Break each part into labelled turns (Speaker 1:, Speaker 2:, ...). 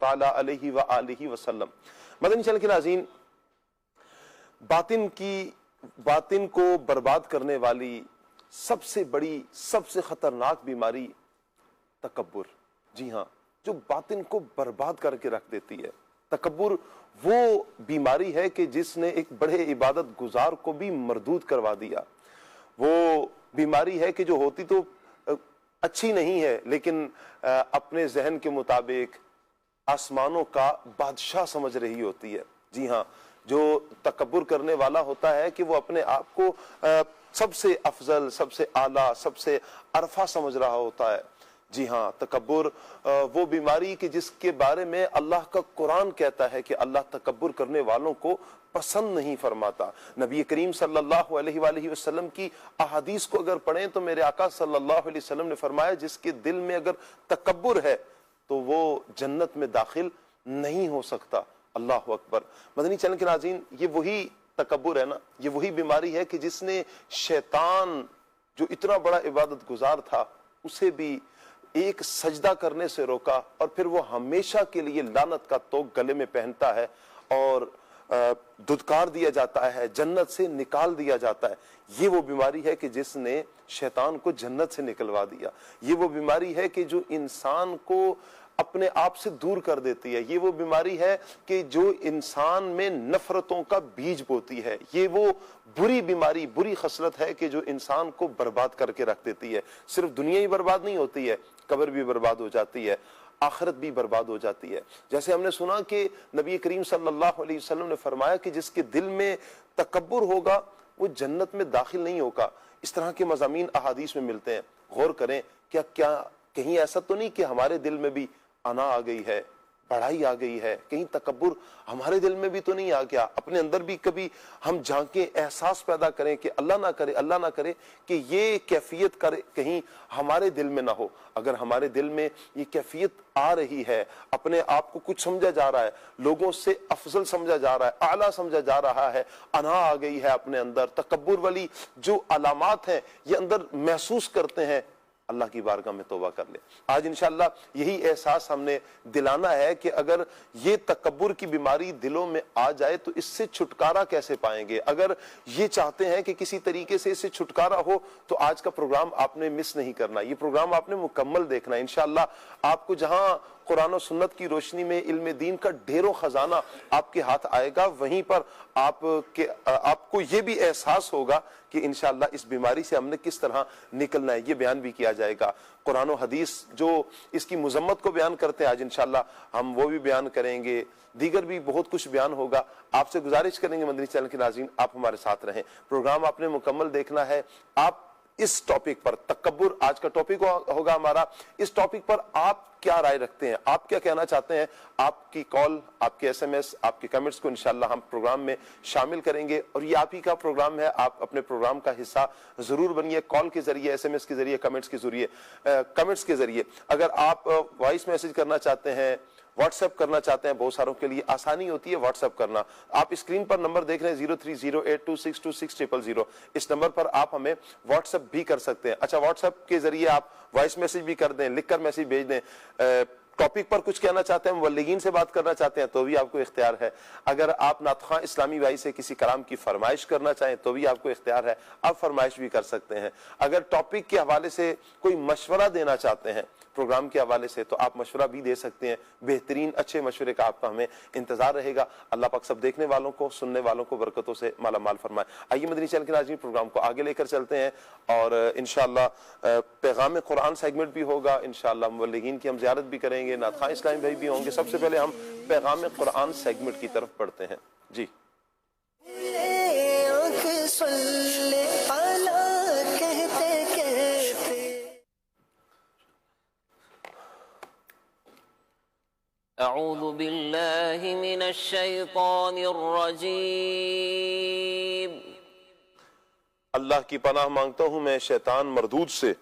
Speaker 1: تعالی علیہ وآلہ وسلم۔ مدنی چینل کے ناظرین، باطن کو برباد کرنے والی سب سے بڑی، سب سے خطرناک بیماری تکبر، جی ہاں، جو باطن کو برباد کر کے رکھ دیتی ہے۔ تکبر وہ بیماری ہے کہ جس نے ایک بڑے عبادت گزار کو بھی مردود کروا دیا۔ وہ بیماری ہے کہ جو ہوتی تو اچھی نہیں ہے، لیکن اپنے ذہن کے مطابق آسمانوں کا بادشاہ سمجھ رہی ہوتی ہے۔ جی ہاں، جو تکبر کرنے والا ہوتا ہے کہ وہ اپنے آپ کو سب سے افضل، سب سے اعلیٰ، سب سے عرفہ سمجھ رہا ہوتا ہے۔ جی ہاں، تکبر وہ بیماری کہ جس کے بارے میں اللہ کا قرآن کہتا ہے کہ اللہ تکبر کرنے والوں کو پسند نہیں فرماتا۔ نبی کریم صلی اللہ علیہ وآلہ وسلم کی احادیث کو اگر پڑھیں تو میرے آقا صلی اللہ علیہ وسلم نے فرمایا جس کے دل میں اگر تکبر ہے تو وہ جنت میں داخل نہیں ہو سکتا۔ اللہ اکبر۔ مدنی چینل کے ناظرین، یہ وہی تکبر ہے نا، یہ وہی بیماری ہے کہ جس نے شیطان جو اتنا بڑا عبادت گزار تھا اسے بھی ایک سجدہ کرنے سے روکا، اور پھر وہ ہمیشہ کے لیے لعنت کا توق گلے میں پہنتا ہے اور دھتکار دیا جاتا ہے، جنت سے نکال دیا جاتا ہے۔ یہ وہ بیماری ہے کہ جس نے شیطان کو جنت سے نکلوا دیا۔ یہ وہ بیماری ہے کہ جو انسان کو اپنے آپ سے دور کر دیتی ہے۔ یہ وہ بیماری ہے کہ جو انسان میں نفرتوں کا بیج بوتی ہے۔ یہ وہ بری بیماری، بری خصلت ہے کہ جو انسان کو برباد کر کے رکھ دیتی ہے۔ صرف دنیا ہی برباد نہیں ہوتی ہے، قبر بھی برباد ہو جاتی ہے، آخرت بھی برباد ہو جاتی ہے۔ جیسے ہم نے سنا کہ نبی کریم صلی اللہ علیہ وسلم نے فرمایا کہ جس کے دل میں تکبر ہوگا وہ جنت میں داخل نہیں ہوگا۔ اس طرح کے مضامین احادیث میں ملتے ہیں۔ غور کریں، کیا کہیں ایسا تو نہیں کہ ہمارے دل میں بھی انا آ گئی ہے، بڑائی آ گئی ہے، کہیں تکبر ہمارے دل میں بھی تو نہیں آ گیا؟ اپنے اندر بھی کبھی ہم جھانکیں، احساس پیدا کریں کہ اللہ نہ کرے کہ یہ کیفیت کہیں ہمارے دل میں نہ ہو۔ اگر ہمارے دل میں یہ کیفیت آ رہی ہے، اپنے آپ کو کچھ سمجھا جا رہا ہے، لوگوں سے افضل سمجھا جا رہا ہے، اعلیٰ سمجھا جا رہا ہے، انا آ گئی ہے اپنے اندر، تکبر والی جو علامات ہیں یہ اندر محسوس کرتے ہیں، اللہ کی بارگاہ میں توبہ کر لے۔ آج انشاءاللہ یہی احساس ہم نے دلانا ہے کہ اگر یہ تکبر کی بیماری دلوں میں آ جائے تو اس سے چھٹکارا کیسے پائیں گے۔ اگر یہ چاہتے ہیں کہ کسی طریقے سے اس سے چھٹکارا ہو تو آج کا پروگرام آپ نے مس نہیں کرنا، یہ پروگرام آپ نے مکمل دیکھنا ہے۔ انشاءاللہ آپ کو جہاں قرآن و سنت کی روشنی میں علم دین کا ڈھیروں خزانہ آپ کے ہاتھ آئے گا، وہیں پر آپ کو یہ بھی احساس ہوگا کہ انشاءاللہ اس بیماری سے ہم نے کس طرح نکلنا ہے، یہ بیان بھی کیا جائے گا۔ قرآن و حدیث جو اس کی مذمت کو بیان کرتے ہیں، آج انشاءاللہ ہم وہ بھی بیان کریں گے، دیگر بھی بہت کچھ بیان ہوگا۔ آپ سے گزارش کریں گے مدنی چینل کے ناظرین، آپ ہمارے ساتھ رہیں، پروگرام آپ نے مکمل دیکھنا ہے۔ آپ اس ٹاپک پر، تکبر آج کا ٹاپک ہوگا ہمارا، اس ٹاپک پر آپ کیا رائے رکھتے ہیں، آپ کیا کہنا چاہتے ہیں؟ آپ کی کال، آپ کے ایس ایم ایس، آپ کے کمنٹس کو انشاءاللہ ہم پروگرام میں شامل کریں گے، اور یہ آپ ہی کا پروگرام ہے، آپ اپنے پروگرام کا حصہ ضرور بنیے، کال کے ذریعے، ایس ایم ایس کے ذریعے، کمنٹس کے ذریعے۔ اگر آپ وائس میسج کرنا چاہتے ہیں، واٹس ایپ کرنا چاہتے ہیں، بہت ساروں کے لیے آسانی ہوتی ہے واٹس ایپ کرنا۔ آپ اسکرین پر نمبر دیکھ رہے ہیں 0308262600، اس نمبر پر آپ ہمیں واٹس ایپ بھی کر سکتے ہیں۔ اچھا، واٹس ایپ کے ذریعے آپ وائس میسج بھی کر دیں، لکھ کر میسج بھیج دیں۔ ٹاپک پر کچھ کہنا چاہتے ہیں، مبلغین سے بات کرنا چاہتے ہیں تو بھی آپ کو اختیار ہے۔ اگر آپ نعت خواں اسلامی بھائی سے کسی کلام کی فرمائش کرنا چاہیں تو بھی آپ کو اختیار ہے، آپ فرمائش بھی کر سکتے ہیں۔ اگر ٹاپک کے حوالے سے کوئی مشورہ دینا چاہتے ہیں پروگرام کے حوالے سے تو آپ مشورہ بھی دے سکتے ہیں۔ بہترین اچھے مشورے کا آپ کا ہمیں انتظار رہے گا۔ اللہ پاک سب دیکھنے والوں کو، سننے والوں کو برکتوں سے مالا مال فرمائے۔ آئیے مدنی چینل کے ناظرین، پروگرام کو آگے لے کر چلتے ہیں، اور انشاءاللہ پیغام قرآن سیگمنٹ بھی ہوگا، انشاءاللہ مبلغین کی ہم زیارت بھی کریں گے، نعت خواں اسلامی بھائی بھی ہوں گے۔ سب سے پہلے ہم پیغام قرآن سیگمنٹ کی طرف بڑھتے ہیں۔ جی
Speaker 2: اعوذ باللہ من الشیطان الرجیم۔
Speaker 1: اللہ کی پناہ مانگتا ہوں میں شیطان مردود سے۔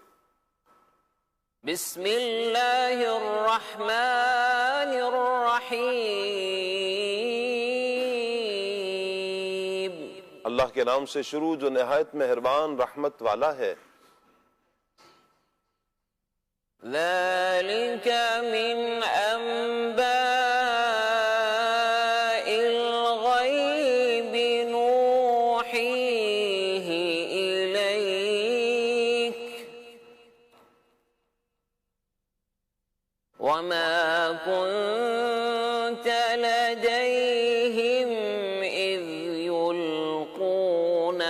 Speaker 2: بسم اللہ الرحمن الرحیم۔
Speaker 1: اللہ کے نام سے شروع جو نہایت مہربان رحمت والا ہے۔
Speaker 2: ذالک من انباء وما كنت لديهم إذ يلقون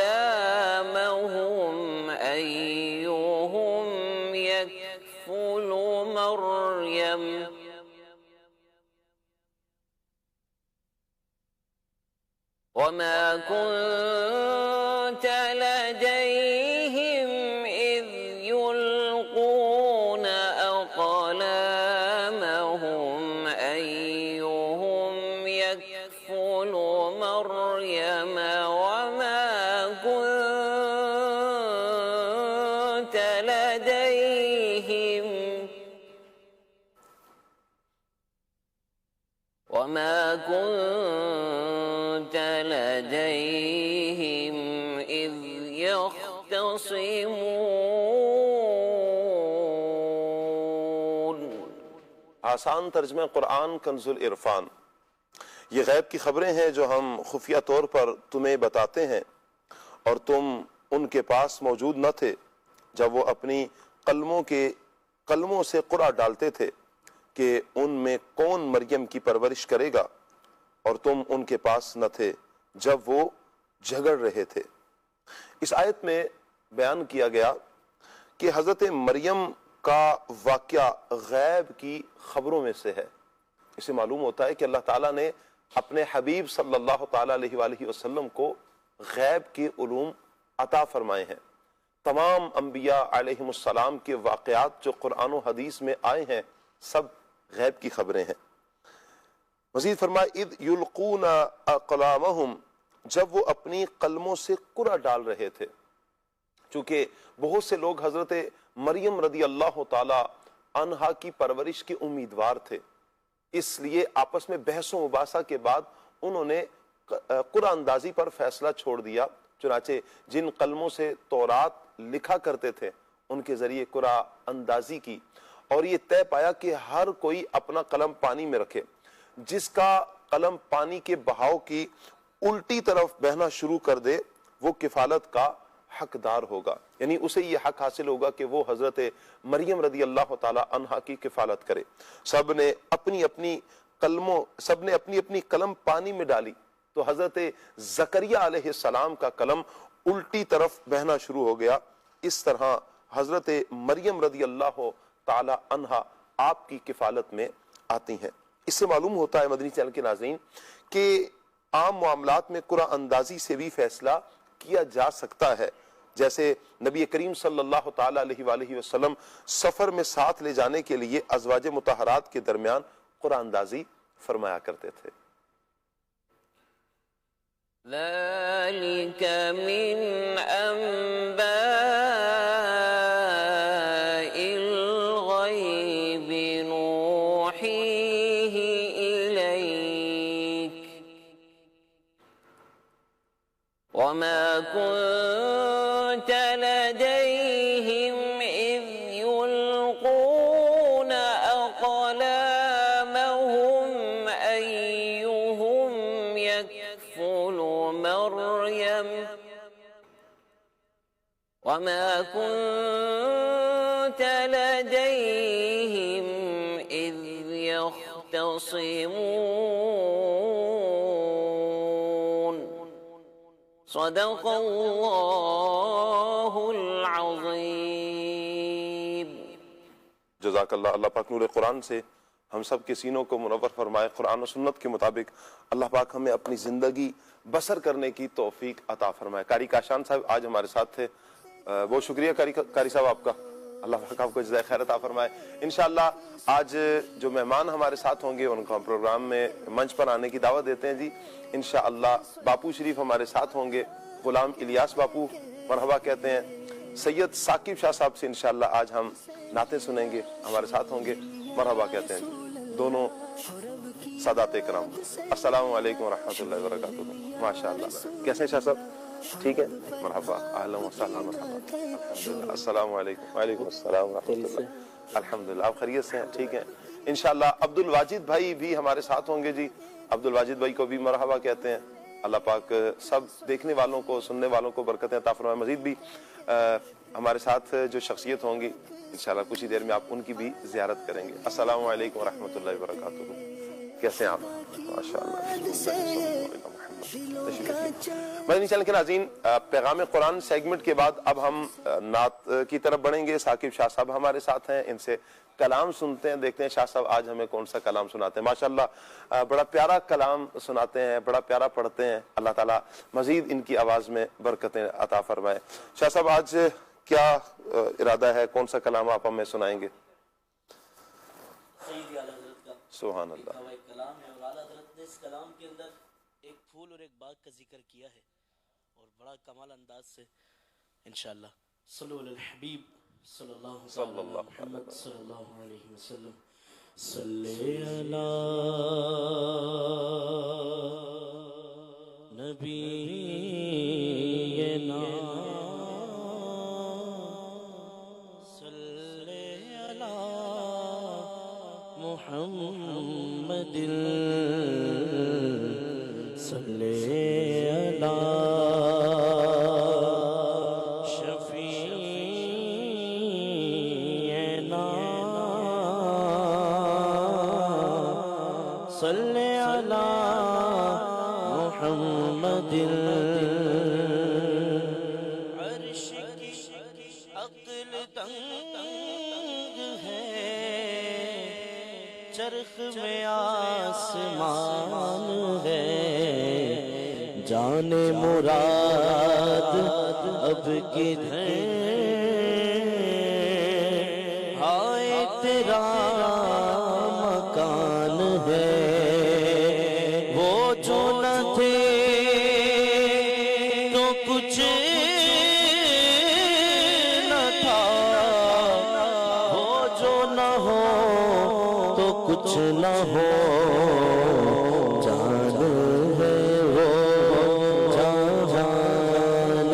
Speaker 2: أقلامهم أيهم يكفل مريم وما كنت لديهم إذ يلقون أقلامهم أيهم يكفل مريم وما كنت لديهم إذ يختصمون.
Speaker 1: آسان ترجمہ قرآن کنز العرفان. یہ غیب کی خبریں ہیں جو ہم خفیہ طور پر تمہیں بتاتے ہیں اور تم ان کے پاس موجود نہ تھے جب وہ اپنی قلموں سے قرعہ ڈالتے تھے کہ ان میں کون مریم کی پرورش کرے گا، اور تم ان کے پاس نہ تھے جب وہ جھگڑ رہے تھے. اس آیت میں بیان کیا گیا کہ حضرت مریم کا واقعہ غیب کی خبروں میں سے ہے. اسے معلوم ہوتا ہے کہ اللہ تعالیٰ نے اپنے حبیب صلی اللہ تعالیٰ علیہ وآلہ وسلم کو غیب کے علوم عطا فرمائے ہیں. تمام انبیاء علیہم السلام کے واقعات جو قرآن و حدیث میں آئے ہیں سب غیب کی خبریں ہیں. مزید فرمائے اذ یلقون اقلامہم، جب وہ اپنی قلموں سے قرعہ ڈال رہے تھے. چونکہ بہت سے لوگ حضرت مریم رضی اللہ تعالی عنہا کی پرورش کے امیدوار تھے، اس لیے آپس میں بحث و مباحثہ کے بعد انہوں نے قرعہ اندازی پر فیصلہ چھوڑ دیا. چنانچہ جن قلموں سے تورات لکھا کرتے تھے ان کے ذریعے قرعہ اندازی کی اور یہ طے پایا کہ ہر کوئی اپنا قلم پانی میں رکھے. جس کا قلم پانی کے بہاؤ کی الٹی طرف بہنا شروع کر دے وہ کفالت کا حقدار ہوگا، یعنی اسے یہ حق حاصل ہوگا کہ وہ حضرت مریم رضی اللہ تعالی عنہا کی کفالت کرے. سب نے اپنی اپنی قلم پانی میں ڈالی تو حضرت زکریا علیہ السلام کا قلم الٹی طرف بہنا شروع ہو گیا. اس طرح حضرت مریم رضی اللہ تعالی عنہا آپ کی کفالت میں آتی ہیں. اس سے معلوم ہوتا ہے مدنی چینل کے ناظرین کہ عام معاملات میں قرعہ اندازی سے بھی فیصلہ کیا جا سکتا ہے. جیسے نبی کریم صلی اللہ تعالی علیہ وآلہ وسلم سفر میں ساتھ لے جانے کے لیے ازواج مطہرات کے درمیان قرعہ اندازی فرمایا کرتے تھے.
Speaker 2: ذلك من أنباء الغيب نوحيه إليك وما كنت لديهم إذ يلقون أقلامهم أيهم يكفل مريم وما كنت لديهم إذ يختصمون. صدق اللہ العظیم.
Speaker 1: جزاک اللہ. اللہ پاک نور قرآن سے ہم سب کے سینوں کو منور فرمائے. قرآن و سنت کے مطابق اللہ پاک ہمیں اپنی زندگی بسر کرنے کی توفیق عطا فرمائے. قاری کاشان صاحب آج ہمارے ساتھ تھے، بہت شکریہ قاری صاحب آپ کا. اللہ پاک آپ کو جزائے خیر عطا فرمائے. انشاءاللہ آج جو مہمان ہمارے ساتھ ہوں گے ان کو ہم پروگرام میں منچ پر آنے کی دعوت دیتے ہیں جی. انشاءاللہ باپو شریف ہمارے ساتھ ہوں گے، غلام الیاس باپو مرحبا کہتے ہیں. سید ثاقب شاہ صاحب سے انشاءاللہ آج ہم نعتیں سنیں گے، ہمارے ساتھ ہوں گے، مرحبا کہتے ہیں دونوں سادات اکرام. السلام علیکم ورحمۃ اللہ وبرکاتہ. ماشاءاللہ. کیسے ہیں شاہ صاحب؟ ٹھیک ہے، مرحبا، اہلا وسہلا، مرحبا. الحمدللہ. السلام علیکم. وعلیکم السلام ورحمۃ اللہ. الحمدللہ. آپ خیریت سے ہیں؟ ٹھیک ہے انشاءاللہ. عبد الواجد بھائی بھی ہمارے ساتھ ہوں گے جی. عبد الواجد بھائی کو بھی مرحبا کہتے ہیں. اللہ پاک سب دیکھنے والوں کو، سننے والوں کو برکتیں عطا فرمائے. مزید بھی ہمارے ساتھ جو شخصیت ہوں گی انشاءاللہ کچھ ہی دیر میں آپ ان کی بھی زیارت کریں گے. السلام علیکم ورحمۃ اللہ وبرکاتہ. کیسے ہیں آپ؟ ماشاءاللہ. مدنی چینل کے ناظرین، پیغام قرآن سیگمنٹ کے بعد اب ہم نعت کی طرف بڑھیں گے. ثاقب شاہ صاحب ہمارے ساتھ ہیں، ان سے کلام سنتے ہیں. دیکھتے ہیں شاہ صاحب آج ہمیں کون سا کلام سناتے ہیں. ماشاءاللہ بڑا پیارا کلام سناتے ہیں، بڑا پیارا پڑھتے ہیں. اللہ تعالیٰ مزید ان کی آواز میں برکتیں عطا فرمائے. شاہ صاحب آج کیا ارادہ ہے، کون سا کلام آپ ہمیں سنائیں گے؟
Speaker 3: سیدی اعلیٰ حضرت کا
Speaker 1: سبحان اللہ
Speaker 3: ایک کلام ہے، اور اعلیٰ حضرت نے اس کلام کے اندر ایک پھول اور ایک باغ کا ذکر کیا ہے، اور بڑا کمال انداز سے انشاءاللہ. صلو علی الحبیب صلی اللہ علیہ محمد صلی اللہ علیہ وسلم. صلی علی نبینا محمد صلی علی شفیعنا صلی علی محمد. عرش کی عقل تنگ ہے، چرخ میں آسمان ہے، جان مراد اب کدھر ہائے تیرا مکان ہے. وہ جو نہ تھے تو کچھ نہ تھا، وہ جو نہ ہو تو کچھ نہ ہو. جان ہے وہ جان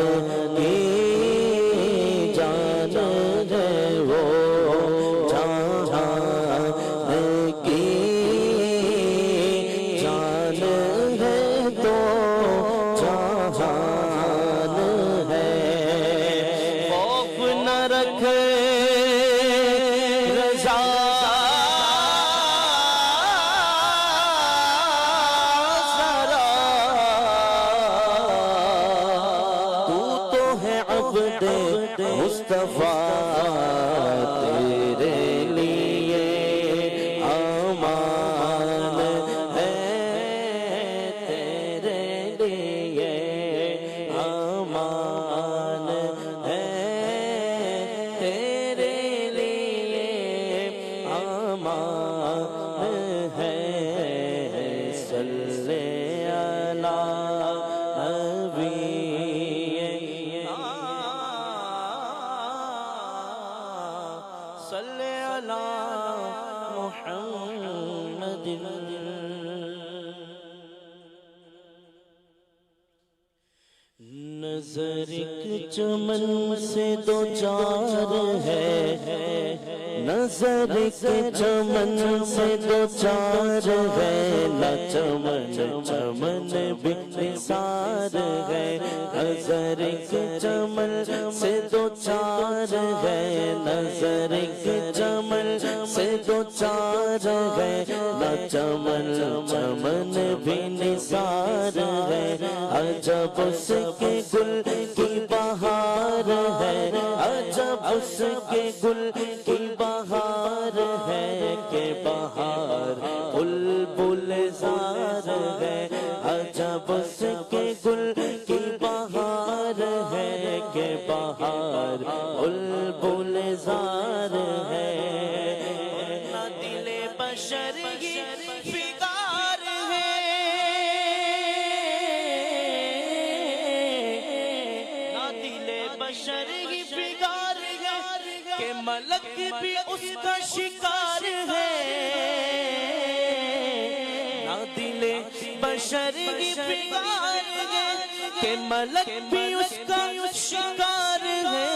Speaker 3: کی جان ہے، وہ جان کی جان ہے تو جہان ہے. خوف نہ رکھ رضا مصطفیٰ، تیرے لیے امان ہے، تیرے لیے امان ہے، تیرے لیے امان ہے. صلی علی صلی علی محمد. نظر ایک چمن سے دو چار ہے، نظر ایک چمن سے دو چار ہے، نہ چمن چمن بھی نثار ہے. نظر ایک چمن سے دو چار ہے، نظر ایک چمن سے دو چار ہے، نہ چمن چمن بھی نثار ہے. عجب اس کے گل کی بہار ہے، عجب اس کے گل کی بہار ہے، کہ بہار بلبل زار ہے. عجب اس کے گل کی بہار ہے، کہ بہار بلبل زار ہے. نہ دل بشر کی فگار ہے، نہ دل بشر کی فگار ہے، کہ ملک بھی اس کا شکار ہے. نہ دل بشر کی فگار ہے، کہ ملک بھی اس کا شکار ہے.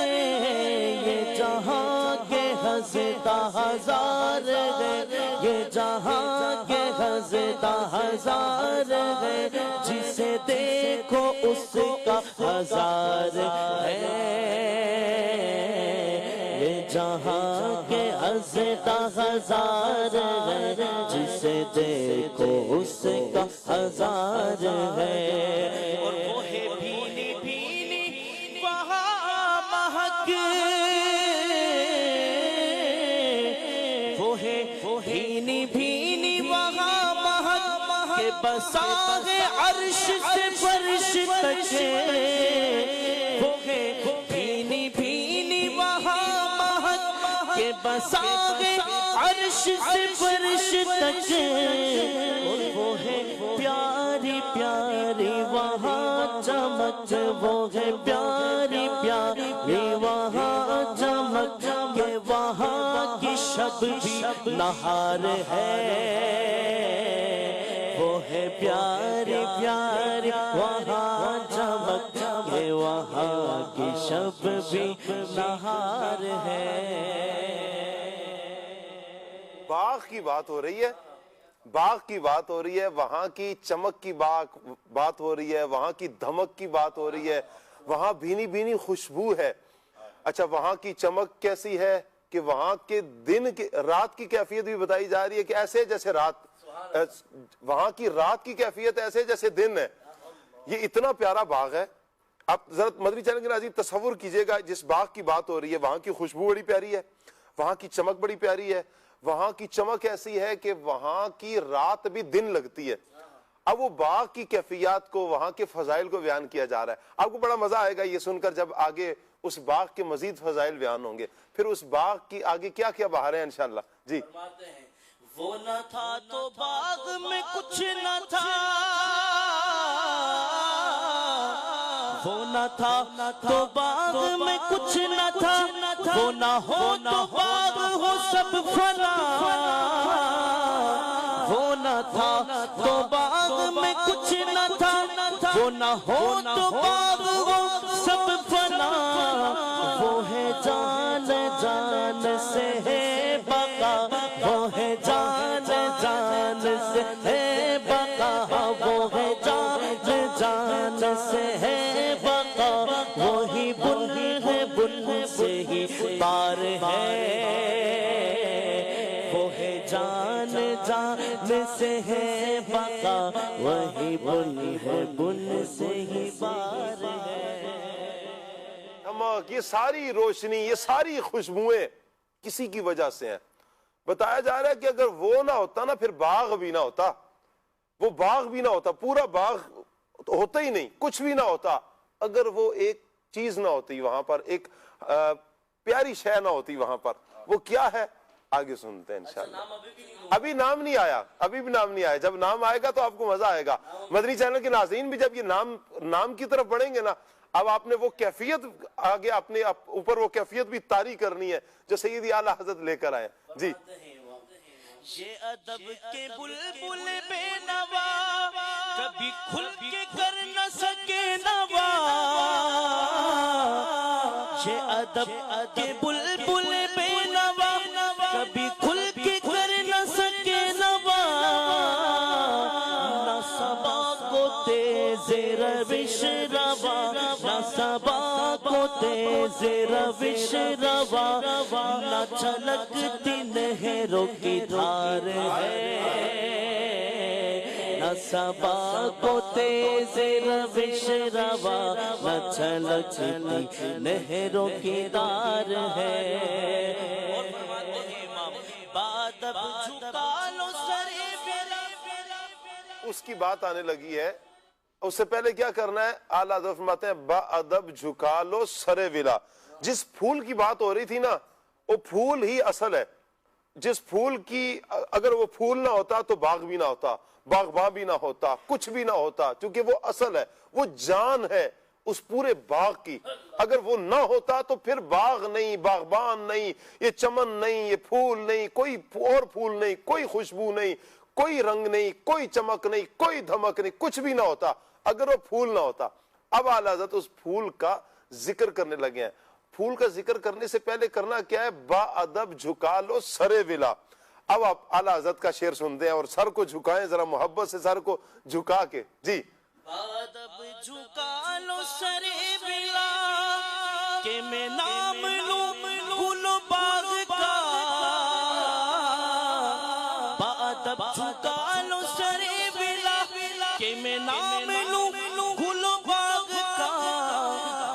Speaker 3: یہ جہاں کے ہزتا ہزار ہے، یہ جہاں کے ہزتا ہزار ہے، جسے دیکھو اس کا ہزار ہے. ہنستا ہزار ہے، جسے دیکھو اس کا ہزار ہے، اور وہ ہے بھینی بھینی وہاں مہک، وہ ہے بھینی بھینی وہاں مہک کہ بساغ عرش سے فرش تک، وہ ہے بھینی بھینی وہاں مہک کہ بساغ عرش سے فرش تک، اور وہ ہے پیاری پیاری وہاں چمک، وہ ہے پیاری پیاری وہاں چمک کہ وہاں کی شب بھی نہار ہے، وہ ہے پیاری پیاری وہاں چمک کہ وہاں کی شب بھی نہار ہے۔
Speaker 1: باغ کی بات ہو رہی ہے، باغ کی بات ہو رہی ہے، وہاں کی چمک کی بات ہو رہی ہے، وہاں کی دھمک کی بات ہو رہی ہے، وہاں بھینی بھینی خوشبو ہے۔ اچھا وہاں کی چمک کیسی ہے کہ وہاں کے دن کی رات کی کیفیت بھی بتائی جا رہی ہے کہ ایسے جیسے رات، وہاں کی رات کی کیفیت ایسے جیسے دن ہے۔ یہ اتنا پیارا باغ ہے۔ آپ ذرا مدنی چینل کے ناظرین تصور کیجئے گا، جس باغ کی بات ہو رہی ہے وہاں کی خوشبو بڑی پیاری ہے، وہاں کی چمک بڑی پیاری ہے، وہاں کی چمک ایسی ہے کہ وہاں کی رات بھی دن لگتی ہے۔ اب وہ باغ کی کیفیات کو، وہاں کے فضائل کو بیان کیا جا رہا ہے۔ آپ کو بڑا مزہ آئے گا یہ سن کر جب آگے اس باغ کے مزید فضائل بیان ہوں گے، پھر اس باغ کی آگے کیا کیا بہاریں ہیں انشاءاللہ۔ جی
Speaker 3: وہ نہ تھا تو باغ میں کچھ نہ تھا، وہ نہ تھا تو باغ میں کچھ نہ تھا، وہ نہ ہو تو باغ ہو سب فنا، وہ نہ تھا تو باغ میں کچھ نہ تھا، وہ نہ ہو تو باغ ہو سب فنا، وہ ہے جان جان سے ہے بقا، وہ ہے جان جان سے ہے بقا، وہ ہے جان جان سے ہے بقا، وہی بن ہے بن سے ہی پار ہے، وہ ہے جان جان سے ہے بقا، وہی بن ہے بن سے ہی پار ہے۔
Speaker 1: یہ ساری روشنی، یہ ساری خوشبوئیں کسی کی وجہ سے ہیں۔ بتایا جا رہا ہے کہ اگر وہ نہ ہوتا نا پھر باغ بھی نہ ہوتا، وہ باغ بھی نہ ہوتا، پورا باغ ہوتا ہی نہیں، کچھ بھی نہ ہوتا اگر وہ ایک چیز نہ ہوتی وہاں پر، ایک پیاری شے نہ ہوتی وہاں پر۔ وہ کیا ہے آگے سنتے ہیں انشاءاللہ۔ ابھی نام نہیں آیا، ابھی بھی نام نہیں آیا، جب نام آئے گا تو آپ کو مزہ آئے گا۔ مدنی چینل کے ناظرین بھی جب یہ نام کی طرف بڑھیں گے نا، اب آپ نے وہ کیفیت آگے اپنے اوپر وہ کیفیت بھی طاری کرنی ہے جو سیدی اعلیٰ حضرت لے کر آئے۔ جی
Speaker 3: یہ ادب کے بلبل بے نوا، کبھی کھل کے کر نہ سکے نوا، یہ ادب کے بلبل بے نوا، کبھی کھل کے کر نہ سکے نوا، نہ سبا کو تیز روش روا، نہ سبا کو تیز روش روا، نہ چھلکتی نہروں کی دھار ہے، نہ سبا کو تیز روش روا، نہ چھلکتی نہروں کی دھار ہے۔ اور فرماتے ہیں امام بادب جھکا لو سرے میرا،
Speaker 1: اس کی بات آنے لگی ہے، اس سے پہلے کیا کرنا ہے؟ اعلیٰ حضرت فرماتے ہیں با ادب جھکا لو سر ولا۔ جس پھول کی بات ہو رہی تھی نا، وہ پھول ہی اصل ہے۔ جس پھول کی اگر وہ پھول نہ ہوتا تو باغ بھی نہ ہوتا، باغباں بھی نہ ہوتا، کچھ بھی نہ ہوتا، کیونکہ وہ اصل ہے، وہ جان ہے اس پورے باغ کی۔ اگر وہ نہ ہوتا تو پھر باغ نہیں، باغبان نہیں، یہ چمن نہیں، یہ پھول نہیں، کوئی اور پھول نہیں، کوئی خوشبو نہیں، کوئی رنگ نہیں، کوئی چمک نہیں، کوئی دھمک نہیں، کچھ بھی نہ ہوتا اگر وہ پھول نہ ہوتا۔ اب اعلیٰ حضرت اس پھول کا ذکر کرنے لگے ہیں۔ پھول کا ذکر کرنے سے پہلے کرنا کیا ہے؟ با ادب جھکا لو سر ولا۔ اب آپ اعلیٰ حضرت کا شعر سنتے ہیں اور سر کو جھکائیں ذرا محبت سے، سر کو جھکا کے۔ جی
Speaker 3: ادب جھکا لو سر ولا کہ میں نام لوں گل باغ کا، اب جھکا لو سرے بلا کہ میں نام لوں گل باغ کا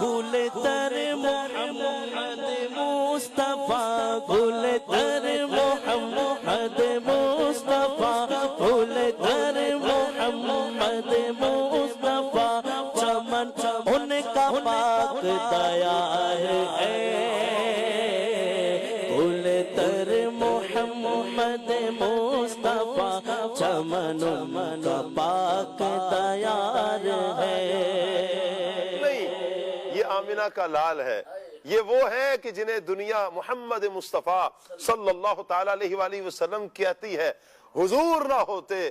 Speaker 3: گل تر محمد مصطفیٰ گل تر محمد مصطفیٰ گل تر محمد مصطفیٰ چمن ان کا پاک تیار ہے گل تر محمد مصطفیٰ چمن ان کا پاک تیار ہے.
Speaker 1: نہیں، یہ آمنہ کا لال ہے، یہ وہ ہے کہ جنہیں دنیا محمد مصطفیٰ صلی اللہ تعالیٰ علیہ وآلہ وسلم کہتی ہے. حضور نہ ہوتے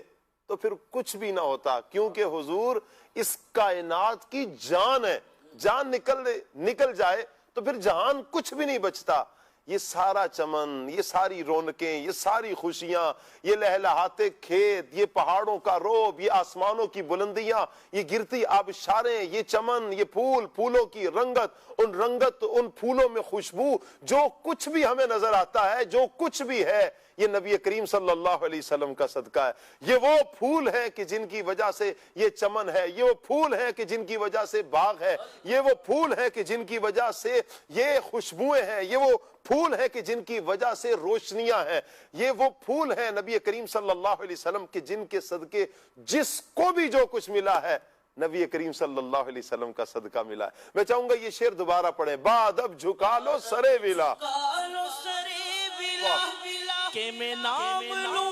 Speaker 1: تو پھر کچھ بھی نہ ہوتا، کیونکہ حضور اس کائنات کی جان ہے. جان نکل جائے تو پھر جہان کچھ بھی نہیں بچتا. یہ سارا چمن، یہ ساری رونقیں، یہ ساری خوشیاں، یہ لہلہاتے کھیت، یہ پہاڑوں کا روب، یہ آسمانوں کی بلندیاں، یہ گرتی آبشاریں، یہ چمن، یہ پھولوں کی رنگت، ان پھولوں میں خوشبو، جو کچھ بھی ہمیں نظر آتا ہے، جو کچھ بھی ہے، یہ نبی کریم صلی اللہ علیہ وسلم کا صدقہ ہے. یہ وہ پھول ہے کہ جن کی وجہ سے یہ چمن ہے، یہ وہ پھول ہے کہ جن کی وجہ سے باغ ہے، یہ وہ پھول ہے کہ جن کی وجہ سے یہ خوشبوئیں ہیں، یہ وہ پھول ہے کہ جن کی وجہ سے روشنیاں ہیں، یہ وہ پھول ہیں نبی کریم صلی اللہ علیہ وسلم کے جن کے صدقے جس کو بھی جو کچھ ملا ہے نبی کریم صلی اللہ علیہ وسلم کا صدقہ ملا ہے. میں چاہوں گا یہ شعر دوبارہ پڑھیں. بعد اب جھکا لو سرے ولا
Speaker 3: کہ میں نام لوں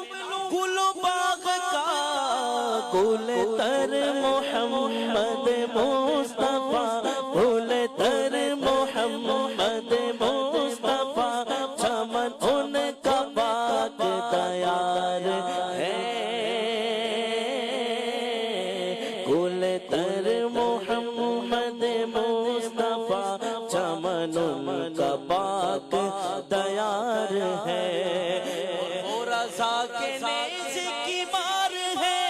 Speaker 3: گل باغ کا گل تر محمد مصطفیٰ گل تر محمد مصطفیٰ چمن ان کا پاک تیار ہے گل تر محمد مصطفیٰ چمن ان کا پاک تیار ہے. کے نیزے کی مار ہے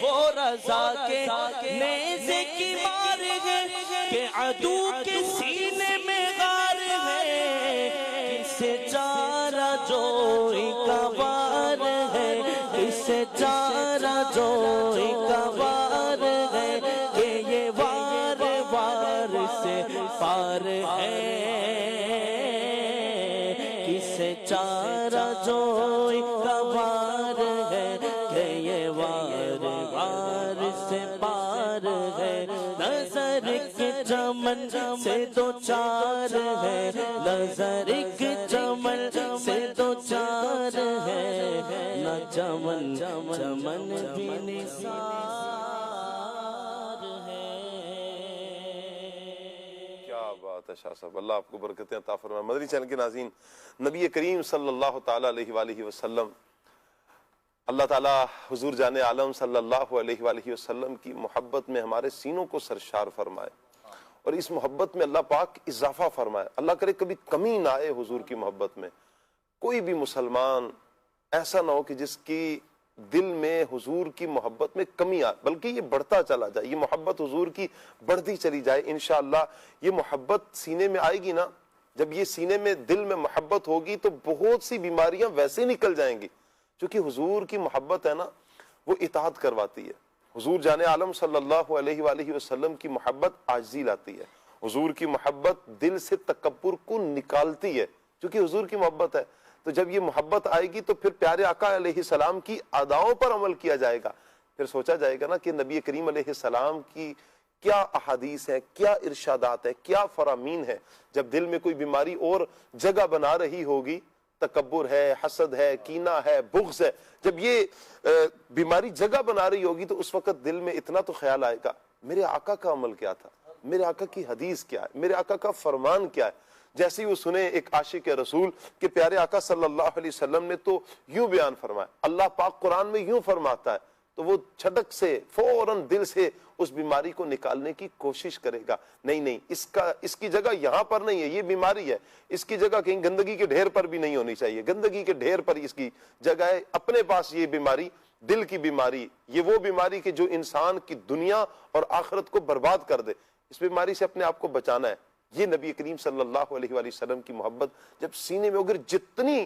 Speaker 3: وہ رضا کے نیزے کی مار ہے کہ عدو کے سینے میں غار ہے کسے چارہ جوئی کا وار ہے کسے چارہ جوئی کا وار ہے کہ یہ وار وار سے پار ہے چارہ جوئی کا وار ہے کہ یہ وار وار سے پار ہے. نظر ایک چمن سے دو چار ہے نظر ایک چمن سے دو چار ہے نہ چمن چمن بھی نثار ہے.
Speaker 1: کیا بات ہے شاہ صاحب، اللہ آپ کو برکتیں عطا فرمائے. مدنی چینل کے ناظرین، نبی کریم صلی اللہ تعالیٰ علیہ وآلہ وسلم، اللہ تعالیٰ حضور جان عالم صلی اللہ علیہ وآلہ وسلم کی محبت میں ہمارے سینوں کو سرشار فرمائے اور اس محبت میں اللہ پاک اضافہ فرمائے. اللہ کرے کبھی کمی نہ آئے حضور کی محبت میں. کوئی بھی مسلمان ایسا نہ ہو کہ جس کی دل میں حضور کی محبت میں کمی آئے، بلکہ یہ بڑھتا چلا جائے. یہ محبت حضور کی بڑھتی چلی جائے. انشاءاللہ یہ محبت سینے میں آئے گی نا، جب یہ سینے میں دل میں محبت ہوگی تو بہت سی بیماریاں ویسے نکل جائیں گی. چونکہ حضور کی محبت ہے نا، وہ اطاعت کرواتی ہے. حضور جان عالم صلی اللہ علیہ وآلہ وسلم کی محبت عاجزی لاتی ہے. حضور کی محبت دل سے تکبر کو نکالتی ہے، چونکہ حضور کی محبت ہے. تو جب یہ محبت آئے گی تو پھر پیارے آقا علیہ السلام کی اداؤں پر عمل کیا جائے گا. پھر سوچا جائے گا نا کہ نبی کریم علیہ السلام کی کیا احادیث ہے، کیا ارشادات ہے، کیا فرامین ہے. جب دل میں کوئی بیماری اور جگہ بنا رہی ہوگی، تکبر ہے، حسد ہے، کینہ ہے، بغض ہے، جب یہ بیماری جگہ بنا رہی ہوگی تو اس وقت دل میں اتنا تو خیال آئے گا میرے آقا کا عمل کیا تھا، میرے آقا کی حدیث کیا ہے، میرے آقا کا فرمان کیا ہے. جیسے ہی وہ سنے ایک عاشق رسول کہ پیارے آقا صلی اللہ علیہ وسلم نے تو یوں بیان فرمایا، اللہ پاک قرآن میں یوں فرماتا ہے، تو وہ چھٹک سے فوراً دل سے اس بیماری کو نکالنے کی کوشش کرے گا. نہیں، اس کی جگہ یہاں پر نہیں ہے، یہ بیماری ہے، اس کی جگہ کہیں گندگی کے ڈھیر پر بھی نہیں ہونی چاہیے. گندگی کے ڈھیر پر اس کی جگہ ہے. اپنے پاس یہ بیماری، دل کی بیماری، یہ وہ بیماری کہ جو انسان کی دنیا اور آخرت کو برباد کر دے. اس بیماری سے اپنے آپ کو بچانا ہے. یہ نبی کریم صلی اللہ علیہ وآلہ وسلم کی محبت جب سینے میں اگر جتنی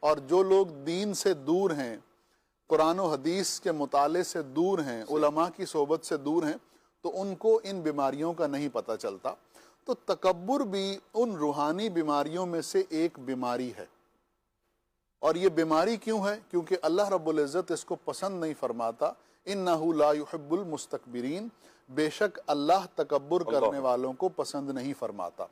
Speaker 4: اور جو لوگ دین سے دور ہیں، قرآن و حدیث کے مطالعے سے دور ہیں، علماء کی صحبت سے دور ہیں، تو ان کو ان بیماریوں کا نہیں پتہ چلتا۔ تو تکبر بھی ان روحانی بیماریوں میں سے ایک بیماری ہے۔ اور یہ بیماری کیوں ہے؟ کیونکہ اللہ رب العزت اس کو پسند نہیں فرماتا۔ اِنَّهُ لَا يُحِبُّ الْمُسْتَكْبِرِينَ، بے شک اللہ تکبر کرنے والوں کو پسند نہیں فرماتا۔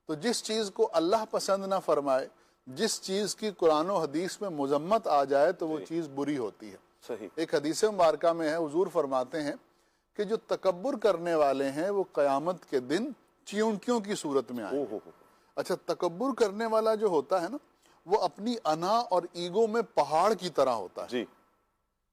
Speaker 4: تو جس چیز کو اللہ پسند نہ فرمائے، جس چیز کی قرآن و حدیث میں مذمت آ جائے تو وہ چیز بری ہوتی ہے۔
Speaker 1: صحیح۔
Speaker 4: ایک حدیث مبارکہ میں ہے، حضور فرماتے ہیں کہ جو تکبر کرنے والے ہیں وہ قیامت کے دن چیونٹیوں کی صورت میں آئیں گے۔ اچھا، تکبر کرنے والا جو ہوتا ہے نا، وہ اپنی انا اور ایگو میں پہاڑ کی طرح ہوتا ہے
Speaker 1: جی۔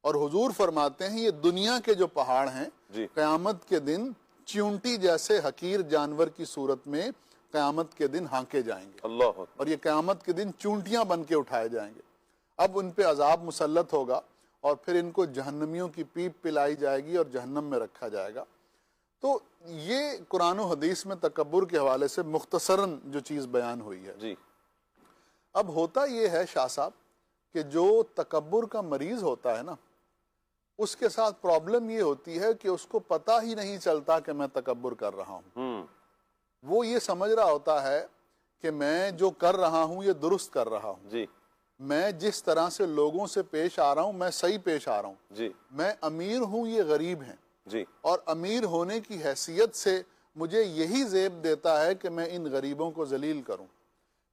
Speaker 4: اور حضور فرماتے ہیں یہ دنیا کے جو پہاڑ ہیں
Speaker 1: جی۔
Speaker 4: قیامت کے دن چیونٹی جیسے حقیر جانور کی صورت میں قیامت کے دن ہانکے جائیں گے،
Speaker 1: اللہ
Speaker 4: اور یہ قیامت کے دن چونٹیاں بن کے اٹھائے جائیں گے۔ اب ان پہ عذاب مسلط ہوگا اور پھر ان کو جہنمیوں کی پیپ پلائی جائے گی اور جہنم میں رکھا جائے گا۔ تو یہ قرآن و حدیث میں تکبر کے حوالے سے مختصراً جو چیز بیان ہوئی ہے۔
Speaker 1: جی۔
Speaker 4: اب ہوتا یہ ہے شاہ صاحب کہ جو تکبر کا مریض ہوتا ہے نا، اس کے ساتھ پرابلم یہ ہوتی ہے کہ اس کو پتہ ہی نہیں چلتا کہ میں تکبر کر رہا ہوں۔ وہ یہ سمجھ رہا ہوتا ہے کہ میں جو کر رہا ہوں یہ درست کر رہا ہوں،
Speaker 1: جی۔
Speaker 4: میں جس طرح سے لوگوں سے پیش آ رہا ہوں میں صحیح پیش آ رہا ہوں،
Speaker 1: جی۔
Speaker 4: میں امیر ہوں یہ غریب ہیں،
Speaker 1: جی۔
Speaker 4: اور امیر ہونے کی حیثیت سے مجھے یہی زیب دیتا ہے کہ میں ان غریبوں کو ذلیل کروں۔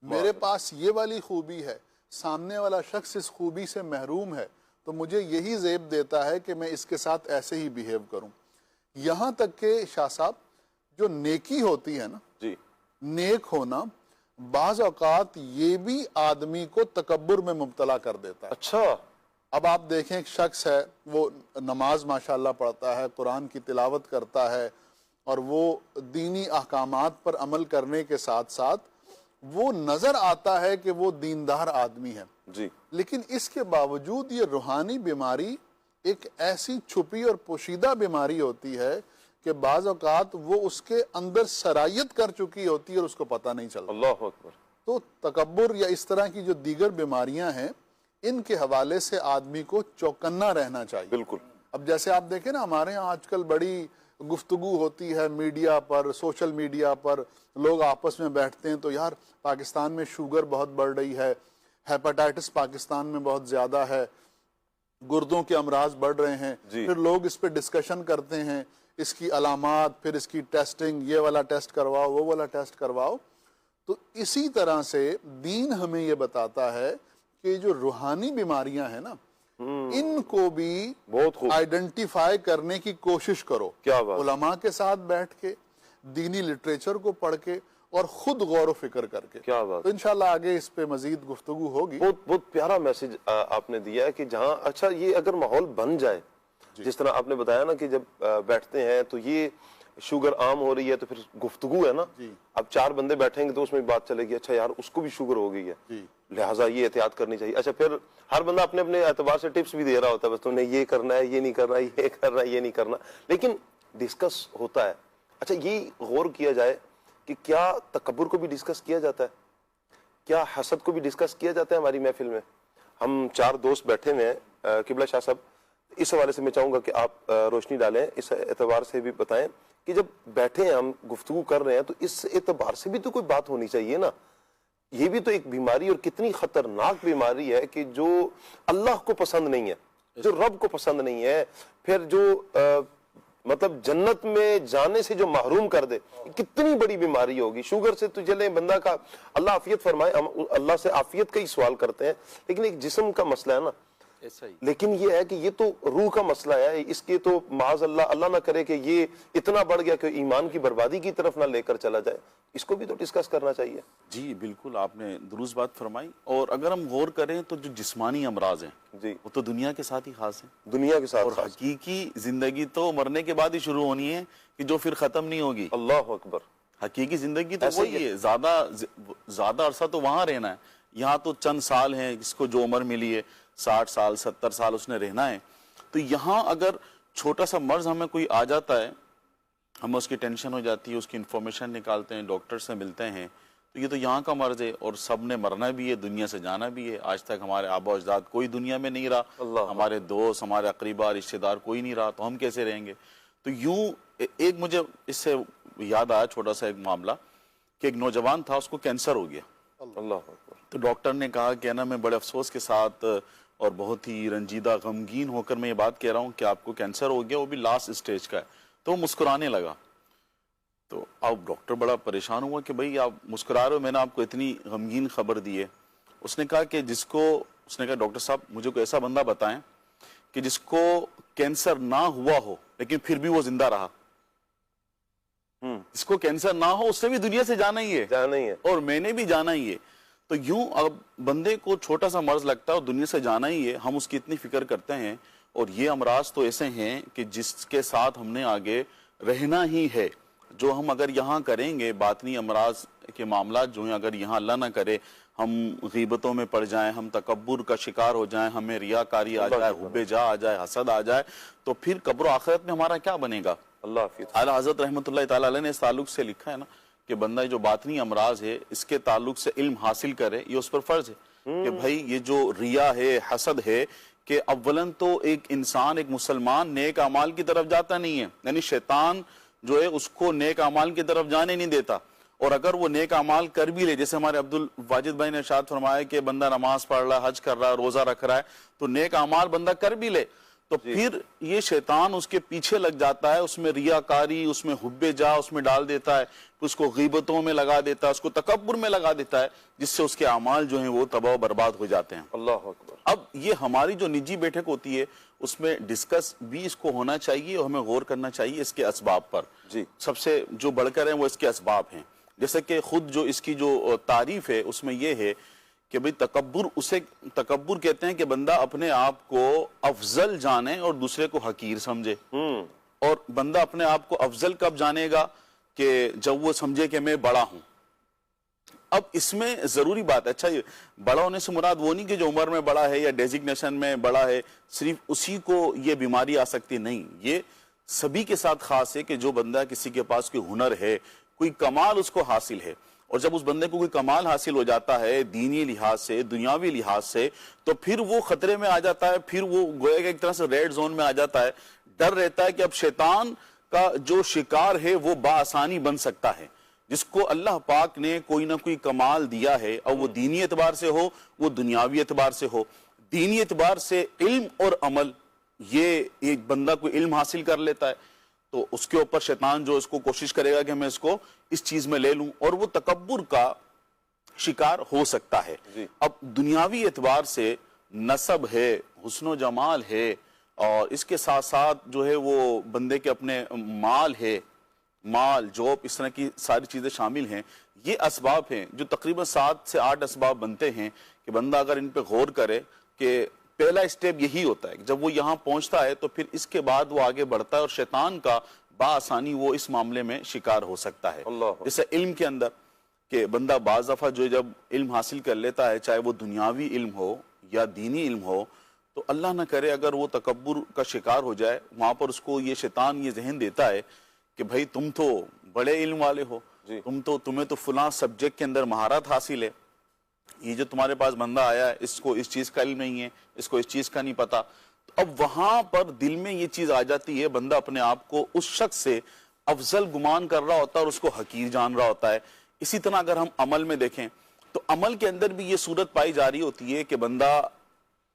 Speaker 4: میرے پاس یہ والی خوبی ہے، سامنے والا شخص اس خوبی سے محروم ہے، تو مجھے یہی زیب دیتا ہے کہ میں اس کے ساتھ ایسے ہی بیہیو کروں۔ یہاں تک کہ شاہ صاحب جو نیکی ہوتی ہے نا،
Speaker 1: جی۔
Speaker 4: نیک ہونا بعض اوقات یہ بھی آدمی کو تکبر میں مبتلا کر دیتا ہے۔
Speaker 1: اچھا۔
Speaker 4: اب آپ دیکھیں ایک شخص ہے، وہ نماز ماشاءاللہ پڑھتا ہے، قرآن کی تلاوت کرتا ہے، اور وہ دینی احکامات پر عمل کرنے کے ساتھ ساتھ وہ نظر آتا ہے کہ وہ دیندار آدمی ہے،
Speaker 1: جی۔
Speaker 4: لیکن اس کے باوجود یہ روحانی بیماری ایک ایسی چھپی اور پوشیدہ بیماری ہوتی ہے کہ بعض اوقات وہ اس کے اندر سرایت کر چکی ہوتی ہے اور اس کو پتہ نہیں چلتا۔
Speaker 1: اللہ اکبر۔
Speaker 4: تو تکبر یا اس طرح کی جو دیگر بیماریاں ہیں، ان کے حوالے سے آدمی کو چوکنا رہنا چاہیے۔
Speaker 1: بالکل۔
Speaker 4: اب جیسے آپ دیکھیں نا، ہمارے ہاں آج کل بڑی گفتگو ہوتی ہے میڈیا پر، سوشل میڈیا پر، لوگ آپس میں بیٹھتے ہیں تو یار پاکستان میں شوگر بہت بڑھ رہی ہے، ہیپاٹائٹس پاکستان میں بہت زیادہ ہے، گردوں کے امراض بڑھ رہے ہیں۔
Speaker 1: جی۔
Speaker 4: پھر لوگ اس پہ ڈسکشن کرتے ہیں، اس کی علامات، پھر اس کی ٹیسٹنگ، یہ والا ٹیسٹ کرواؤ، وہ والا ٹیسٹ کرواؤ۔ تو اسی طرح سے دین ہمیں یہ بتاتا ہے کہ جو روحانی بیماریاں ہیں نا، ان کو بھی
Speaker 1: بہت خوب
Speaker 4: آئیڈینٹیفائی کرنے کی کوشش کرو۔
Speaker 1: کیا بات۔
Speaker 4: علماء کے ساتھ بیٹھ کے، دینی لٹریچر کو پڑھ کے، اور خود غور و فکر کر کے۔
Speaker 1: کیا بات۔
Speaker 4: تو انشاءاللہ آگے اس پہ مزید گفتگو ہوگی۔
Speaker 1: بہت پیارا میسج آپ نے دیا ہے کہ جہاں اچھا یہ اگر ماحول بن جائے، جس طرح آپ نے بتایا نا کہ جب بیٹھتے ہیں تو یہ شوگر عام ہو رہی ہے تو پھر گفتگو ہے نا، اب 4 بندے بیٹھیں گے تو اس میں بات چلے گی، اچھا یار اس کو بھی شوگر ہو گئی ہے، لہٰذا یہ احتیاط کرنی چاہیے۔ اچھا پھر ہر بندہ اپنے اپنے اعتبار سے ٹپس بھی دے رہا ہوتا ہے، بس تم نے یہ کرنا ہے، یہ نہیں کرنا، یہ کرنا ہے، یہ نہیں کرنا، لیکن ڈسکس ہوتا ہے۔ اچھا یہ غور کیا جائے کہ کیا تکبر کو بھی ڈسکس کیا جاتا ہے؟ کیا حسد کو بھی ڈسکس کیا جاتا ہے ہماری محفل میں؟ ہم 4 دوست بیٹھے ہوئے ہیں، قبلہ شاہ صاحب اس حوالے سے میں چاہوں گا کہ آپ روشنی ڈالیں، اس اعتبار سے بھی بتائیں کہ جب بیٹھے ہیں ہم گفتگو کر رہے ہیں تو اس اعتبار سے بھی تو کوئی بات ہونی چاہیے نا۔ یہ بھی تو ایک بیماری، اور کتنی خطرناک بیماری ہے کہ جو اللہ کو پسند نہیں ہے، جو رب کو پسند نہیں ہے، پھر جو مطلب جنت میں جانے سے جو محروم کر دے، کتنی بڑی بیماری ہوگی۔ شوگر سے تو چلے بندہ کا اللہ عافیت فرمائے، ہم اللہ سے عافیت کا ہی سوال کرتے ہیں، لیکن ایک جسم کا مسئلہ ہے نا، لیکن یہ ہے کہ یہ تو روح کا مسئلہ ہے، اس کے تو معاذ اللہ اللہ نہ کرے کہ یہ اتنا بڑھ گیا کہ ایمان کی بربادی کی طرف نہ لے کر چلا جائے، اس کو بھی تو ڈسکس کرنا چاہیے۔
Speaker 5: جی بالکل، آپ نے درست بات فرمائی۔ اور اگر ہم غور کریں تو جو جسمانی امراض ہیں
Speaker 1: جی
Speaker 5: وہ تو دنیا کے ساتھ ہی خاص ہیں،
Speaker 1: دنیا کے ساتھ
Speaker 5: اور
Speaker 1: خاص۔
Speaker 5: حقیقی زندگی تو مرنے کے بعد ہی شروع ہونی ہے کہ جو پھر ختم نہیں ہوگی۔
Speaker 1: اللہ اکبر۔
Speaker 5: حقیقی زندگی تو
Speaker 1: ایسا ہی
Speaker 5: وہی ہے، زیادہ عرصہ تو وہاں رہنا ہے، یہاں تو چند سال ہیں، اس کو جو عمر ملی ہے 60 سال 70 سال اس نے رہنا ہے۔ تو یہاں اگر چھوٹا سا مرض ہمیں کوئی آ جاتا ہے، ہمیں اس کی ٹینشن ہو جاتی ہے، اس کی انفارمیشن نکالتے ہیں، ڈاکٹر سے ملتے ہیں، تو یہ تو یہاں کا مرض ہے، اور سب نے مرنا بھی ہے، دنیا سے جانا بھی ہے. آج تک ہمارے آبا و اجداد کوئی دنیا میں نہیں رہا، ہمارے دوست، ہمارے اقربا، رشتہ دار کوئی نہیں رہا، تو ہم کیسے رہیں گے؟ تو یوں ایک مجھے اس سے یاد آیا چھوٹا سا ایک معاملہ کہ ایک نوجوان تھا، اس کو کینسر ہو گیا.
Speaker 1: اللہ اکبر.
Speaker 5: تو ڈاکٹر نے کہا کہ نا میں بڑے افسوس کے ساتھ اور بہت ہی رنجیدہ غمگین ہو کر میں یہ بات کہہ رہا ہوں کہ آپ کو کینسر ہو گیا، وہ بھی لاسٹ اسٹیج کا ہے. تو وہ مسکرانے لگا. تو اب ڈاکٹر بڑا پریشان ہوا کہ بھئی آپ مسکرا رہے ہو، میں نے آپ کو اتنی غمگین خبر دی ہے. اس نے کہا کہ اس نے کہا ڈاکٹر صاحب مجھے کوئی ایسا بندہ بتائیں کہ جس کو کینسر نہ ہوا ہو لیکن پھر بھی وہ زندہ رہا. جس کو کینسر نہ ہو اس نے بھی دنیا سے جانا ہی ہے اور میں نے بھی جانا ہی ہے. تو یوں اب بندے کو چھوٹا سا مرض لگتا ہے اور دنیا سے جانا ہی ہے، ہم اس کی اتنی فکر کرتے ہیں. اور یہ امراض تو ایسے ہیں کہ جس کے ساتھ ہم نے آگے رہنا ہی ہے. جو ہم اگر یہاں کریں گے باطنی امراض کے معاملات جو ہیں، اگر یہاں اللہ نہ کرے ہم غیبتوں میں پڑ جائیں، ہم تکبر کا شکار ہو جائیں، ہمیں ریاکاری آ جائے، حب جاہ آ جائے، حسد آ جائے، تو پھر قبر و آخرت میں ہمارا کیا بنے گا؟
Speaker 1: اللہ حافظ.
Speaker 5: اعلیٰ حضرت رحمۃ اللہ تعالیٰ علیہ نے اس تعلق سے لکھا ہے نا کہ بندہ جو باطنی امراض ہے اس کے تعلق سے علم حاصل کرے، یہ اس پر فرض ہے کہ بھائی یہ جو ریا ہے، حسد ہے، کہ اولاً تو ایک انسان، ایک مسلمان نیک اعمال کی طرف جاتا نہیں ہے، یعنی شیطان جو ہے اس کو نیک اعمال کی طرف جانے نہیں دیتا. اور اگر وہ نیک اعمال کر بھی لے، جیسے ہمارے عبد الواجد بھائی نے ارشاد فرمایا کہ بندہ نماز پڑھ رہا ہے، حج کر رہا ہے، روزہ رکھ رہا ہے، تو نیک اعمال بندہ کر بھی لے، تو پھر یہ شیطان اس کے پیچھے لگ جاتا ہے، اس میں ریاکاری، اس میں حب جاہ اس میں ڈال دیتا ہے، اس کو غیبتوں میں لگا دیتا ہے، اس کو تکبر میں لگا دیتا ہے، جس سے اس کے اعمال جو ہیں وہ تباہ و برباد ہو جاتے ہیں.
Speaker 1: اللہ اکبر.
Speaker 5: اب یہ ہماری جو نجی بیٹھک ہوتی ہے اس میں ڈسکس بھی اس کو ہونا چاہیے اور ہمیں غور کرنا چاہیے اس کے اسباب پر. سب سے جو بڑھ کر ہیں وہ اس کے اسباب ہیں. جیسے کہ خود جو اس کی جو تعریف ہے اس میں یہ ہے کہ بھئی تکبر کہتے ہیں کہ بندہ اپنے آپ کو افضل جانے اور دوسرے کو حقیر سمجھے. اور بندہ اپنے آپ کو افضل کب جانے گا؟ کہ جب وہ سمجھے کہ میں بڑا ہوں. اب اس میں ضروری بات ہے، اچھا یہ بڑا ہونے سے مراد وہ نہیں کہ جو عمر میں بڑا ہے یا ڈیزگنیشن میں بڑا ہے صرف اسی کو یہ بیماری آ سکتی، نہیں، یہ سبھی کے ساتھ خاص ہے کہ جو بندہ کسی کے پاس کوئی ہنر ہے، کوئی کمال اس کو حاصل ہے، اور جب اس بندے کو کوئی کمال حاصل ہو جاتا ہے دینی لحاظ سے، دنیاوی لحاظ سے، تو پھر وہ خطرے میں آ جاتا ہے، پھر وہ گویا کہ ایک طرح سے ریڈ زون میں آ جاتا ہے. ڈر رہتا ہے کہ اب شیطان کا جو شکار ہے وہ بآسانی بن سکتا ہے. جس کو اللہ پاک نے کوئی نہ کوئی کمال دیا ہے، اور وہ دینی اعتبار سے ہو، وہ دنیاوی اعتبار سے ہو. دینی اعتبار سے علم اور عمل، یہ ایک بندہ کوئی علم حاصل کر لیتا ہے تو اس کے اوپر شیطان جو اس کو کوشش کرے گا کہ میں اس کو اس چیز میں لے لوں، اور وہ تکبر کا شکار ہو سکتا ہے. اب دنیاوی اعتبار سے نسب ہے، حسن و جمال ہے، اور اس کے ساتھ ساتھ جو ہے وہ بندے کے اپنے مال ہے، مال، جاب، اس طرح کی ساری چیزیں شامل ہیں. یہ اسباب ہیں جو تقریباً 7 سے 8 اسباب بنتے ہیں کہ بندہ اگر ان پہ غور کرے کہ پہلا اسٹیپ یہی ہوتا ہے کہ جب وہ یہاں پہنچتا ہے تو پھر اس کے بعد وہ آگے بڑھتا ہے اور شیطان کا بآسانی وہ اس معاملے میں شکار ہو سکتا ہے. جیسے علم کے اندر کہ بندہ بعض دفعہ جو جب علم حاصل کر لیتا ہے، چاہے وہ دنیاوی علم ہو یا دینی علم ہو، تو اللہ نہ کرے اگر وہ تکبر کا شکار ہو جائے، وہاں پر اس کو یہ شیطان یہ ذہن دیتا ہے کہ بھائی تم تو بڑے علم والے ہو، تمہیں تو فلاں سبجیکٹ کے اندر مہارت حاصل ہے، یہ جو تمہارے پاس بندہ آیا ہے اس کو اس چیز کا علم نہیں ہے، اس کو اس چیز کا نہیں پتا. اب وہاں پر دل میں یہ چیز آ جاتی ہے، بندہ اپنے آپ کو اس شخص سے افضل گمان کر رہا ہوتا ہے اور اس کو حقیر جان رہا ہوتا ہے. اسی طرح اگر ہم عمل میں دیکھیں تو عمل کے اندر بھی یہ صورت پائی جا رہی ہوتی ہے کہ بندہ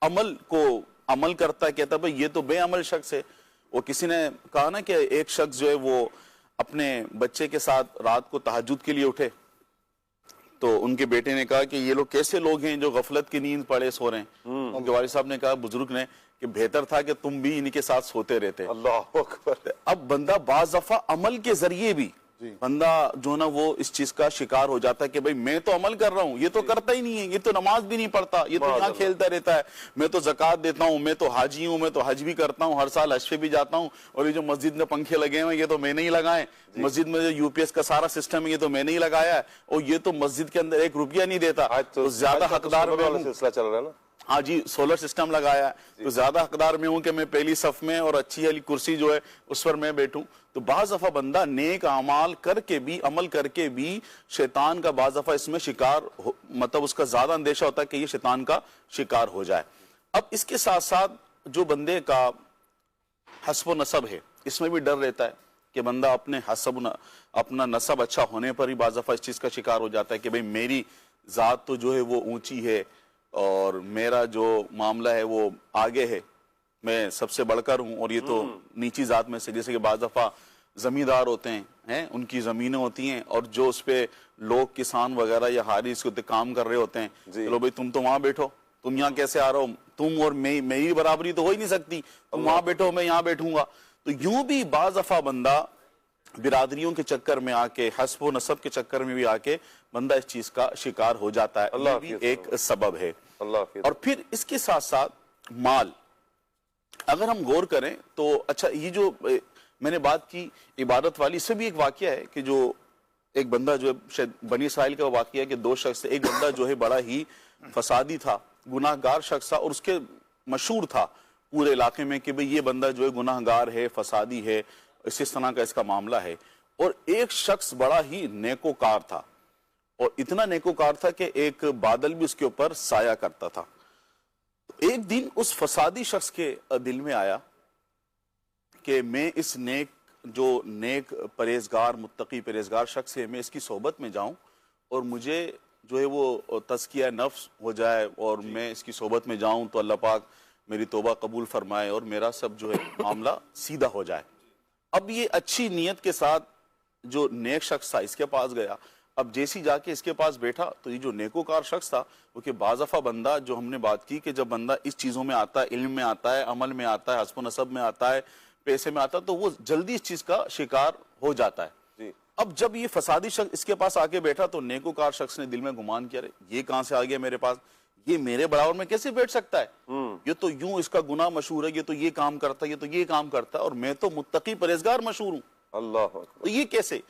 Speaker 5: عمل کو عمل کرتا ہے، کہتا ہے بھئی یہ تو بے عمل شخص ہے. وہ کسی نے کہا نا کہ ایک شخص جو ہے وہ اپنے بچے کے ساتھ رات کو تہجد کے لیے اٹھے تو ان کے بیٹے نے کہا کہ یہ لوگ کیسے لوگ ہیں جو غفلت کی نیند پڑے سو رہے ہیں. ان کے والد صاحب نے کہا، بزرگ نے، کہ بہتر تھا کہ تم بھی انہی کے ساتھ سوتے رہتے.
Speaker 1: اللہ اکبر.
Speaker 5: اب بندہ بعض دفعہ عمل کے ذریعے بھی بندہ جو نا وہ اس چیز کا شکار ہو جاتا ہے کہ بھئی میں تو عمل کر رہا ہوں، یہ تو کرتا ہی نہیں ہے، یہ تو نماز بھی نہیں پڑھتا، یہ تو یہاں کھیلتا رہتا ہے، میں تو زکوٰۃ دیتا ہوں، میں تو حاجی ہوں، میں تو حج بھی کرتا ہوں، ہر سال حج پہ بھی جاتا ہوں، اور یہ جو مسجد میں پنکھے لگے ہوئے ہیں یہ تو میں نے ہی لگائے، مسجد میں جو یو پی ایس کا سارا سسٹم ہے یہ تو میں نے ہی لگایا ہے، اور یہ تو مسجد کے اندر 1 روپیہ نہیں دیتا، تو زیادہ حقدار میں ہوں.
Speaker 1: سلسلہ چل رہا ہے نا.
Speaker 5: ہاں جی سولر سسٹم لگایا ہے تو زیادہ حقدار میں ہوں کہ میں پہلی صف میں اور اچھی والی کرسی جو ہے اس پر میں بیٹھوں. تو بعض دفعہ بندہ نیک اعمال کر کے بھی عمل کر کے بھی شیطان کا بعض دفعہ اس میں شکار مطلب اس کا زیادہ اندیشہ ہوتا ہے کہ یہ شیطان کا شکار ہو جائے. اب اس کے ساتھ ساتھ جو بندے کا حسب و نسب ہے اس میں بھی ڈر رہتا ہے کہ بندہ اپنا نسب اچھا ہونے پر ہی بعض دفعہ اس چیز کا شکار ہو جاتا ہے کہ بھئی میری ذات تو جو ہے وہ اونچی ہے اور میرا جو معاملہ ہے وہ آگے ہے, میں سب سے بڑھ کر ہوں اور یہ تو نیچی ذات میں سے. جیسے کہ بعض دفعہ زمیندار ہوتے ہیں ان کی زمینیں ہوتی ہیں اور جو اس پہ لوگ کسان وغیرہ یا حارث کو کام کر رہے ہوتے ہیں, چلو بھئی تم تو وہاں بیٹھو, تم یہاں کیسے آ رہا ہو, تم اور میری برابری تو ہو ہی نہیں سکتی, تم وہاں بیٹھو میں یہاں بیٹھوں گا. تو یوں بھی بعض دفعہ بندہ برادریوں کے چکر میں آ کے حسب و نسب کے چکر میں بھی آ کے بندہ اس چیز کا شکار ہو جاتا ہے. یہ بھی ایک سبب ہے. اور پھر اس کے ساتھ ساتھ مال اگر ہم غور کریں تو اچھا یہ جو میں نے بات کی عبادت والی, اس سے بھی ایک واقعہ ہے کہ جو ایک بندہ جو شاید بنی اسرائیل کا واقعہ ہے کہ دو شخص, ایک بندہ جو ہے بڑا ہی فسادی تھا, گناہ گار شخص تھا اور اس کے مشہور تھا پورے علاقے میں کہ بھئی یہ بندہ جو ہے گناہ گار ہے, فسادی ہے, اس طرح کا اس کا معاملہ ہے. اور ایک شخص بڑا ہی نیکوکار تھا اور اتنا نیکوکار تھا کہ ایک بادل بھی اس کے اوپر سایہ کرتا تھا. ایک دن اس فسادی شخص کے دل میں آیا کہ میں اس نیک پرہیزگار متقی پرہیزگار شخص ہے, میں اس کی صحبت میں جاؤں اور مجھے جو ہے وہ تزکیہ نفس ہو جائے اور میں اس کی صحبت میں جاؤں تو اللہ پاک میری توبہ قبول فرمائے اور میرا سب جو ہے معاملہ سیدھا ہو جائے. اب یہ اچھی نیت کے ساتھ جو نیک شخص تھا اس کے پاس گیا. اب جیسی جا کے اس کے پاس بیٹھا تو یہ جو نیکوکار شخص تھا وہ کہ بعض دفعہ بندہ جو ہم نے بات کی کہ جب بندہ اس چیزوں میں آتا ہے, علم میں آتا ہے, عمل میں آتا ہے, حسب و نسب میں آتا ہے, پیسے میں آتا ہے, تو وہ جلدی اس چیز کا شکار ہو جاتا ہے. اب جب یہ فسادی شخص اس کے پاس آکے بیٹھا تو نیکوکار شخص نے دل میں گمان کیا, یہ کہاں سے آ گیا میرے پاس, یہ میرے برابر میں کیسے بیٹھ سکتا ہے, یہ تو یوں اس کا گناہ مشہور ہے, یہ تو یہ کام کرتا ہے, یہ تو یہ کام کرتا ہے اور میں تو متقی پرہیزگار مشہور ہوں,
Speaker 1: اللہ
Speaker 5: تو یہ کیسے.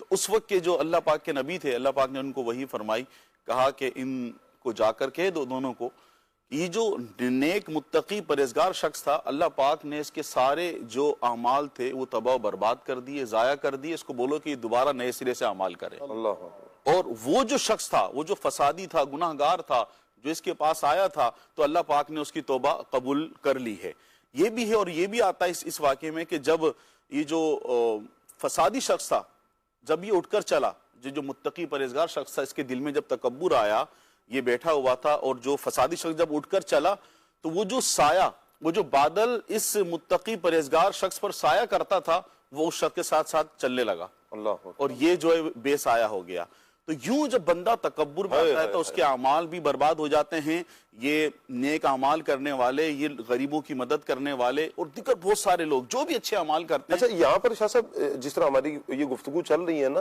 Speaker 5: تو اس وقت کے جو اللہ پاک کے نبی تھے, اللہ پاک نے ان کو وہی فرمائی, کہا کہ ان کو جا کر کہہ دو دونوں کو, یہ جو نیک متقی پرہیزگار شخص تھا اللہ پاک نے اس کے سارے جو اعمال تھے وہ تباہ و برباد کر دیے, ضائع کر دیے, اس کو بولو کہ یہ دوبارہ نئے سرے سے اعمال کرے. اور وہ جو شخص تھا, وہ جو فسادی تھا, گناہ گار تھا, جو اس کے پاس آیا تھا تو اللہ پاک نے اس کی توبہ قبول کر لی ہے. یہ بھی ہے اور یہ بھی آتا ہے اس واقعے میں کہ جب یہ جو فسادی شخص تھا جب یہ اٹھ کر چلا, جو متقی پرہیزگار شخص تھا اس کے دل میں جب تکبر آیا, یہ بیٹھا ہوا تھا, اور جو فسادی شخص جب اٹھ کر چلا تو وہ جو سایہ, وہ جو بادل اس متقی پرہیزگار شخص پر سایہ کرتا تھا وہ اس شخص کے ساتھ ساتھ چلنے لگا, اور یہ جو ہے بے سایہ ہو گیا. تو یوں جب بندہ تکبر میں آتا ہے تو اس کے اعمال بھی برباد ہو جاتے ہیں. یہ نیک اعمال کرنے والے, یہ غریبوں کی مدد کرنے والے اور دیگر بہت سارے لوگ جو بھی اچھے اعمال کرتے ہیں.
Speaker 1: اچھا یہاں پر شاہ صاحب جس طرح ہماری یہ گفتگو چل رہی ہے نا,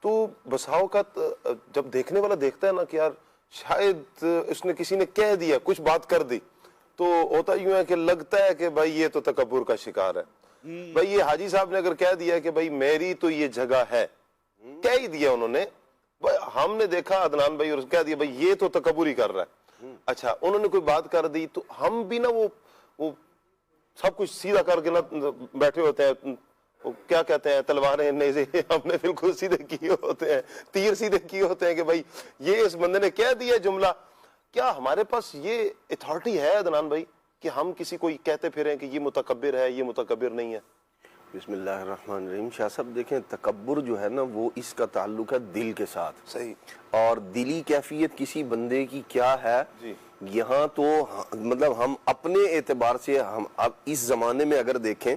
Speaker 1: تو بسا اوقات جب دیکھنے والا دیکھتا ہے نا کہ یار شاید اس نے کسی نے کہہ دیا, کچھ بات کر دی, تو ہوتا یوں ہے کہ لگتا ہے کہ بھائی یہ تو تکبر کا شکار ہے. بھائی یہ حاجی صاحب نے اگر کہہ دیا کہ بھائی میری تو یہ جگہ ہے, کہہ ہی دیا انہوں نے, ہم نے دیکھا عدنان بھائی اور کہہ دیا بھائی یہ تو تکبر ہی کر رہا ہے. اچھا انہوں نے کوئی بات کر دی تو ہم بھی نا وہ سب کچھ سیدھا کر کے نا بیٹھے ہوتے ہیں, کیا کہتے ہیں, تلواریں نیزے ہم نے بالکل سیدھے کیے ہوتے ہیں, تیر سیدھے کیے ہوتے ہیں کہ بھائی یہ اس بندے نے کہہ دیا جملہ. کیا ہمارے پاس یہ اتھارٹی ہے عدنان بھائی کہ ہم کسی کو کہتے پھریں کہ یہ متکبر ہے, یہ متکبر نہیں ہے؟
Speaker 6: بسم اللہ الرحمن الرحیم. شاہ صاحب دیکھیں, تکبر جو ہے نا وہ اس کا تعلق ہے دل کے ساتھ.
Speaker 1: صحیح.
Speaker 6: اور دلی کیفیت کسی بندے کی کیا ہے, یہاں تو مطلب ہم اپنے اعتبار سے ہم اب اس زمانے میں اگر دیکھیں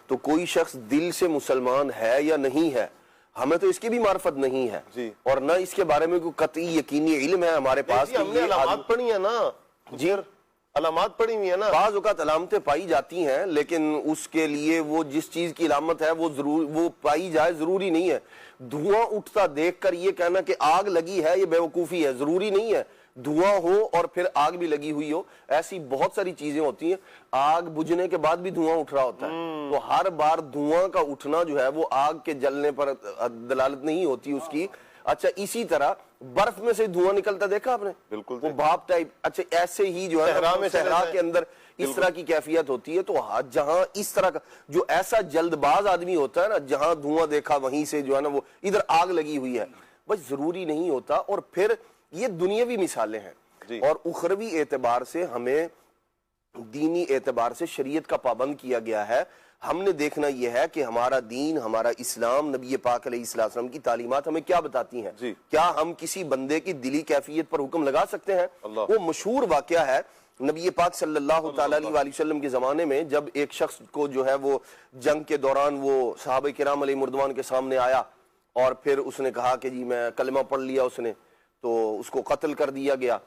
Speaker 6: تو کوئی شخص دل سے مسلمان ہے یا نہیں ہے, ہمیں تو اس کی بھی معرفت نہیں ہے, اور نہ اس کے بارے میں کوئی قطعی یقینی علم ہے ہمارے پاس.
Speaker 1: ہم نے علامات پڑھی ہیں نا,
Speaker 6: جی
Speaker 1: علامات پڑھی ہوئی ہیں نا,
Speaker 6: بعض اوقات علامتیں پائی جاتی ہیں, لیکن اس کے لیے وہ جس چیز کی علامت ہے وہ پائی جائے ضروری نہیں ہے. دھواں اٹھتا دیکھ کر یہ کہنا کہ آگ لگی ہے یہ بیوقوفی ہے, ضروری نہیں ہے دھواں ہو اور پھر آگ بھی لگی ہوئی ہو. ایسی بہت ساری چیزیں ہوتی ہیں, آگ بجھنے کے بعد بھی دھواں اٹھ رہا ہوتا ہے, تو ہر بار دھواں کا اٹھنا جو ہے وہ آگ کے جلنے پر دلالت نہیں ہوتی اس کی. اچھا اسی طرح برف میں سے دھواں نکلتا دیکھا آپ نے؟
Speaker 1: بالکل
Speaker 6: وہ بھاپ ٹائپ. اچھا ایسے ہی جو ہے صحرا کے اندر اس طرح کی کیفیت ہوتی ہے. تو جہاں اس طرح کا جو ایسا جلد باز آدمی ہوتا ہے نا, جہاں دھواں دیکھا وہیں سے جو ہے نا وہ ادھر آگ لگی ہوئی ہے, بس ضروری نہیں ہوتا. اور پھر یہ دنیاوی مثالیں ہیں, اور اخروی اعتبار سے ہمیں دینی اعتبار سے شریعت کا پابند کیا گیا ہے. ہم نے دیکھنا یہ ہے کہ ہمارا دین, ہمارا اسلام, نبی پاک علیہ السلام کی تعلیمات ہمیں کیا بتاتی ہیں. کیا ہم کسی بندے کی دلی کیفیت پر حکم لگا سکتے ہیں؟ وہ مشہور واقعہ ہے نبی پاک صلی اللہ تعالیٰ علیہ وسلم کے زمانے میں, جب ایک شخص کو جو ہے وہ جنگ کے دوران وہ صحابہ کرام علیہ مردوان کے سامنے آیا اور پھر اس نے کہا کہ جی میں کلمہ پڑھ لیا اس نے, تو اس کو قتل کر دیا گیا.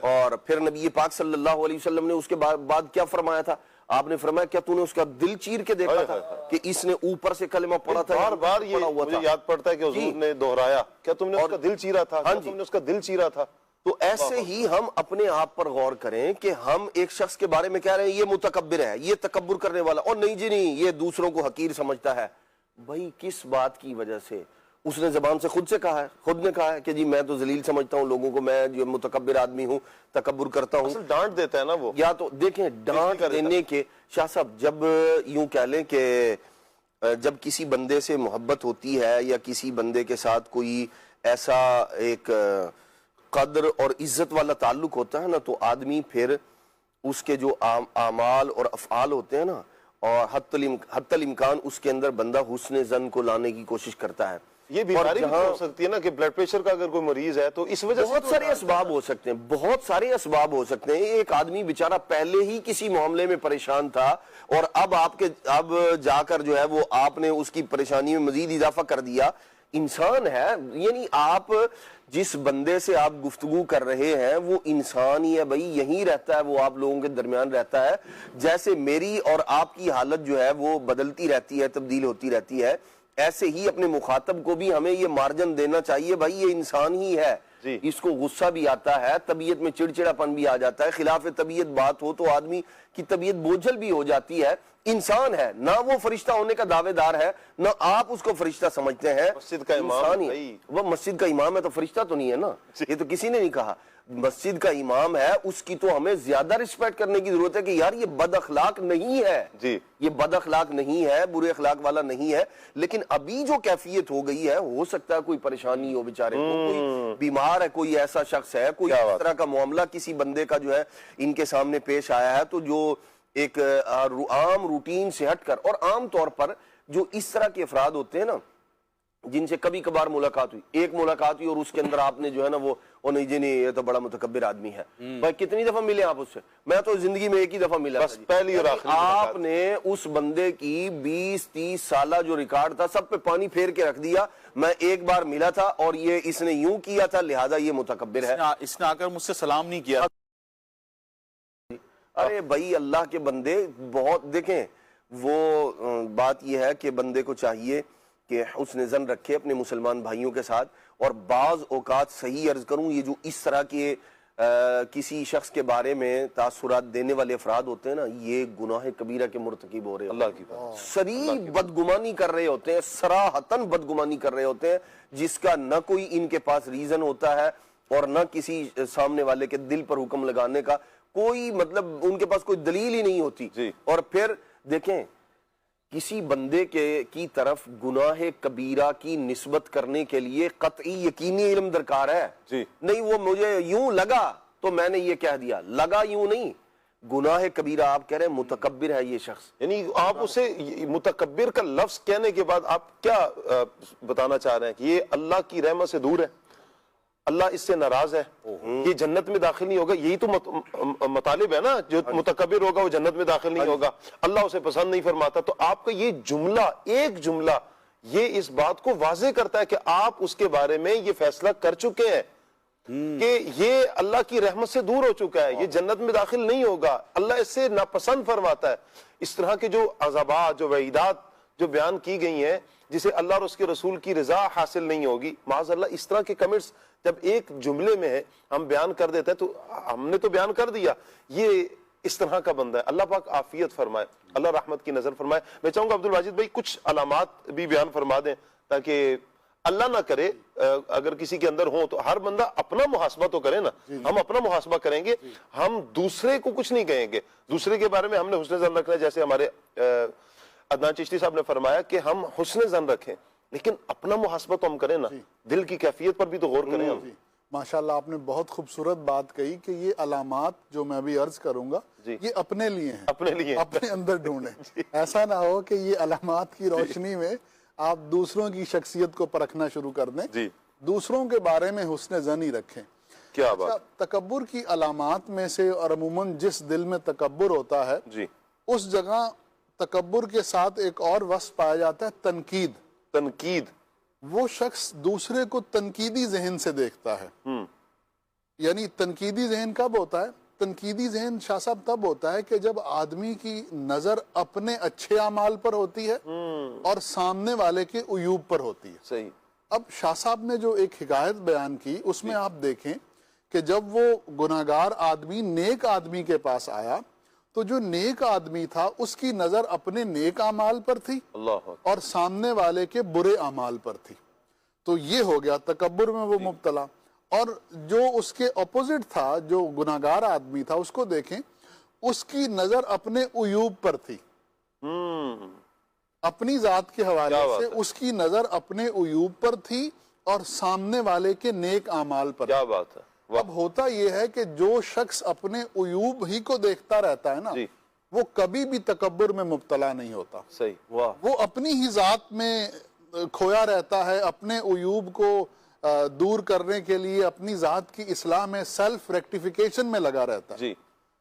Speaker 6: اور پھر نبی پاک صلی اللہ علیہ وسلم نے اس کے بعد کیا فرمایا تھا؟ آپ نے فرمایا کیا تو نے اس کا دل چیر کے دیکھا تھا کہ اس نے اوپر سے کلمہ پڑھا تھا؟
Speaker 1: بار بار یہ مجھے یاد پڑتا ہے کہ حضور نے دہرایا, کیا تم نے اس کا دل چیرا تھا؟ کیا تم نے اس کا دل چیرا تھا؟
Speaker 6: تو ایسے ہی ہم اپنے آپ پر غور کریں کہ ہم ایک شخص کے بارے میں کہہ رہے ہیں یہ متکبر ہے, یہ تکبر کرنے والا, اور نہیں جی نہیں یہ دوسروں کو حقیر سمجھتا ہے. بھائی کس بات کی وجہ سے؟ اس نے زبان سے خود نے کہا ہے کہ جی میں تو ذلیل سمجھتا ہوں لوگوں کو, میں جو متکبر آدمی ہوں, تکبر کرتا ہوں.
Speaker 1: ڈانٹ دیتا ہے نا وہ.
Speaker 6: یا تو دیکھیں ڈانٹ دینے کے شاہ صاحب, جب یوں کہہ لیں کہ جب کسی بندے سے محبت ہوتی ہے یا کسی بندے کے ساتھ کوئی ایسا ایک قدر اور عزت والا تعلق ہوتا ہے نا, تو آدمی پھر اس کے جو اعمال اور افعال ہوتے ہیں نا, اور حتی الامکان اس کے اندر بندہ حسن ظن کو لانے کی کوشش کرتا ہے.
Speaker 1: یہ بیماری بھی ہو سکتی ہے نا کہ بلڈ پریشر کا اگر کوئی مریض ہے تو اس وجہ سے
Speaker 6: بہت سارے اسباب ہو سکتے ہیں, بہت سارے اسباب ہو سکتے ہیں. ایک آدمی بیچارہ پہلے ہی کسی معاملے میں پریشان تھا اور اب جا کر جو ہے وہ آپ نے اس کی پریشانی میں مزید اضافہ کر دیا. انسان ہے, یعنی آپ جس بندے سے آپ گفتگو کر رہے ہیں وہ انسان ہی ہے بھائی, یہیں رہتا ہے وہ, آپ لوگوں کے درمیان رہتا ہے. جیسے میری اور آپ کی حالت جو ہے وہ بدلتی رہتی ہے, تبدیل ہوتی رہتی ہے, ایسے ہی اپنے مخاطب کو بھی ہمیں یہ مارجن دینا چاہیے بھائی یہ انسان ہی ہے. اس کو غصہ بھی آتا ہے, طبیعت میں چڑچڑاپن بھی آ جاتا ہے, خلاف طبیعت بات ہو تو آدمی کی طبیعت بوجھل بھی ہو جاتی ہے. انسان ہے, نہ وہ فرشتہ ہونے کا دعوے دار ہے, نہ آپ اس کو فرشتہ سمجھتے ہیں.
Speaker 1: مسجد کا امام ہے,
Speaker 6: وہ مسجد کا امام ہے تو فرشتہ تو نہیں ہے نا, یہ تو کسی نے نہیں کہا. مسجد کا امام ہے, اس کی تو ہمیں زیادہ رسپیکٹ کرنے کی ضرورت ہے کہ یار یہ بد اخلاق نہیں ہے, یہ بد اخلاق نہیں ہے, برے اخلاق والا نہیں ہے. لیکن ابھی جو کیفیت ہو گئی ہے, ہو سکتا ہے کوئی پریشانی ہو بیچارے کو, کوئی بیمار ہے, کوئی ایسا شخص ہے, کوئی اس طرح کا معاملہ کسی بندے کا جو ہے ان کے سامنے پیش آیا ہے, تو جو ایک عام روٹین سے ہٹ کر, اور عام طور پر جو اس طرح کے افراد ہوتے ہیں نا جن سے کبھی کبھار ملاقات ہوئی, ایک ملاقات ہوئی اور اس کے اندر آپ نے جو ہے نا وہ نہیں جی نہیں یہ تو بڑا متکبر آدمی ہے. بھائی کتنی دفعہ ملے آپ اس سے؟ میں تو زندگی میں ایک ہی دفعہ ملا,
Speaker 1: بس پہلی اور آخری.
Speaker 6: آپ نے اس بندے کی 20-30 سالہ جو ریکارڈ تھا سب پہ پانی پھیر کے رکھ دیا. میں ایک بار ملا تھا اور یہ اس نے یوں کیا تھا لہذا یہ متکبر ہے.
Speaker 5: اس نے آ کر مجھ سے سلام نہیں کیا.
Speaker 6: ارے بھائی اللہ کے بندے, بہت دیکھیں وہ بات یہ ہے کہ بندے کو چاہیے کہ حسن ظن رکھے اپنے مسلمان بھائیوں کے ساتھ. اور بعض اوقات صحیح عرض کروں, یہ جو اس طرح کے کسی شخص کے بارے میں تاثرات دینے والے افراد ہوتے ہیں نا, یہ گناہ کبیرہ کے مرتکب ہو رہے ہیں. اللہ کی بات, صریح بدگمانی کر رہے ہوتے ہیں, صراحتاً بدگمانی کر رہے ہوتے ہیں, جس کا نہ کوئی ان کے پاس ریزن ہوتا ہے اور نہ کسی سامنے والے کے دل پر حکم لگانے کا کوئی مطلب, ان کے پاس کوئی دلیل ہی نہیں ہوتی. اور پھر دیکھیں کسی بندے کی طرف گناہ کبیرہ کی نسبت کرنے کے لیے قطعی یقینی علم درکار ہے. نہیں وہ مجھے یوں لگا تو میں نے یہ کہہ دیا, لگا یوں نہیں, گناہ کبیرہ آپ کہہ رہے ہیں متکبر ہے یہ شخص.
Speaker 1: یعنی آپ اسے متکبر کا لفظ کہنے کے بعد آپ کیا بتانا چاہ رہے ہیں کہ یہ اللہ کی رحمت سے دور ہے, اللہ اس سے ناراض ہے, یہ جنت میں داخل نہیں ہوگا. یہی تو مطالب ہے نا, جو متکبر ہوگا وہ جنت میں داخل نہیں ہوگا, اللہ اسے پسند نہیں فرماتا. تو آپ کا یہ جملہ, ایک جملہ, یہ اس بات کو واضح کرتا ہے کہ آپ اس کے بارے میں یہ فیصلہ کر چکے ہیں کہ یہ اللہ کی رحمت سے دور ہو چکا ہے, یہ جنت میں داخل نہیں ہوگا, اللہ اس سے ناپسند فرماتا ہے. اس طرح کے جو عذابات, جو وعیدات جو بیان کی گئی ہیں, جسے اللہ اور اس کے رسول کی رضا حاصل نہیں ہوگی, معاذ اللہ اس طرح کے کمنٹس جب ایک جملے میں ہے ہم بیان کر دیتے ہیں تو ہم نے تو بیان کر دیا, یہ اس طرح کا بندہ ہے. اللہ پاک عافیت فرمائے, اللہ رحمت کی نظر فرمائے. میں چاہوں گا عبد الواجد بھائی کچھ علامات بھی بیان فرما دیں تاکہ اللہ نہ کرے اگر کسی کے اندر ہو تو ہر بندہ اپنا محاسبہ تو کرے نا. ہم اپنا محاسبہ کریں گے, ہم دوسرے کو کچھ نہیں کہیں گے. دوسرے کے بارے میں ہم نے حسن ظن رکھنا ہے, جیسے ہمارے عدنان چشتی صاحب نے فرمایا کہ ہم حسن ظن رکھیں, لیکن اپنا محاسبہ تو ہم کریں نا, دل کی کیفیت پر بھی تو غور کریں ہم.
Speaker 4: ماشاءاللہ آپ نے بہت خوبصورت بات کہی کہ یہ علامات جو میں بھی عرض کروں گا یہ اپنے لیے ہیں,
Speaker 1: اپنے لیے
Speaker 4: اپنے اندر ڈھونڈیں. ایسا نہ ہو کہ یہ علامات کی روشنی میں آپ دوسروں کی شخصیت کو پرکھنا شروع کر دیں, دوسروں کے بارے میں حسن ظن ہی رکھیں.
Speaker 1: کیا بات.
Speaker 4: تکبر کی علامات میں سے, اور عموماً جس دل میں تکبر ہوتا ہے اس جگہ تکبر کے ساتھ ایک اور وصف پایا جاتا ہے, تنقید.
Speaker 1: تنقید,
Speaker 4: وہ شخص دوسرے کو تنقیدی ذہن سے دیکھتا ہے. یعنی تنقیدی ذہن کب ہوتا ہے؟ تنقیدی ذہن شاہ صاحب تب ہوتا ہے کہ جب آدمی کی نظر اپنے اچھے اعمال پر ہوتی ہے اور سامنے والے کے عیوب پر ہوتی ہے.
Speaker 1: صحیح.
Speaker 4: اب شاہ صاحب نے جو ایک حکایت بیان کی اس میں آپ دیکھیں کہ جب وہ گناہگار آدمی نیک آدمی کے پاس آیا تو جو نیک آدمی تھا اس کی نظر اپنے نیک اعمال پر تھی اور سامنے والے کے برے اعمال پر تھی. تو یہ ہو گیا تکبر میں وہ مبتلا. اور جو اس کے اپوزٹ تھا, جو گناہگار آدمی تھا, اس کو دیکھیں, اس کی نظر اپنے عیوب پر تھی. اپنی ذات کے حوالے سے اس کی نظر اپنے عیوب پر تھی اور سامنے والے کے نیک اعمال پر.
Speaker 1: کیا بات ہے.
Speaker 4: اب ہوتا یہ ہے کہ جو شخص اپنے عیوب ہی کو دیکھتا رہتا ہے نا, وہ کبھی بھی تکبر میں مبتلا نہیں ہوتا.
Speaker 1: صحیح. واہ.
Speaker 4: وہ اپنی ہی ذات میں کھویا رہتا ہے, اپنے عیوب کو دور کرنے کے لیے اپنی ذات کی اصلاح میں, سیلف ریکٹیفیکیشن میں لگا رہتا ہے.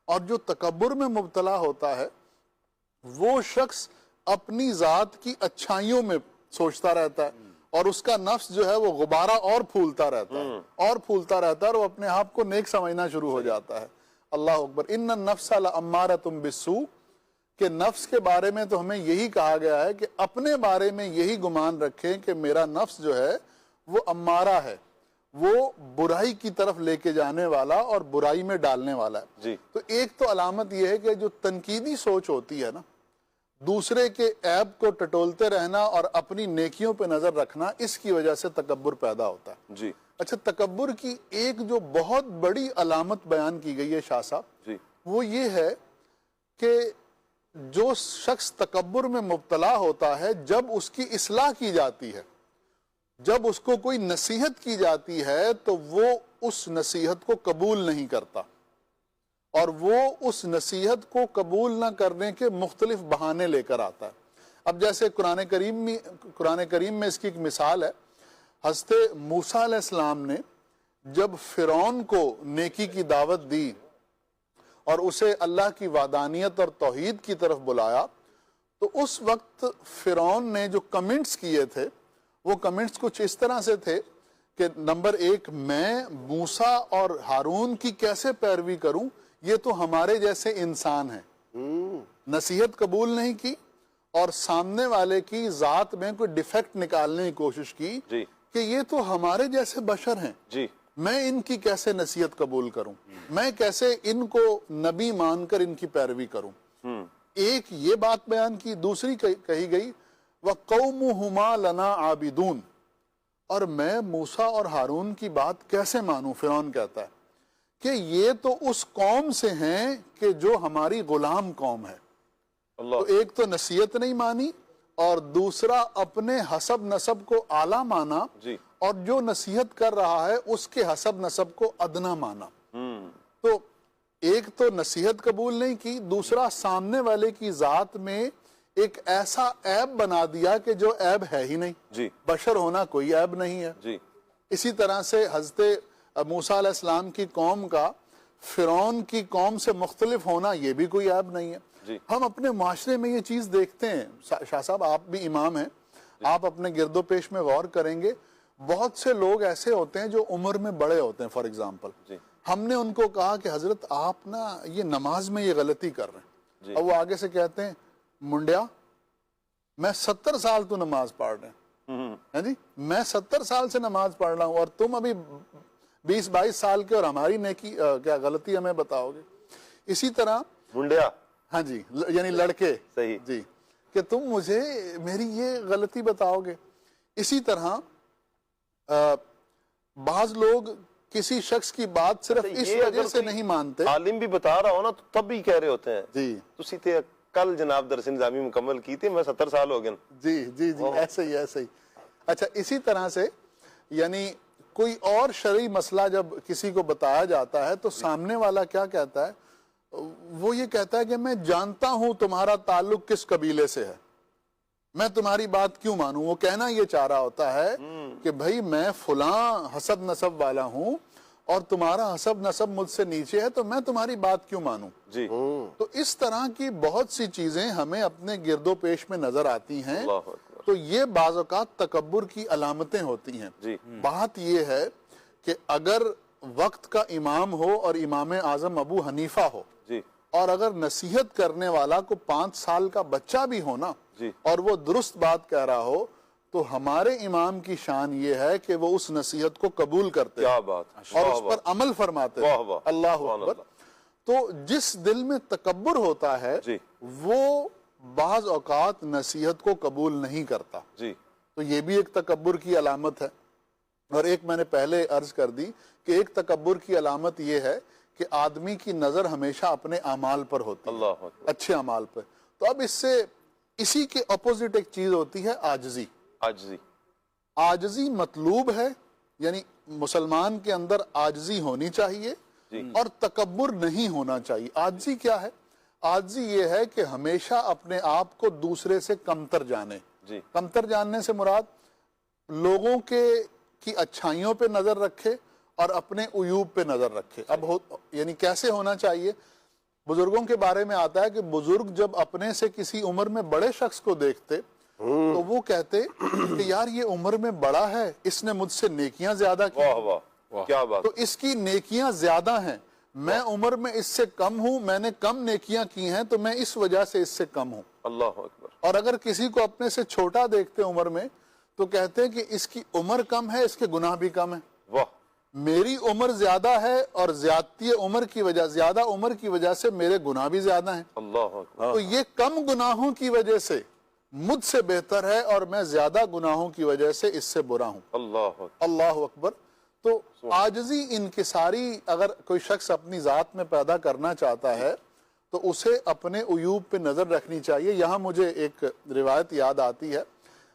Speaker 4: اور جو تکبر میں مبتلا ہوتا ہے وہ شخص اپنی ذات کی اچھائیوں میں سوچتا رہتا ہے اور اس کا نفس جو ہے وہ غبارہ اور پھولتا رہتا ہے اور پھولتا رہتا ہے, اور وہ اپنے آپ کو نیک سمجھنا شروع ہو جاتا ہے. اللہ اکبر. ان النفس لامارۃ بالسوء, کہ نفس کے بارے میں تو ہمیں یہی کہا گیا ہے کہ اپنے بارے میں یہی گمان رکھیں کہ میرا نفس جو ہے وہ امارہ ہے, وہ برائی کی طرف لے کے جانے والا اور برائی میں ڈالنے والا ہے. تو ایک تو علامت یہ ہے کہ جو تنقیدی سوچ ہوتی ہے نا, دوسرے کے عیب کو ٹٹولتے رہنا اور اپنی نیکیوں پہ نظر رکھنا, اس کی وجہ سے تکبر پیدا ہوتا ہے. اچھا, تکبر کی ایک جو بہت بڑی علامت بیان کی گئی ہے شاہ صاحب, وہ یہ ہے کہ جو شخص تکبر میں مبتلا ہوتا ہے, جب اس کی اصلاح کی جاتی ہے, جب اس کو کوئی نصیحت کی جاتی ہے, تو وہ اس نصیحت کو قبول نہیں کرتا اور وہ اس نصیحت کو قبول نہ کرنے کے مختلف بہانے لے کر آتا ہے. اب جیسے قرآن کریم میں اس کی ایک مثال ہے. حضرت موسیٰ علیہ السلام نے جب فرعون کو نیکی کی دعوت دی اور اسے اللہ کی وحدانیت اور توحید کی طرف بلایا, تو اس وقت فرعون نے جو کمنٹس کیے تھے وہ کمنٹس کچھ اس طرح سے تھے کہ نمبر 1, میں موسیٰ اور ہارون کی کیسے پیروی کروں, یہ تو ہمارے جیسے انسان ہیں. نصیحت قبول نہیں کی اور سامنے والے کی ذات میں کوئی ڈیفیکٹ نکالنے کی کوشش کی کہ یہ تو ہمارے جیسے بشر ہیں, میں ان کی کیسے نصیحت قبول کروں, میں کیسے ان کو نبی مان کر ان کی پیروی کروں. ایک یہ بات بیان کی. دوسری کہی گئی وَقَوْمُهُمَا لَنَا عَابِدُونَ, اور میں موسیٰ اور ہارون کی بات کیسے مانوں. فرعون کہتا ہے کہ یہ تو اس قوم سے ہیں کہ جو ہماری غلام قوم ہے. تو ایک تو نصیحت نہیں مانی اور دوسرا اپنے حسب نسب کو اعلیٰ مانا, اور جو نصیحت کر رہا ہے اس کے حسب نسب کو ادنا مانا. تو ایک تو نصیحت قبول نہیں کی, دوسرا سامنے والے کی ذات میں ایک ایسا عیب بنا دیا کہ جو عیب ہے ہی نہیں. بشر ہونا کوئی عیب نہیں ہے. اسی طرح سے حضرت موسیٰ علیہ السلام کی قوم کا فرعون کی قوم سے مختلف ہونا, یہ بھی کوئی عیب نہیں ہے. ہم اپنے معاشرے میں یہ چیز دیکھتے ہیں. شاہ صاحب آپ بھی امام ہیں, آپ اپنے گرد و پیش میں غور کریں گے, بہت سے لوگ ایسے ہوتے ہیں جو عمر میں بڑے ہوتے ہیں. فار ایگزامپل ہم نے ان کو کہا کہ حضرت آپ نا یہ نماز میں یہ غلطی کر رہے ہیں, اور وہ آگے سے کہتے ہیں منڈیا میں 70 سال تو نماز پڑھ رہے ہیں, جی میں 70 سال سے نماز پڑھ رہا ہوں اور تم ابھی 20-22 سال کے, اور ہماری نیکی کیا غلطی ہمیں بتاؤ گے. اسی طرح منڈیا, ہاں جی, یعنی لڑکے, جی, کہ تم مجھے میری یہ غلطی بتاؤ گے. اسی طرح بعض لوگ کسی شخص کی بات صرف اس
Speaker 1: یہ
Speaker 4: وجہ
Speaker 1: اگر
Speaker 4: سے
Speaker 1: کوئی
Speaker 4: نہیں مانتے.
Speaker 1: عالم بھی بتا رہا ہو نا تو تب بھی کہہ رہے ہوتے ہیں
Speaker 4: جی
Speaker 1: تسی تے کل جناب درس نظامی مکمل کی تھی، میں 70 سال ہو گئے.
Speaker 4: جی جی جی ایسے ہی ایسے ہی. اچھا اسی طرح سے یعنی کوئی اور شرعی مسئلہ جب کسی کو بتایا جاتا ہے تو سامنے والا کیا کہتا ہے؟ وہ یہ کہتا ہے کہ میں جانتا ہوں تمہارا تعلق کس قبیلے سے ہے، میں تمہاری بات کیوں مانوں. وہ کہنا یہ چاہ رہا ہوتا ہے کہ بھائی میں فلاں حسب نسب والا ہوں اور تمہارا حسب نسب مجھ سے نیچے ہے تو میں تمہاری بات کیوں مانوں.
Speaker 1: جی
Speaker 4: تو اس طرح کی بہت سی چیزیں ہمیں اپنے گرد و پیش میں نظر آتی ہیں.
Speaker 1: اللہ اکبر.
Speaker 4: تو یہ بعض اوقات تکبر کی علامتیں ہوتی ہیں.
Speaker 1: جی
Speaker 4: بات یہ ہے کہ اگر وقت کا امام ہو اور امام اعظم ابو حنیفہ ہو
Speaker 1: جی
Speaker 4: اور اگر نصیحت کرنے والا کو 5 سال کا بچہ بھی ہو نا
Speaker 1: جی
Speaker 4: اور وہ درست بات کہہ رہا ہو تو ہمارے امام کی شان یہ ہے کہ وہ اس نصیحت کو قبول کرتے
Speaker 1: کیا بات.
Speaker 4: اور اس پر عمل فرماتے ہیں.
Speaker 1: واہ واہ.
Speaker 4: اللہ
Speaker 1: سبحان
Speaker 4: اکبر. تو جس دل میں تکبر ہوتا ہے
Speaker 1: جی
Speaker 4: وہ بعض اوقات نصیحت کو قبول نہیں کرتا.
Speaker 1: جی
Speaker 4: تو یہ بھی ایک تکبر کی علامت ہے. اور ایک میں نے پہلے عرض کر دی کہ ایک تکبر کی علامت یہ ہے کہ آدمی کی نظر ہمیشہ اپنے اعمال پر ہوتی ہے،
Speaker 1: اللہ اکبر.
Speaker 4: اچھے اعمال پر. تو اب اس سے اسی کے اپوزٹ ایک چیز ہوتی ہے عاجزی.
Speaker 1: عاجزی.
Speaker 4: عاجزی مطلوب ہے، یعنی مسلمان کے اندر عاجزی ہونی چاہیے اور تکبر نہیں ہونا چاہیے. عاجزی کیا ہے؟ عاجزی یہ ہے کہ ہمیشہ اپنے آپ کو دوسرے سے کمتر جانے.
Speaker 1: جی
Speaker 4: کمتر جاننے سے مراد لوگوں کی اچھائیوں پہ نظر رکھے اور اپنے عیوب پہ نظر رکھے. اب یعنی کیسے ہونا چاہیے؟ بزرگوں کے بارے میں آتا ہے کہ بزرگ جب اپنے سے کسی عمر میں بڑے شخص کو دیکھتے تو وہ کہتے کہ یار یہ عمر میں بڑا ہے، اس نے مجھ سے نیکیاں زیادہ کی،
Speaker 1: واہ واہ کیا بات.
Speaker 4: تو اس کی نیکیاں زیادہ ہیں. میں عمر میں اس سے کم ہوں، میں نے کم نیکیاں کی ہیں تو میں اس وجہ سے اس سے کم ہوں.
Speaker 1: اللہ اکبر.
Speaker 4: اور اگر کسی کو اپنے سے چھوٹا دیکھتے عمر میں تو کہتے ہیں کہ اس کی عمر کم ہے، اس کے گناہ بھی کم ہیں.
Speaker 1: واہ.
Speaker 4: میری عمر زیادہ ہے اور زیادہ عمر کی وجہ سے میرے گناہ بھی زیادہ ہیں.
Speaker 1: اللہ اکبر.
Speaker 4: تو یہ کم گناہوں کی وجہ سے مجھ سے بہتر ہے اور میں زیادہ گناہوں کی وجہ سے اس سے برا ہوں.
Speaker 1: اللہ اکبر.
Speaker 4: اللہ اکبر. تو عاجزی انکساری اگر کوئی شخص اپنی ذات میں پیدا کرنا چاہتا ہے تو اسے اپنے عیوب پہ نظر رکھنی چاہیے. یہاں مجھے ایک روایت یاد آتی ہے.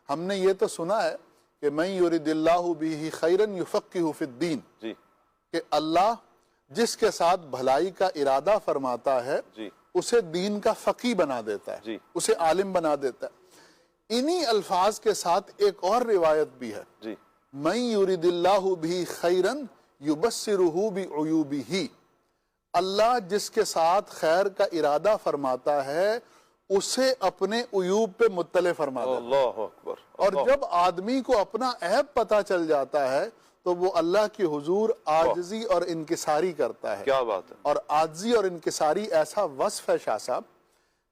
Speaker 4: ہم نے یہ تو سنا ہے کہ من یرید اللہ بہ خیرا یفقہہ فی الدین،
Speaker 1: جی
Speaker 4: کہ اللہ جس کے ساتھ بھلائی کا ارادہ فرماتا ہے
Speaker 1: جی
Speaker 4: اسے دین کا فقیہ بنا دیتا ہے،
Speaker 1: جی.
Speaker 4: اسے عالم بنا دیتا ہے. انہی الفاظ کے ساتھ ایک اور روایت بھی ہے،
Speaker 1: جی
Speaker 4: من یرید اللہ بہ خیرا یبصرہ بعیوبہ، اللہ جس کے ساتھ خیر کا ارادہ فرماتا ہے اسے اپنے عیوب پہ مطلع فرما دیتا ہے.
Speaker 1: اللہ اکبر.
Speaker 4: اور جب آدمی کو اپنا عیب پتہ چل جاتا ہے تو وہ اللہ کی حضور عاجزی اور انکساری کرتا ہے.
Speaker 1: کیا بات ہے.
Speaker 4: اور عاجزی اور انکساری ایسا وصف ہے شاہ صاحب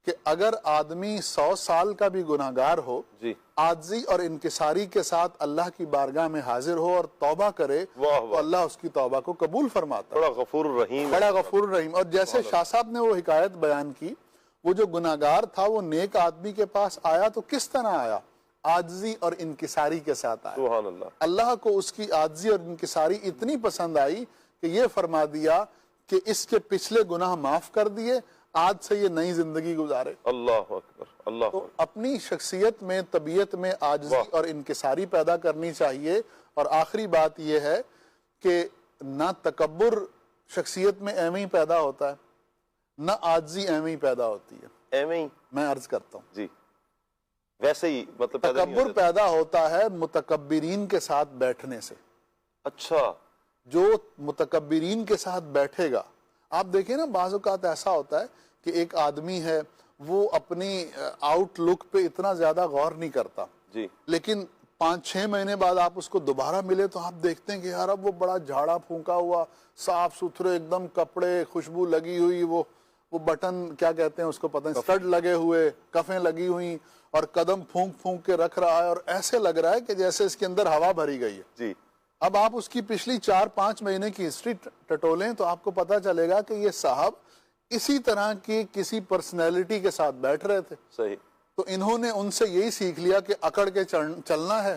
Speaker 4: کہ اگر آدمی 100 سال کا بھی گناہگار ہو،
Speaker 1: جی
Speaker 4: عاجزی اور انکساری کے ساتھ اللہ کی بارگاہ میں حاضر ہو اور توبہ کرے
Speaker 1: واہ
Speaker 4: تو
Speaker 1: واہ.
Speaker 4: اللہ اس کی توبہ کو قبول فرماتا ہے.
Speaker 1: بڑا غفور الرحیم.
Speaker 4: بڑا غفور الرحیم. اور جیسے شاہ صاحب نے وہ حکایت بیان کی، وہ جو گناہگار تھا وہ نیک آدمی کے پاس آیا تو کس طرح آیا؟ عاجزی اور انکساری کے ساتھ آیا.
Speaker 1: سبحان اللہ.
Speaker 4: اللہ کو اس کی عاجزی اور انکساری اتنی پسند آئی کہ یہ فرما دیا کہ اس کے پچھلے گناہ معاف کر دیے، آج سے یہ نئی زندگی گزارے.
Speaker 1: اللہ اکبر. اللہ
Speaker 4: تو
Speaker 1: اکبر.
Speaker 4: اپنی شخصیت میں طبیعت میں عاجزی اور انکساری پیدا کرنی چاہیے. اور آخری بات یہ ہے کہ نہ تکبر شخصیت میں ایویں ہی پیدا ہوتا ہے، نہ عاجزی ایویں ہی پیدا ہوتی ہے.
Speaker 1: ایویں ہی.
Speaker 4: میں عرض کرتا ہوں
Speaker 1: جی ویسے ہی مطلب پیدا نہیں
Speaker 4: تکبر
Speaker 1: ہوتا.
Speaker 4: پیدا ہوتا ہے متکبرین کے ساتھ بیٹھنے سے.
Speaker 1: اچھا.
Speaker 4: جو متکبرین کے ساتھ بیٹھے گا، آپ دیکھیں نا بعض اوقات ایسا ہوتا ہے کہ ایک آدمی ہے وہ اپنی آؤٹ لک پہ اتنا زیادہ غور نہیں کرتا،
Speaker 1: جی
Speaker 4: لیکن 5-6 مہینے بعد آپ اس کو دوبارہ ملے تو آپ دیکھتے ہیں کہ یار اب وہ بڑا جھاڑا پھونکا ہوا، صاف ستھرے ایک دم کپڑے، خوشبو لگی ہوئی، وہ بٹن کیا کہتے ہیں اس کو پتہ نہیں، اسٹڈ لگے ہوئے، کفیں لگی ہوئی، اور قدم پھونک پھونک کے رکھ رہا ہے اور ایسے لگ رہا ہے کہ جیسے اس کے اندر ہوا بھری گئی ہے.
Speaker 1: جی
Speaker 4: اب آپ اس کی پچھلی 4-5 مہینے کی ہسٹری ٹٹولیں تو آپ کو پتا چلے گا کہ یہ صاحب اسی طرح کی کسی پرسنالٹی کے ساتھ بیٹھ رہے تھے.
Speaker 1: صحیح.
Speaker 4: تو انہوں نے ان سے یہی سیکھ لیا کہ اکڑ کے چلنا ہے،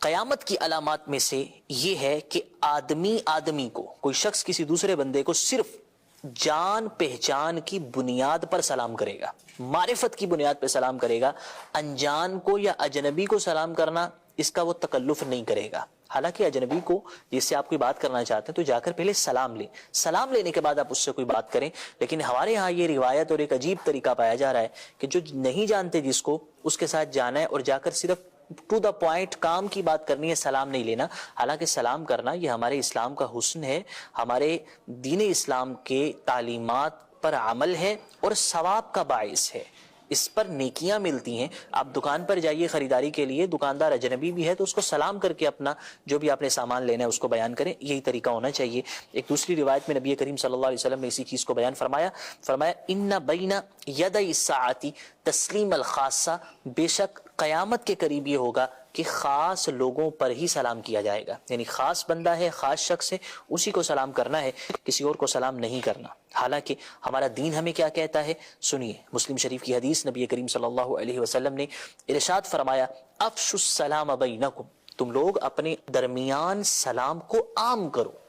Speaker 7: قیامت کی علامات میں سے یہ ہے کہ آدمی کو، کوئی شخص کسی دوسرے بندے کو صرف جان پہچان کی بنیاد پر سلام کرے گا، معرفت کی بنیاد پر سلام کرے گا، انجان کو یا اجنبی کو سلام کرنا اس کا وہ تکلف نہیں کرے گا۔ حالانکہ اجنبی کو جس سے آپ کوئی بات کرنا چاہتے ہیں تو جا کر پہلے سلام لیں، سلام لینے کے بعد آپ اس سے کوئی بات کریں۔ لیکن ہمارے ہاں یہ روایت اور ایک عجیب طریقہ پایا جا رہا ہے کہ جو نہیں جانتے جس کو، اس کے ساتھ جانا ہے اور جا کر صرف ٹو دا پوائنٹ کام کی بات کرنی ہے، سلام نہیں لینا۔ حالانکہ سلام کرنا یہ ہمارے اسلام کا حسن ہے، ہمارے دین اسلام کے تعلیمات پر عمل ہے اور ثواب کا باعث ہے، اس پر نیکیاں ملتی ہیں۔ آپ دکان پر جائیے خریداری کے لیے، دکاندار اجنبی بھی ہے تو اس کو سلام کر کے اپنا جو بھی آپ نے سامان لینا ہے اس کو بیان کریں، یہی طریقہ ہونا چاہیے۔ ایک دوسری روایت میں نبی کریم صلی اللہ علیہ وسلم نے اسی چیز کو بیان فرمایا ان بین یدی الساعۃ تسلیم الخاصہ، بے شک قیامت کے قریب یہ ہوگا کہ خاص لوگوں پر ہی سلام کیا جائے گا، یعنی خاص بندہ ہے، خاص شخص ہے، اسی کو سلام کرنا ہے، کسی اور کو سلام نہیں کرنا۔ حالانکہ ہمارا دین ہمیں کیا کہتا ہے، سنیے مسلم شریف کی حدیث، نبی کریم صلی اللہ علیہ وسلم نے ارشاد فرمایا افشوا السلام بینکم، تم لوگ اپنے درمیان سلام کو عام کرو۔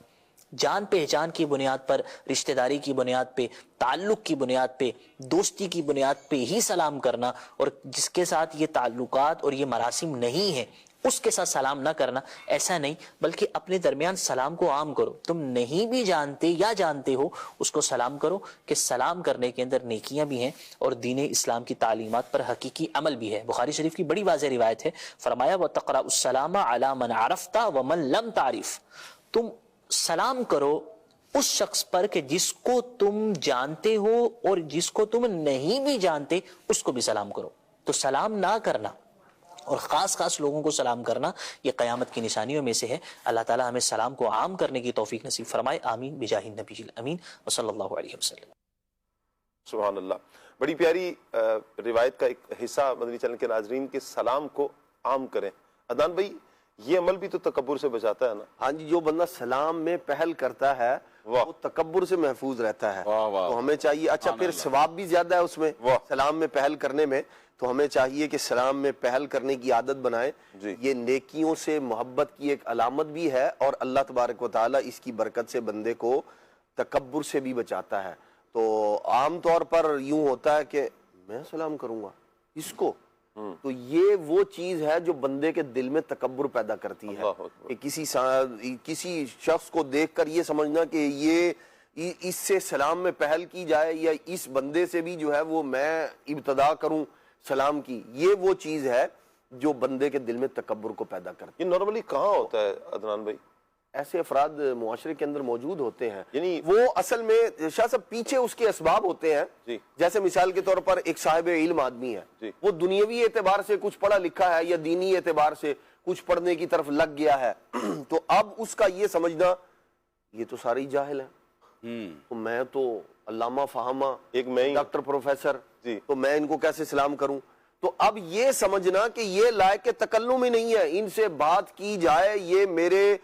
Speaker 7: جان پہچان کی بنیاد پر، رشتہ داری کی بنیاد پہ، تعلق کی بنیاد پہ، دوستی کی بنیاد پہ ہی سلام کرنا، اور جس کے ساتھ یہ تعلقات اور یہ مراسم نہیں ہیں اس کے ساتھ سلام نہ کرنا، ایسا نہیں، بلکہ اپنے درمیان سلام کو عام کرو۔ تم نہیں بھی جانتے یا جانتے ہو اس کو سلام کرو، کہ سلام کرنے کے اندر نیکیاں بھی ہیں اور دین اسلام کی تعلیمات پر حقیقی عمل بھی ہے۔ بخاری شریف کی بڑی واضح روایت ہے، فرمایا وَتَقْرَأُ السَّلَامَ عَلَى مَنْ عَرَفْتَ وَمَنْ لَمْ تَعْرِفْ، تم سلام کرو اس شخص پر کہ جس کو تم جانتے ہو اور جس کو تم نہیں بھی جانتے اس کو بھی سلام کرو۔ تو سلام نہ کرنا اور خاص لوگوں کو سلام کرنا یہ قیامت کی نشانیوں میں سے ہے۔ اللہ تعالی ہمیں سلام کو عام کرنے کی توفیق نصیب فرمائے، آمین بجاہ النبی الامین وصلی اللہ علیہ وسلم۔
Speaker 1: سبحان اللہ، بڑی پیاری روایت کا ایک حصہ مدنی چینل کے ناظرین کے سلام کو عام کریں۔ عدنان بھائی یہ عمل بھی تو تکبر سے بچاتا ہے نا؟
Speaker 6: ہاں جی، جو بندہ سلام میں پہل کرتا ہے وہ تکبر سے محفوظ رہتا ہے، تو ہمیں چاہیے، اچھا پھر ثواب بھی زیادہ ہے اس میں سلام میں پہل کرنے میں، تو ہمیں چاہیے کہ سلام میں پہل کرنے کی عادت بنائیں۔ یہ نیکیوں سے محبت کی ایک علامت بھی ہے اور اللہ تبارک و تعالی اس کی برکت سے بندے کو تکبر سے بھی بچاتا ہے۔ تو عام طور پر یوں ہوتا ہے کہ میں سلام کروں گا اس کو، تو یہ وہ چیز ہے جو بندے کے دل میں تکبر پیدا کرتی ہے، کہ کسی شخص کو دیکھ کر یہ سمجھنا کہ یہ اس سے سلام میں پہل کی جائے یا اس بندے سے بھی جو ہے وہ میں ابتدا کروں سلام کی، یہ وہ چیز ہے جو بندے کے دل میں تکبر کو پیدا کرتی ہے۔
Speaker 1: یہ نارملی کہاں ہوتا ہے عدنان بھائی؟
Speaker 6: ایسے افراد معاشرے کے اندر موجود ہوتے ہیں، یعنی وہ اصل میں شاہ صاحب پیچھے اس کے اسباب ہوتے ہیں۔ جیسے مثال کے طور پر ایک صاحب علم آدمی ہے، وہ دنیاوی اعتبار سے کچھ پڑھا لکھا ہے یا دینی اعتبار سے کچھ پڑھنے کی طرف لگ گیا ہے، تو اب اس کا یہ سمجھنا یہ تو سارے جاہل ہیں، تو میں تو علامہ فہامہ، ایک میں ڈاکٹر پروفیسر، تو میں ان کو کیسے سلام کروں؟ تو اب یہ سمجھنا کہ یہ لائق تکلم ہی نہیں ہے، ان سے بات کی جائے یہ میرے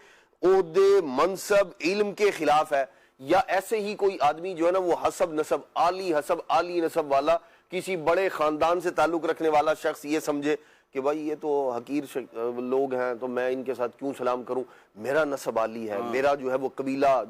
Speaker 6: عہدے، منصب، علم کے خلاف ہے۔ یا ایسے ہی کوئی آدمی جو ہے نا وہ حسب عالی نسب والا، کسی بڑے خاندان سے تعلق رکھنے والا شخص یہ سمجھے کہ بھائی یہ تو حقیر لوگ ہیں تو میں ان کے ساتھ کیوں سلام کروں، میرا نسب عالی ہے، میرا جو ہے وہ قبیلہ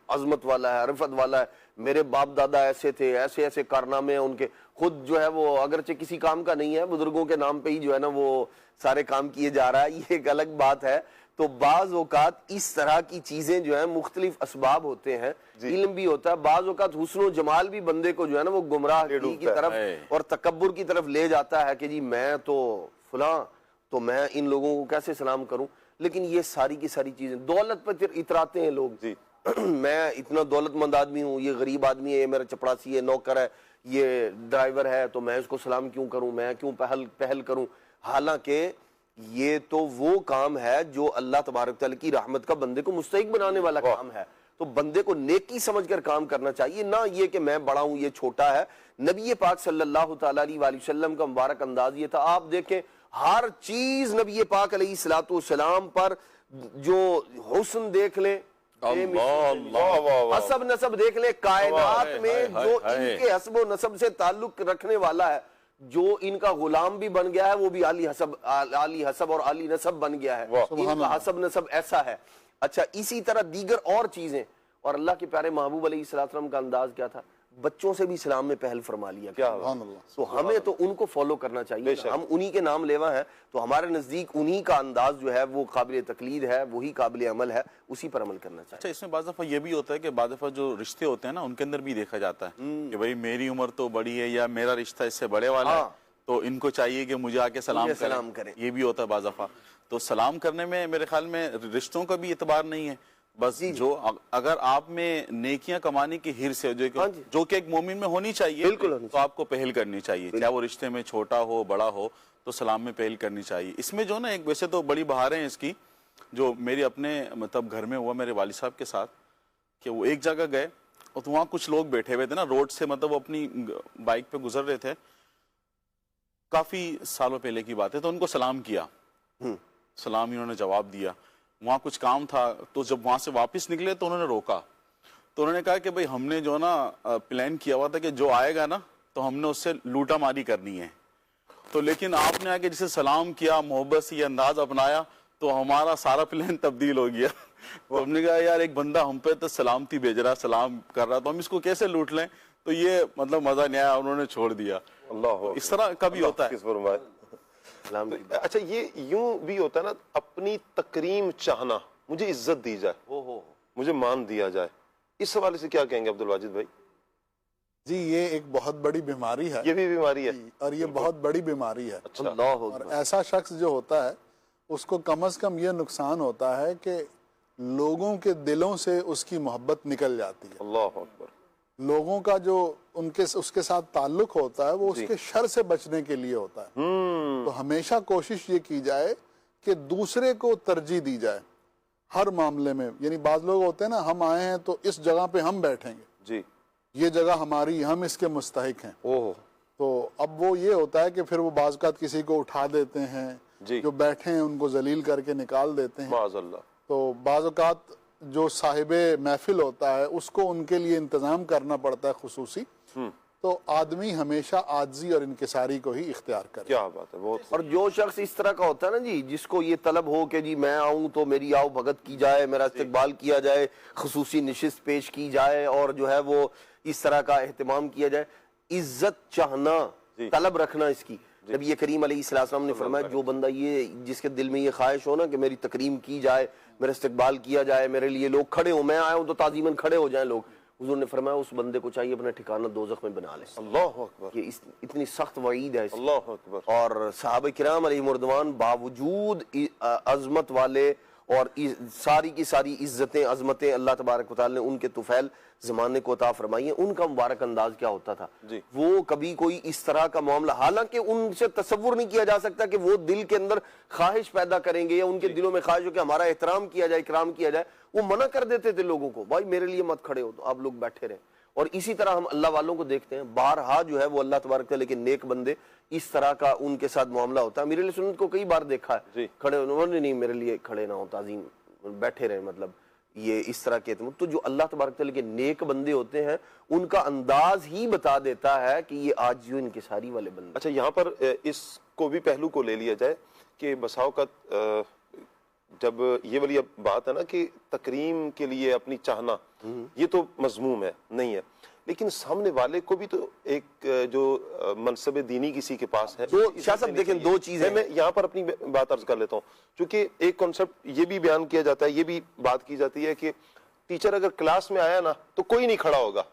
Speaker 6: عظمت والا ہے، عرفت والا ہے، میرے باپ دادا ایسے تھے، ایسے ایسے کارنامے ہیں ان کے، خود جو ہے وہ اگرچہ کسی کام کا نہیں ہے، بزرگوں کے نام پہ ہی جو ہے نا وہ سارے کام کیے جا رہا ہے، یہ ایک الگ بات ہے۔ تو بعض اوقات اس طرح کی چیزیں جو ہیں مختلف اسباب ہوتے ہیں، علم بھی ہوتا ہے، بعض اوقات حسن و جمال بھی بندے کو جو ہے نا وہ گمراہ کی طرف اور تکبر کی طرف لے جاتا ہے کہ جی میں تو فلاں، تو میں ان لوگوں کو کیسے سلام کروں۔ لیکن یہ ساری کی ساری چیزیں دولت پر پھر اتراتے ہیں لوگ، میں اتنا دولت مند آدمی ہوں، یہ غریب آدمی ہے، یہ میرا چپڑاسی ہے، نوکر ہے، یہ ڈرائیور ہے، تو میں اس کو سلام کیوں کروں، میں کیوں پہل کروں۔ حالانکہ یہ تو وہ کام ہے جو اللہ تبارک تعالیٰ کی رحمت کا بندے کو مستحق بنانے والا کام ہے، تو بندے کو نیکی سمجھ کر کام کرنا چاہیے، نہ یہ کہ میں بڑا ہوں یہ چھوٹا ہے۔ نبی پاک صلی اللہ تعالیٰ علیہ وسلم کا مبارک انداز یہ تھا، آپ دیکھیں ہر چیز نبی پاک علیہ الصلوۃ والسلام پر جو حسن دیکھ لیں، حسب نسب دیکھ لیں، کائنات میں جو ان کے حسب و نسب سے تعلق رکھنے والا ہے جو ان کا غلام بھی بن گیا ہے وہ بھی عالی حسب اور عالی نسب بن گیا ہے، ان کا حسب نسب ایسا ہے۔ اچھا اسی طرح دیگر اور چیزیں، اور اللہ کے پیارے محبوب علیہ السلام کا انداز کیا تھا، بچوں سے بھی اسلام میں پہل فرما لیا کیا، تو ہمیں تو ان کو فالو کرنا چاہیے، ہم انہی کے نام لیوا ہیں، تو ہمارے نزدیک انہی کا انداز جو ہے وہ قابل تقلید ہے، وہی قابل عمل ہے، اسی پر عمل کرنا چاہیے۔
Speaker 5: اچھا اس میں بعض دفعہ یہ بھی ہوتا ہے کہ بعض دفعہ جو رشتے ہوتے ہیں نا ان کے اندر بھی دیکھا جاتا ہے کہ بھائی میری عمر تو بڑی ہے یا میرا رشتہ اس سے بڑے والا ہے، تو ان کو چاہیے کہ مجھے آ کے سلام کریں، یہ بھی ہوتا ہے بعض دفعہ۔ تو سلام کرنے میں میرے خیال میں رشتوں کا بھی اعتبار نہیں ہے، بس جو اگر آپ میں نیکیاں کمانے کی حرص ہے جو کہ ایک مومن میں ہونی چاہیے تو آپ کو پہل کرنی چاہیے، چاہے وہ رشتے میں چھوٹا ہو بڑا ہو تو سلام میں پہل کرنی چاہیے۔ اس میں جو نا ایک ویسے تو بڑی بہاریں ہیں اس کی، جو میری اپنے مطلب گھر میں ہوا میرے والد صاحب کے ساتھ کہ وہ ایک جگہ گئے اور وہاں کچھ لوگ بیٹھے ہوئے تھے نا روڈ سے، مطلب وہ اپنی بائک پہ گزر رہے تھے، کافی سالوں پہلے کی بات ہے، تو ان کو سلام کیا، سلام انہوں نے جواب دیا، وہاں کچھ کام تھا تو جب وہاں سے واپس نکلے تو انہوں نے روکا، تو انہوں نے کہا کہ بھئی ہم نے جو نا پلان کیا ہوا تھا کہ جو آئے گا نا تو ہم نے اس سے لوٹا ماری کرنی ہے، تو لیکن آپ نے آگے جسے سلام کیا، محبت سے یہ انداز اپنایا تو ہمارا سارا پلان تبدیل ہو گیا۔ تو ہم نے کہا یار ایک بندہ ہم پہ تو سلامتی بھیج رہا، سلام کر رہا، تو ہم اس کو کیسے لوٹ لیں، تو یہ مطلب مزہ نہیں آیا، انہوں نے چھوڑ دیا۔ اس طرح کبھی ہوتا ہے۔
Speaker 1: اچھا یہ یوں بھی ہوتا ہے نا، اپنی تکریم چاہنا، مجھے عزت دی جائے، مجھے مان دیا جائے، اس حوالے سے کیا کہیں گے عبد الواجد بھائی؟
Speaker 4: جی یہ ایک بہت بڑی بیماری ہے،
Speaker 1: یہ بھی بیماری ہے
Speaker 4: اور یہ بہت بڑی بیماری ہے،
Speaker 6: اور
Speaker 4: ایسا شخص جو ہوتا ہے اس کو کم از کم یہ نقصان ہوتا ہے کہ لوگوں کے دلوں سے اس کی محبت نکل جاتی ہے،
Speaker 1: اللہ اکبر،
Speaker 4: لوگوں کا جو اس کے ساتھ تعلق ہوتا ہے وہ اس کے شر سے بچنے کے لیے ہوتا ہے، تو ہمیشہ کوشش یہ کی جائے کہ دوسرے کو ترجیح دی جائے ہر معاملے میں، یعنی بعض لوگ ہوتے ہیں نا ہم آئے ہیں تو اس جگہ پہ ہم بیٹھیں گے،
Speaker 1: جی
Speaker 4: یہ جگہ ہماری، ہم اس کے مستحق ہیں، تو اب وہ یہ ہوتا ہے کہ پھر وہ بعض اوقات کسی کو اٹھا دیتے ہیں، جو بیٹھے ہیں ان کو ذلیل کر کے نکال دیتے ہیں،
Speaker 1: معاذ اللہ،
Speaker 4: تو بعض اوقات جو صاحب محفل ہوتا ہے اس کو ان کے لیے انتظام کرنا پڑتا ہے خصوصی، تو آدمی ہمیشہ عاجزی اور انکساری کو ہی اختیار کرے۔
Speaker 1: کیا بات ہے، بہت۔
Speaker 6: اور جو شخص اس طرح کا ہوتا ہے نا جی، جس کو یہ طلب ہو کہ جی میں آؤں تو میری آؤ بھگت کی جائے، میرا استقبال کیا جائے، خصوصی نشست پیش کی جائے، اور جو ہے وہ اس طرح کا اہتمام کیا جائے، عزت چاہنا، طلب رکھنا اس کی، نبی کریم علیہ السلام نے فرمایا جو بندہ یہ جس کے دل میں یہ خواہش ہو نا کہ میری تکریم کی جائے، میرا استقبال کیا جائے، میرے لیے لوگ کھڑے ہوں، میں آیا ہوں تو تعظیماً کھڑے ہو جائیں لوگ، حضور نے فرمایا اس بندے کو چاہیے اپنا ٹھکانہ دوزخ میں بنا لے۔
Speaker 1: اللہ اکبر،
Speaker 6: یہ اتنی سخت وعید ہے اس کی۔
Speaker 1: اللہ اکبر۔
Speaker 6: اور صحابہ کرام علیہ رضوان باوجود عظمت والے اور ساری کی ساری عزتیں عظمتیں اللہ تبارک و تعالی نے ان کے طفیل زمانے کو عطا فرمائی ہیں، ان کا مبارک انداز کیا ہوتا تھا، وہ کبھی کوئی اس طرح کا معاملہ، حالانکہ ان سے تصور نہیں کیا جا سکتا کہ وہ دل کے اندر خواہش پیدا کریں گے یا ان کے دلوں میں خواہش ہو کہ ہمارا احترام کیا جائے، اکرام کیا جائے، وہ منع کر دیتے تھے لوگوں کو، بھائی میرے لیے مت کھڑے ہو، تو آپ لوگ بیٹھے رہیں۔ اور اسی طرح ہم اللہ والوں کو دیکھتے ہیں، بارہا جو ہے وہ اللہ تبارک تعالی کے نیک بندے اس طرح کا ان کے ساتھ معاملہ ہوتا ہے۔ امیر علیہ سنت کو کئی بار دیکھا ہے کھڑے، انہوں نے نہیں میرے لیے کھڑے نہ ہو، تعظیم بیٹھے رہیں، مطلب یہ اس طرح کے تو جو اللہ تبارک تعالی کے نیک بندے ہوتے ہیں ان کا انداز ہی بتا دیتا ہے کہ یہ آج جو انکساری والے بندے۔
Speaker 1: اچھا یہاں پر اس کو بھی پہلو کو لے لیا جائے کہ بساؤ کا جب یہ والی بات ہے نا کہ تکریم کے لیے اپنی چاہنا، یہ تو مذموم ہے، نہیں ہے، لیکن سامنے والے کو بھی تو ایک جو منصب دینی کسی کے پاس ہے،
Speaker 6: شاہ صاحب دیکھیں دو چیزیں،
Speaker 1: میں یہاں پر اپنی بات عرض کر لیتا ہوں، چونکہ ایک کنسپٹ یہ بھی بیان کیا جاتا ہے، یہ بھی بات کی جاتی ہے کہ ٹیچر اگر کلاس میں آیا نا تو کوئی نہیں کھڑا ہوگا،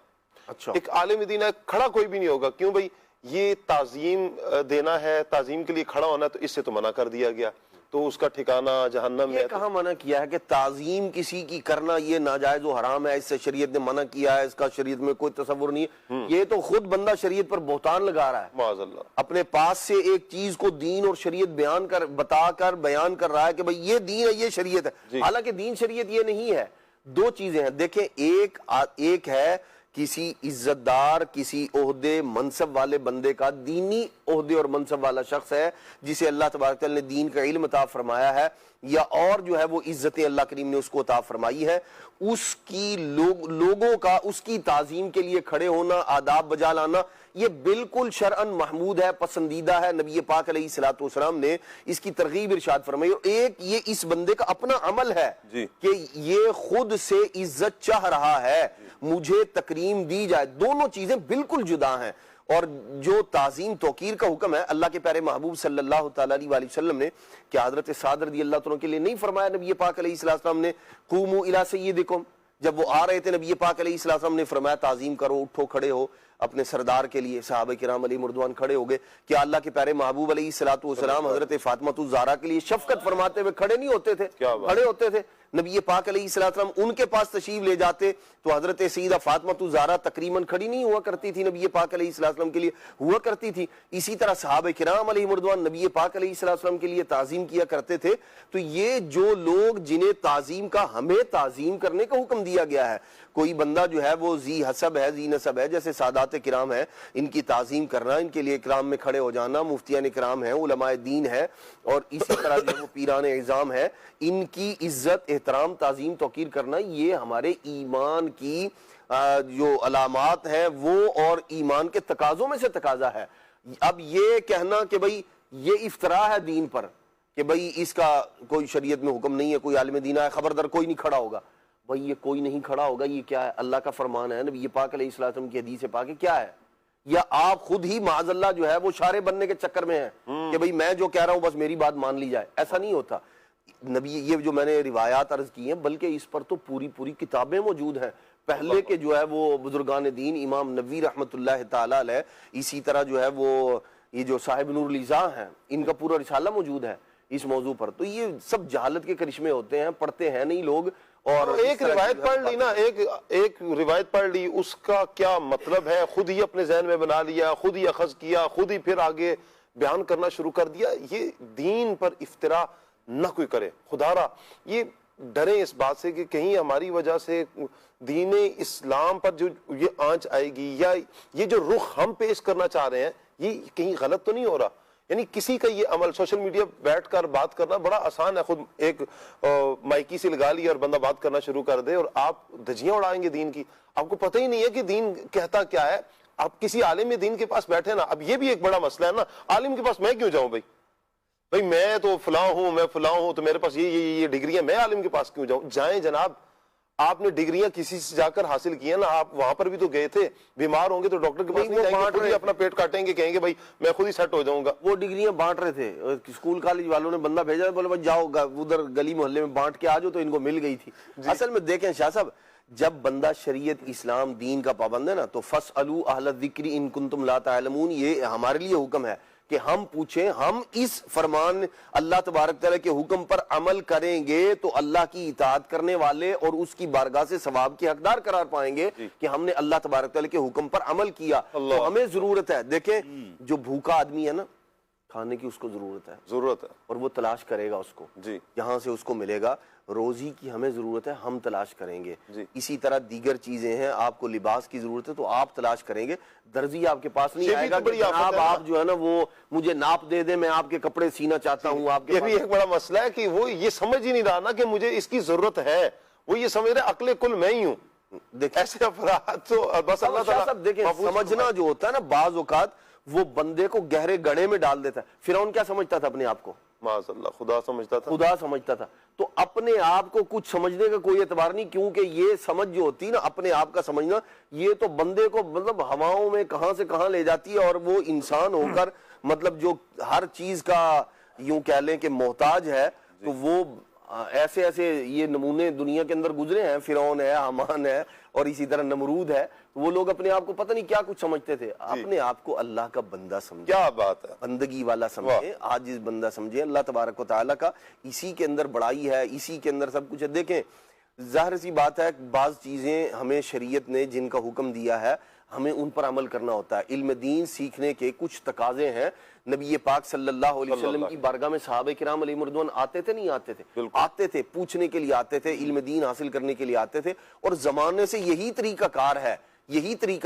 Speaker 1: ایک عالم دین کھڑا کوئی بھی نہیں ہوگا، کیوں بھائی یہ تعظیم دینا ہے، تعظیم کے لیے کھڑا ہونا، تو اس سے تو منع کر دیا گیا، تو اس کا ٹھکانہ جہنم میں۔
Speaker 6: یہ کہاں منع کیا ہے کہ تعظیم کسی کی کرنا یہ ناجائز و حرام ہے، اس سے شریعت نے منع کیا ہے، اس کا شریعت میں کوئی تصور نہیں ہے، یہ تو خود بندہ شریعت پر بہتان لگا رہا ہے،
Speaker 1: معاذ اللہ،
Speaker 6: اپنے پاس سے ایک چیز کو دین اور شریعت بتا کر بیان کر رہا ہے کہ بھئی یہ دین ہے، یہ شریعت ہے، حالانکہ دین شریعت یہ نہیں ہے۔ دو چیزیں ہیں، دیکھیں ایک ہے کسی عزت دار، کسی عہدے منصب والے بندے کا، دینی عہدے اور منصب والا شخص ہے جسے اللہ تبارک تعالی نے دین کا علم عطا فرمایا ہے، یا اور جو ہے وہ عزتیں اللہ کریم نے اس کو عطا فرمائی ہے، اس کی لوگوں کا اس کی تعظیم کے لیے کھڑے ہونا، آداب بجا لانا، یہ بالکل شرعن محمود ہے، پسندیدہ ہے، نبی پاک علیہ الصلوۃ والسلام نے اس کی ترغیب ارشاد فرمائی۔ اور ایک یہ اس بندے کا اپنا عمل ہے کہ یہ خود سے عزت چاہ رہا ہے، مجھے تکریم دی جائے، دونوں چیزیں بالکل جدا ہیں۔ اور جو تعظیم توقیر کا حکم ہے اللہ کے پیارے محبوب صلی اللہ تعالیٰ علیہ وسلم نے، کہ حضرت سعد رضی اللہ عنہ کے لیے نہیں فرمایا نبی پاک علیہ السلام نے قوموا الی سیدکم؟ جب وہ آ رہے تھے نبی پاک علیہ السلام نے فرمایا تعظیم کرو، اٹھو کھڑے ہو اپنے سردار کے لیے۔ صحابہ کرام علیہ مردوان کھڑے ہو گئے کہ اللہ کے پیارے محبوب علیہ السلام حضرت فاطمہ الزہرا کے لیے شفقت فرماتے ہوئے کھڑے نہیں ہوتے تھے، کھڑے ہوتے تھے۔ نبی پاک علیہ السلام ان کے پاس تشریف لے جاتے تو حضرت سیدہ فاطمہ الزہرا تقریباً کھڑی نہیں ہوا کرتی تھی، نبی پاک علیہ السلام کے لیے ہوا کرتی تھی۔ اسی طرح صحابہ کرام علیہ مردوان نبی پاک علیہ السلام کے لیے تعظیم کیا کرتے تھے۔ تو یہ جو لوگ جنہیں تعظیم کا، ہمیں تعظیم کرنے کا حکم دیا گیا ہے، کوئی بندہ جو ہے وہ ذی حسب ہے، ذی نسب ہے، جیسے سادات کرام ہے، ان کی تعظیم کرنا، ان کے لیے اکرام میں کھڑے ہو جانا، مفتیان کرام ہیں، علماء دین ہے، اور اسی طرح جو وہ پیران اعظام ہے، ان کی عزت، احترام، تعظیم، توقیر کرنا، یہ ہمارے ایمان کی جو علامات ہیں وہ اور ایمان کے تقاضوں میں سے تقاضا ہے۔ اب یہ کہنا کہ بھئی یہ افتراء ہے دین پر، کہ بھئی اس کا کوئی شریعت میں حکم نہیں ہے، کوئی عالم دین ہے، خبردار کوئی نہیں کھڑا ہوگا، بھئی یہ کوئی نہیں کھڑا ہوگا، یہ کیا ہے؟ اللہ کا فرمان ہے، نبی پاک علیہ السلام کی حدیث پاک ہے، کیا ہے؟ یا آپ خود ہی معاذ اللہ جو ہے وہ شارع بننے کے چکر میں ہیں کہ بھئی میں جو کہہ رہا ہوں بس میری بات مان لی جائے؟ ایسا نہیں ہوتا۔ نبی یہ جو میں نے روایات عرض کی ہیں، بلکہ اس پر تو پوری کتابیں موجود ہیں، پہلے کے جو ہے وہ بزرگان دین، امام نووی رحمۃ اللہ تعالیٰ علیہ، اسی طرح جو ہے وہ یہ جو صاحب نور الاضاء ہیں، ان کا پورا رسالہ موجود ہے اس موضوع پر۔ تو یہ سب جہالت کے کرشمے ہوتے ہیں، پڑھتے ہیں نہیں لوگ۔ اور
Speaker 1: ایک روایت پڑھ لی نا، ایک روایت پڑھ لی، اس کا کیا مطلب ہے خود ہی اپنے ذہن میں بنا لیا، خود ہی اخذ کیا، خود ہی پھر آگے بیان کرنا شروع کر دیا۔ یہ دین پر افتراء نہ کوئی کرے، خدا را یہ ڈریں اس بات سے کہ کہیں ہماری وجہ سے دین اسلام پر جو یہ آنچ آئے گی، یا یہ جو رخ ہم پیش کرنا چاہ رہے ہیں یہ کہیں غلط تو نہیں ہو رہا۔ یعنی کسی کا یہ عمل، سوشل میڈیا بیٹھ کر بات کرنا بڑا آسان ہے، خود ایک مائکی سے لگا لیا اور بندہ بات کرنا شروع کر دے اور آپ دھجیاں اڑائیں گے دین کی، آپ کو پتہ ہی نہیں ہے کہ دین کہتا کیا ہے۔ آپ کسی عالم دین کے پاس بیٹھے نا، اب یہ بھی ایک بڑا مسئلہ ہے نا، عالم کے پاس میں کیوں جاؤں بھائی میں تو فلاں ہوں، میں فلاں ہوں، تو میرے پاس یہ ڈگریاں، میں عالم کے پاس کیوں جاؤں؟ جائیں جناب، آپ نے ڈگریاں کسی سے جا کر حاصل کی ہیں نا، آپ وہاں پر بھی تو گئے تھے، بیمار ہوں گے تو ڈاکٹر کے پاس نہیں جائیں گے، خود ہی اپنا پیٹ کاٹیں گے، کہیں گے بھائی میں خود ہی سیٹ ہو جاؤں گا۔
Speaker 6: وہ ڈگریاں بانٹ رہے تھے، اسکول کالج والوں نے بندہ بھیجا، بولے بھائی جاؤ ادھر گلی محلے میں بانٹ کے آ جاؤ، تو ان کو مل گئی تھی۔ اصل میں دیکھیں شاہ صاحب، جب بندہ شریعت اسلام دین کا پابند ہے نا، تو فَاسْأَلُوا أَهْلَ الذِّكْرِ إِن كُنتُمْ لَا تَعْلَمُونَ، یہ ہمارے لیے حکم ہے کہ ہم پوچھیں، ہم اس فرمان اللہ تبارک تعالیٰ کے حکم پر عمل کریں گے تو اللہ کی اطاعت کرنے والے اور اس کی بارگاہ سے ثواب کے حقدار قرار پائیں گے کہ ہم نے اللہ تبارک تعالیٰ کے حکم پر عمل کیا۔ تو ہمیں ضرورت ہے، دیکھیں جو بھوکا آدمی ہے نا، کھانے کی اس کو ضرورت ہے اور وہ تلاش کرے گا اس کو، جہاں سے اس کو ملے گا۔ روزی کی ہمیں ضرورت ہے، ہم تلاش کریں گے۔ اسی طرح دیگر چیزیں ہیں، آپ کو لباس کی ضرورت ہے تو آپ تلاش کریں گے۔ درزی آپ کے پاس نہیں آئے گا کہ جناب آپ جو ہے نا وہ مجھے ناپ دے دیں، میں آپ کے کپڑے سینا چاہتا ہوں۔ آپ
Speaker 1: یہ بھی ایک بڑا مسئلہ ہے کہ وہ یہ سمجھ ہی نہیں رہا نا کہ مجھے اس کی ضرورت ہے، وہ یہ سمجھ رہے عقل کل میں ہی ہوں۔ ایسے افراد تو بس اللہ تعالیٰ
Speaker 6: دیکھیں، سمجھنا جو ہوتا ہے نا بعض اوقات وہ بندے کو گہرے گڑھے میں ڈال دیتا ہے۔ فرعون کیا سمجھتا تھا اپنے آپ کو؟
Speaker 1: معاذ اللہ خدا سمجھتا تھا۔ تو اپنے آپ کو کچھ سمجھنے کا کوئی اعتبار نہیں، کیونکہ یہ سمجھ جو ہوتی ہے نا اپنے آپ کا سمجھنا، یہ تو بندے کو مطلب ہواؤں میں کہاں سے کہاں لے جاتی ہے، اور وہ انسان ہو کر مطلب جو ہر چیز کا یوں کہہ لیں کہ محتاج ہے، تو وہ ایسے یہ نمونے دنیا کے اندر گزرے ہیں، فرعون ہے، حامان ہے، اور اسی طرح نمرود ہے۔ وہ لوگ اپنے آپ کو پتہ نہیں کیا کچھ سمجھتے تھے، اپنے آپ کو اللہ کا بندہ سمجھے، کیا بات ہے،
Speaker 6: بندگی والا سمجھے، عاجز بندہ سمجھے اللہ تبارک و تعالیٰ کا۔ اسی کے اندر بڑائی ہے، اسی کے اندر سب کچھ ہے۔ دیکھیں ظاہر سی بات ہے، بعض چیزیں ہمیں شریعت نے جن کا حکم دیا ہے ہمیں ان پر عمل کرنا ہوتا ہے۔ علم دین سیکھنے کے کچھ تقاضے ہیں۔ نبی پاک صلی اللہ علیہ وسلم کی بارگاہ میں صحابہ کرام علیہ مردوان آتے تھے نہیں آتے تھے؟ آتے تھے، پوچھنے کے لیے آتے تھے، علم دین حاصل کرنے کے لیے آتے تھے، اور زمانے سے یہی طریقہ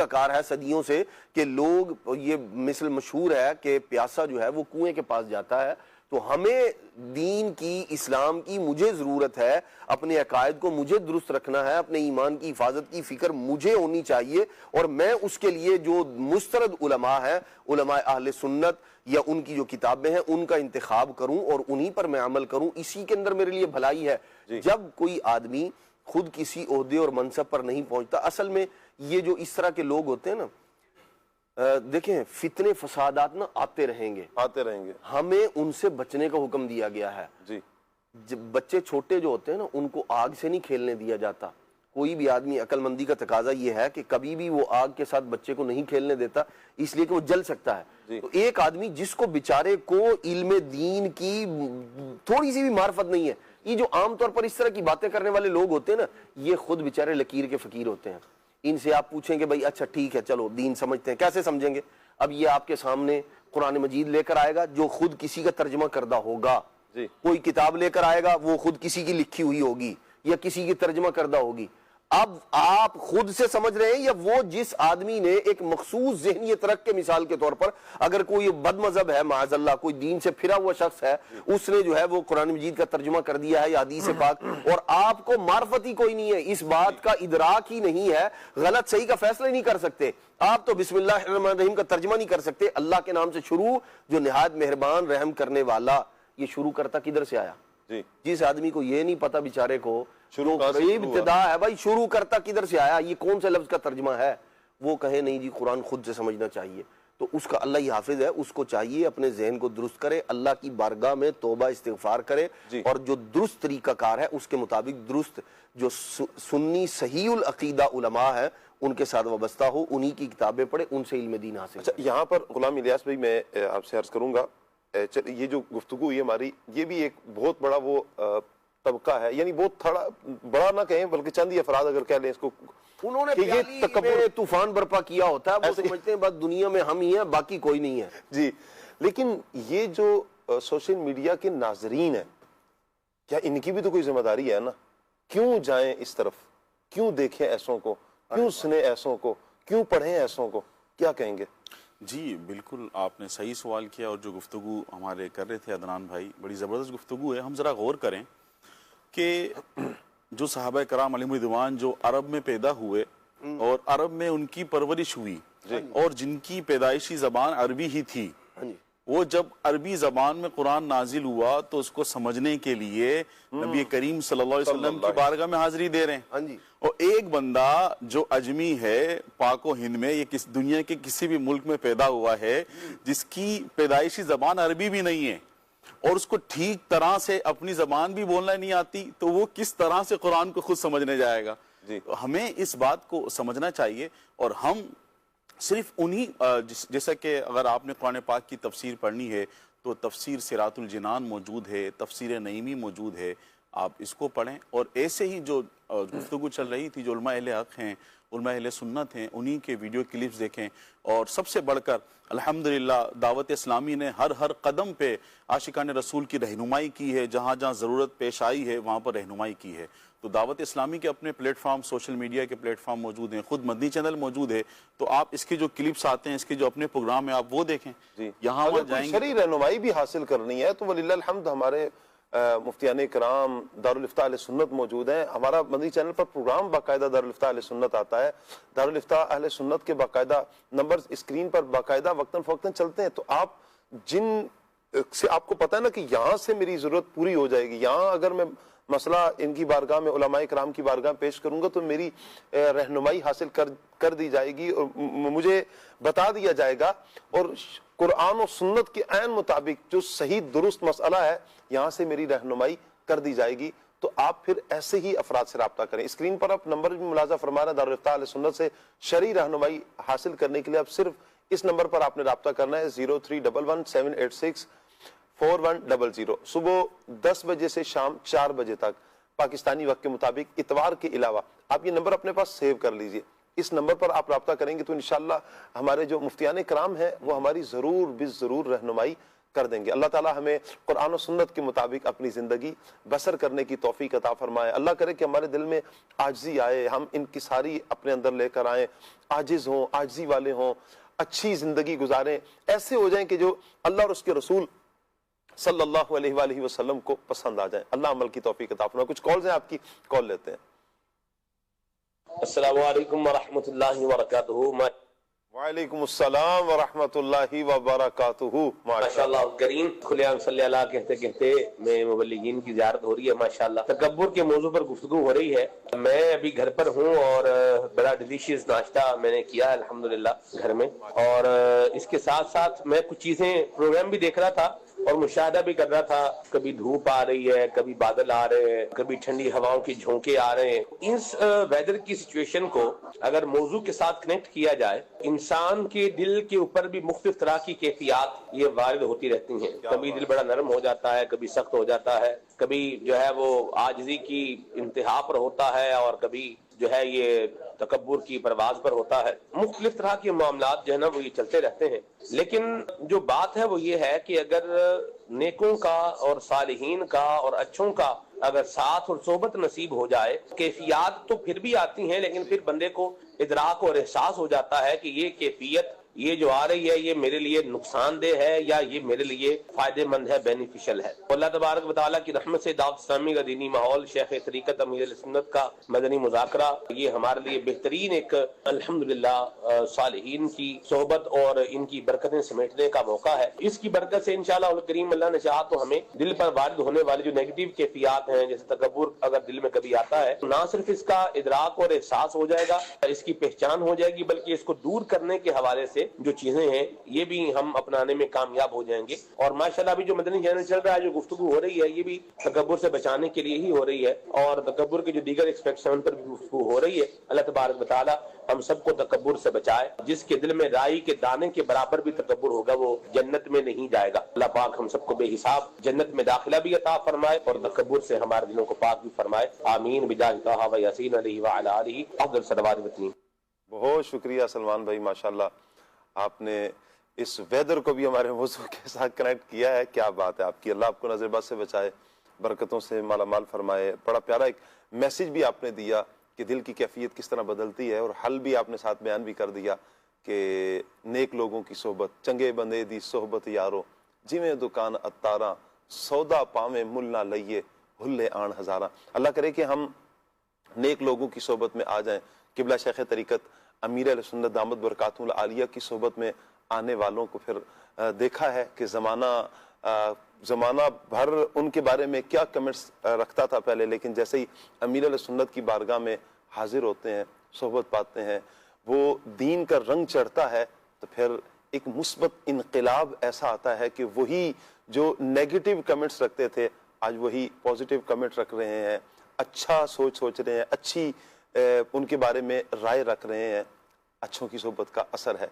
Speaker 6: کار ہے صدیوں سے کہ لوگ، یہ مثل مشہور ہے کہ پیاسا جو ہے وہ کنویں کے پاس جاتا ہے تو ہمیں دین کی، اسلام کی مجھے ضرورت ہے، اپنے عقائد کو مجھے درست رکھنا ہے، اپنے ایمان کی حفاظت کی فکر مجھے ہونی چاہیے، اور میں اس کے لیے جو مسترد علماء ہیں، علماء اہل سنت یا ان کی جو کتابیں ہیں ان کا انتخاب کروں اور انہی پر میں عمل کروں، اسی کے اندر میرے لیے بھلائی ہے۔ جب کوئی آدمی خود کسی عہدے اور منصب پر نہیں پہنچتا، اصل میں یہ جو اس طرح کے لوگ ہوتے ہیں نا، دیکھیں فتنے فسادات نا آتے رہیں گے، ہمیں ان سے بچنے کا حکم دیا گیا ہے۔ جب بچے چھوٹے جو ہوتے ہیں نا ان کو آگ سے نہیں کھیلنے دیا جاتا، کوئی بھی آدمی، عقل مندی کا تقاضا یہ ہے کہ کبھی بھی وہ آگ کے ساتھ بچے کو نہیں کھیلنے دیتا، اس لیے کہ وہ جل سکتا ہے۔ تو ایک آدمی جس کو بیچارے کو علم دین کی تھوڑی سی بھی معرفت نہیں ہے، یہ جو عام طور پر اس طرح کی باتیں کرنے والے لوگ ہوتے ہیں نا، یہ خود بیچارے لکیر کے فقیر ہوتے ہیں۔ ان سے آپ پوچھیں گے بھائی اچھا ٹھیک ہے چلو دین سمجھتے ہیں، کیسے سمجھیں گے؟ اب یہ آپ کے سامنے قرآن مجید لے کر آئے گا جو خود کسی کا ترجمہ کردہ ہوگا، کوئی کتاب لے کر آئے گا وہ خود کسی کی لکھی ہوئی ہوگی یا کسی کی ترجمہ کردہ ہوگی۔ اب آپ خود سے سمجھ رہے ہیں یا وہ جس آدمی نے ایک مخصوص ذہنیت رکھ کے، مثال کے طور پر اگر کوئی بد مذہب ہے، معاذ اللہ کوئی دین سے پھرا ہوا شخص ہے، اس نے جو ہے وہ قرآن مجید کا ترجمہ کر دیا ہے یا حدیث پاک، اور آپ کو معرفت ہی کوئی نہیں ہے، اس بات کا ادراک ہی نہیں ہے، غلط صحیح کا فیصلہ ہی نہیں کر سکتے، آپ تو بسم اللہ الرحمن الرحیم کا ترجمہ نہیں کر سکتے، اللہ کے نام سے شروع جو نہایت مہربان رحم کرنے والا، یہ شروع کرتا کدھر سے آیا؟ جس آدمی کو یہ نہیں پتا بیچارے کو، شروع قریب ابتدا ہے بھائی، شروع کرتا کدھر سے آیا، یہ کون سے لفظ کا ترجمہ ہے، وہ کہے نہیں جی قرآن خود سے سمجھنا چاہیے، تو اس کا اللہ ہی حافظ ہے، اس کو چاہیے اپنے ذہن کو درست کرے، اللہ کی بارگاہ میں توبہ استغفار کرے، اور جو درست طریقہ کار ہے اس کے مطابق درست جو سنی صحیح العقیدہ علماء ہیں ان کے ساتھ وابستہ ہو، انہی کی کتابیں پڑھے، ان سے علم دین حاصل۔
Speaker 1: اچھا یہاں پر غلام الیاس بھائی میں آپ سے عرض کروں گا، یہ جو گفتگو ہوئی ہماری، یہ بھی ایک بہت بڑا وہ طبقہ ہے، یعنی بہت تھوڑا بڑا نہ کہیں بلکہ چند ہی افراد اگر کہہ لیں اس کو،
Speaker 6: انہوں نے پیالی میں طوفان برپا کیا ہوتا ہے، وہ سمجھتے ہیں بس دنیا میں ہم ہی ہیں باقی کوئی نہیں ہے۔
Speaker 1: جی لیکن یہ جو سوشل میڈیا کے ناظرین ہیں، کیا ان کی بھی تو کوئی ذمہ داری ہے نا؟ کیوں جائیں اس طرف، کیوں دیکھیں ایسوں کو، کیوں سنیں ایسوں کو، کیوں پڑھیں ایسوں کو، کیا کہیں گے؟
Speaker 5: جی بالکل آپ نے صحیح سوال کیا، اور جو گفتگو ہمارے کر رہے تھے عدنان بھائی بڑی زبردست گفتگو ہے۔ ہم ذرا غور کریں کہ جو صحابہ کرام علیہم رضوان جو عرب میں پیدا ہوئے اور عرب میں ان کی پرورش ہوئی، اور جن کی پیدائشی زبان عربی ہی تھی، وہ جب عربی زبان میں قرآن نازل ہوا تو اس کو سمجھنے کے لیے نبی کریم صلی اللہ علیہ وسلم کی بارگاہ میں حاضری دے رہے ہیں، اور ایک بندہ جو اجمی ہے پاک و ہند میں، یہ دنیا کے کسی بھی ملک میں پیدا ہوا ہے جس کی پیدائشی زبان عربی بھی نہیں ہے، اور اس کو ٹھیک طرح سے اپنی زبان بھی بولنا نہیں آتی، تو وہ کس طرح سے قرآن کو خود سمجھنے جائے گا؟ ہمیں اس بات کو سمجھنا چاہیے، اور ہم صرف انہی جیسا کہ اگر آپ نے قرآن پاک کی تفسیر پڑھنی ہے تو تفسیر صراط الجنان موجود ہے، تفسیر نعیمی موجود ہے، آپ اس کو پڑھیں، اور ایسے ہی جو گفتگو چل رہی تھی جو علماء اہل حق ہیں، علماء اہل سنت ہیں، انہی کے ویڈیو کلپس دیکھیں، اور سب سے بڑھ کر الحمدللہ دعوت اسلامی نے ہر قدم پہ عاشقان رسول کی رہنمائی کی ہے، جہاں جہاں ضرورت پیش آئی ہے وہاں پر رہنمائی کی ہے۔ تو دعوت اسلامی کے اپنے پلیٹ فارم، سوشل میڈیا کے پلیٹ فارم موجود ہیں، خود مدنی چینل موجود ہے، تو آپ اس کے جو کلپس آتے ہیں، اس کے جو اپنے پروگرام ہیں، آپ وہ دیکھیں، یہاں
Speaker 1: اگر
Speaker 5: جائیں
Speaker 1: کوئی
Speaker 5: گے۔
Speaker 1: شرعی رہنمائی بھی حاصل کرنی ہے تو وللہ الحمد ہمارے مفتیان کرام دارالافتاء اہل سنت موجود ہیں، ہمارا مدنی چینل پر پروگرام باقاعدہ دارالافتاء اہل سنت آتا ہے، دارالافتاء اہل سنت کے باقاعدہ نمبر اسکرین پر باقاعدہ وقتاً فوقتاً چلتے ہیں، تو آپ جن سے آپ کو پتہ ہے نا کہ یہاں سے میری ضرورت پوری ہو جائے گی، یہاں اگر میں مسئلہ ان کی بارگاہ میں، علماء کرام کی بارگاہ پیش کروں گا تو میری رہنمائی حاصل کر دی جائے گی، اور مجھے بتا دیا جائے گا، اور قرآن و سنت کے عین مطابق جو صحیح درست مسئلہ ہے یہاں سے میری رہنمائی کر دی جائے گی۔ تو آپ پھر ایسے ہی افراد سے رابطہ کریں، اسکرین پر آپ نمبر بھی ملاحظہ فرما رہے ہیں، دارالافتاء اہل سنت سے شرعی رہنمائی حاصل کرنے کے لیے آپ صرف اس نمبر پر آپ نے رابطہ کرنا ہے، 0311786410، صبح 10 بجے سے شام 4 بجے تک پاکستانی وقت کے مطابق، اتوار کے علاوہ آپ یہ نمبر اپنے پاس سیو کر لیجئے، اس نمبر پر آپ رابطہ کریں گے تو انشاءاللہ ہمارے جو مفتیان کرام ہیں وہ ہماری ضرور رہنمائی کر دیں گے۔ اللہ تعالی ہمیں قرآن و سنت کے مطابق اپنی زندگی بسر کرنے کی توفیق عطا فرمائے، اللہ کرے کہ ہمارے دل میں عاجزی آئے، ہم انکساری اپنے اندر لے کر آئیں، عاجز ہوں، عاجزی والے ہوں، اچھی زندگی گزاریں، ایسے ہو جائیں کہ جو اللہ اور اس کے رسول صلی اللہ علیہ وآلہ وسلم کو پسند آ جائیں. اللہ عمل کی توفیق عطا فرمائے. کچھ کالز ہیں آپ کی, کال لیتے ہیں.
Speaker 8: السلام علیکم ورحمۃ اللہ وبرکاتہ.
Speaker 1: وعلیکم السلام ورحمۃ اللہ وبرکاتہ.
Speaker 8: ماشاءاللہ کریم. کھلے عام صلی اللہ کہتے کہتے میں مبلغین کی زیارت ہو رہی ہے. ماشاءاللہ تکبر کے موضوع پر گفتگو ہو رہی ہے. میں ابھی گھر پر ہوں اور بڑا ڈیلیشیس ناشتہ میں نے کیا الحمدللہ گھر میں, اور اس کے ساتھ ساتھ میں کچھ چیزیں پروگرام بھی دیکھ رہا تھا اور مشاہدہ بھی کر رہا تھا. کبھی دھوپ آ رہی ہے, کبھی بادل آ رہے ہیں, کبھی ٹھنڈی ہواؤں کی جھونکے آ رہے ہیں. اس ویدر کی سچویشن کو اگر موضوع کے ساتھ کنیکٹ کیا جائے, انسان کے دل کے اوپر بھی مختلف طرح کی کیفیات یہ وارد ہوتی رہتی ہیں. کبھی دل بڑا نرم ہو جاتا ہے, کبھی سخت ہو جاتا ہے, کبھی جو ہے وہ عاجزی کی انتہا پر ہوتا ہے, اور کبھی جو ہے یہ تکبر کی پرواز پر ہوتا ہے. مختلف طرح کے معاملات جو ہے نا وہ یہ چلتے رہتے ہیں. لیکن جو بات ہے وہ یہ ہے کہ اگر نیکوں کا اور صالحین کا اور اچھوں کا اگر ساتھ اور صحبت نصیب ہو جائے, کیفیات تو پھر بھی آتی ہیں, لیکن پھر بندے کو ادراک اور احساس ہو جاتا ہے کہ یہ کیفیت یہ جو آ رہی ہے یہ میرے لیے نقصان دہ ہے یا یہ میرے لیے فائدہ مند ہے, بینیفیشل ہے. اللہ تبارک و تعالیٰ کی رحمت سے دعوت اسلامی کا دینی ماحول, شیخ طریقت امیر السنت کا مدنی مذاکرہ, یہ ہمارے لیے بہترین ایک الحمدللہ صالحین کی صحبت اور ان کی برکتیں سمیٹنے کا موقع ہے. اس کی برکت سے انشاءاللہ الکریم اللہ نے چاہا تو ہمیں دل پر وارد ہونے والے جو نیگیٹو کیفیات ہیں جیسے تکبر اگر دل میں کبھی آتا ہے, نہ صرف اس کا ادراک اور احساس ہو جائے گا, اس کی پہچان ہو جائے گی, بلکہ اس کو دور کرنے کے حوالے سے جو چیزیں ہیں یہ بھی ہم اپنانے میں کامیاب ہو جائیں گے. اور ماشاءاللہ ابھی جو مدنی چینل چل رہا ہے, جو گفتگو ہو رہی ہے, یہ بھی تکبر سے بچانے کے لیے ہی ہو رہی ہے, اور تکبر کے جو دیگر ایکسپیکٹس ہیں ان پر بھی گفتگو ہو رہی ہے. اللہ تبارک و تعالی ہم سب کو تکبر سے بچائے. جس کے دل میں رائی کے دانے کے برابر بھی تکبر ہوگا وہ جنت میں نہیں جائے گا. اللہ پاک ہم سب کو بے حساب جنت میں داخلہ بھی عطا فرمائے اور تکبر سے ہمارے دلوں کو پاک بھی فرمائے. آمین بجاہ طہ و یاسین علیہ وعلی آلہ افضل صلوات و تسلیم.
Speaker 1: بہت شکریہ سلمان بھائی, ماشاءاللہ آپ نے اس ویدر کو بھی ہمارے موضوع کے ساتھ کنیکٹ کیا ہے. کیا بات ہے آپ کی, اللہ آپ کو نظر بد سے بچائے, برکتوں سے مالا مال فرمائے. بڑا پیارا ایک میسج بھی آپ نے دیا کہ دل کی کیفیت کس طرح بدلتی ہے, اور حل بھی آپ نے ساتھ بیان بھی کر دیا کہ نیک لوگوں کی صحبت, چنگے بندے دی صحبت یارو, جویں دکان اتاراں سودا پاویں مل نہ لئیے ہلے آن ہزاراں. اللہ کرے کہ ہم نیک لوگوں کی صحبت میں آ جائیں. قبلہ شیخ طریقت امیر اہل سنت دامت برکاتہ العالیہ کی صحبت میں آنے والوں کو پھر دیکھا ہے کہ زمانہ بھر ان کے بارے میں کیا کمنٹس رکھتا تھا پہلے, لیکن جیسے ہی امیر اہل سنت کی بارگاہ میں حاضر ہوتے ہیں, صحبت پاتے ہیں, وہ دین کا رنگ چڑھتا ہے, تو پھر ایک مثبت انقلاب ایسا آتا ہے کہ وہی جو نیگیٹو کمنٹس رکھتے تھے آج وہی پازیٹیو کمنٹ رکھ رہے ہیں, اچھا سوچ رہے ہیں, اچھی ان کے بارے میں رائے رکھ رہے ہیں. اچھوں کی صحبت کا اثر ہے.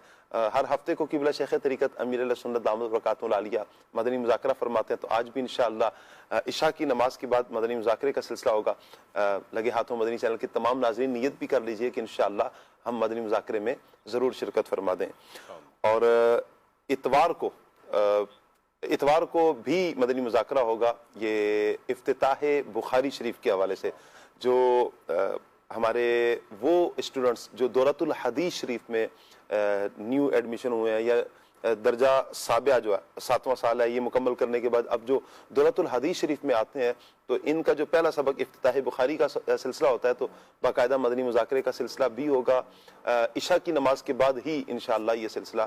Speaker 1: ہر ہفتے کو قبلہ شیخ طریقت امیر اہل سنت دامت برکاتہ العالیہ مدنی مذاکرہ فرماتے ہیں, تو آج بھی انشاءاللہ عشاء کی نماز کے بعد مدنی مذاکرے کا سلسلہ ہوگا. لگے ہاتھوں مدنی چینل کے تمام ناظرین نیت بھی کر لیجئے کہ انشاءاللہ ہم مدنی مذاکرے میں ضرور شرکت فرما دیں. اور اتوار کو بھی مدنی مذاکرہ ہوگا, یہ افتتاح بخاری شریف کے حوالے سے. جو ہمارے وہ اسٹوڈنٹس جو دورۃ الحدیث شریف میں نیو ایڈمیشن ہوئے ہیں, یا درجہ سابعہ جو ہے 7واں سال ہے یہ مکمل کرنے کے بعد اب جو دورۃ الحدیث شریف میں آتے ہیں, تو ان کا جو پہلا سبق افتتاح بخاری کا سلسلہ ہوتا ہے, تو باقاعدہ مدنی مذاکرے کا سلسلہ بھی ہوگا. عشاء کی نماز کے بعد ہی انشاءاللہ یہ سلسلہ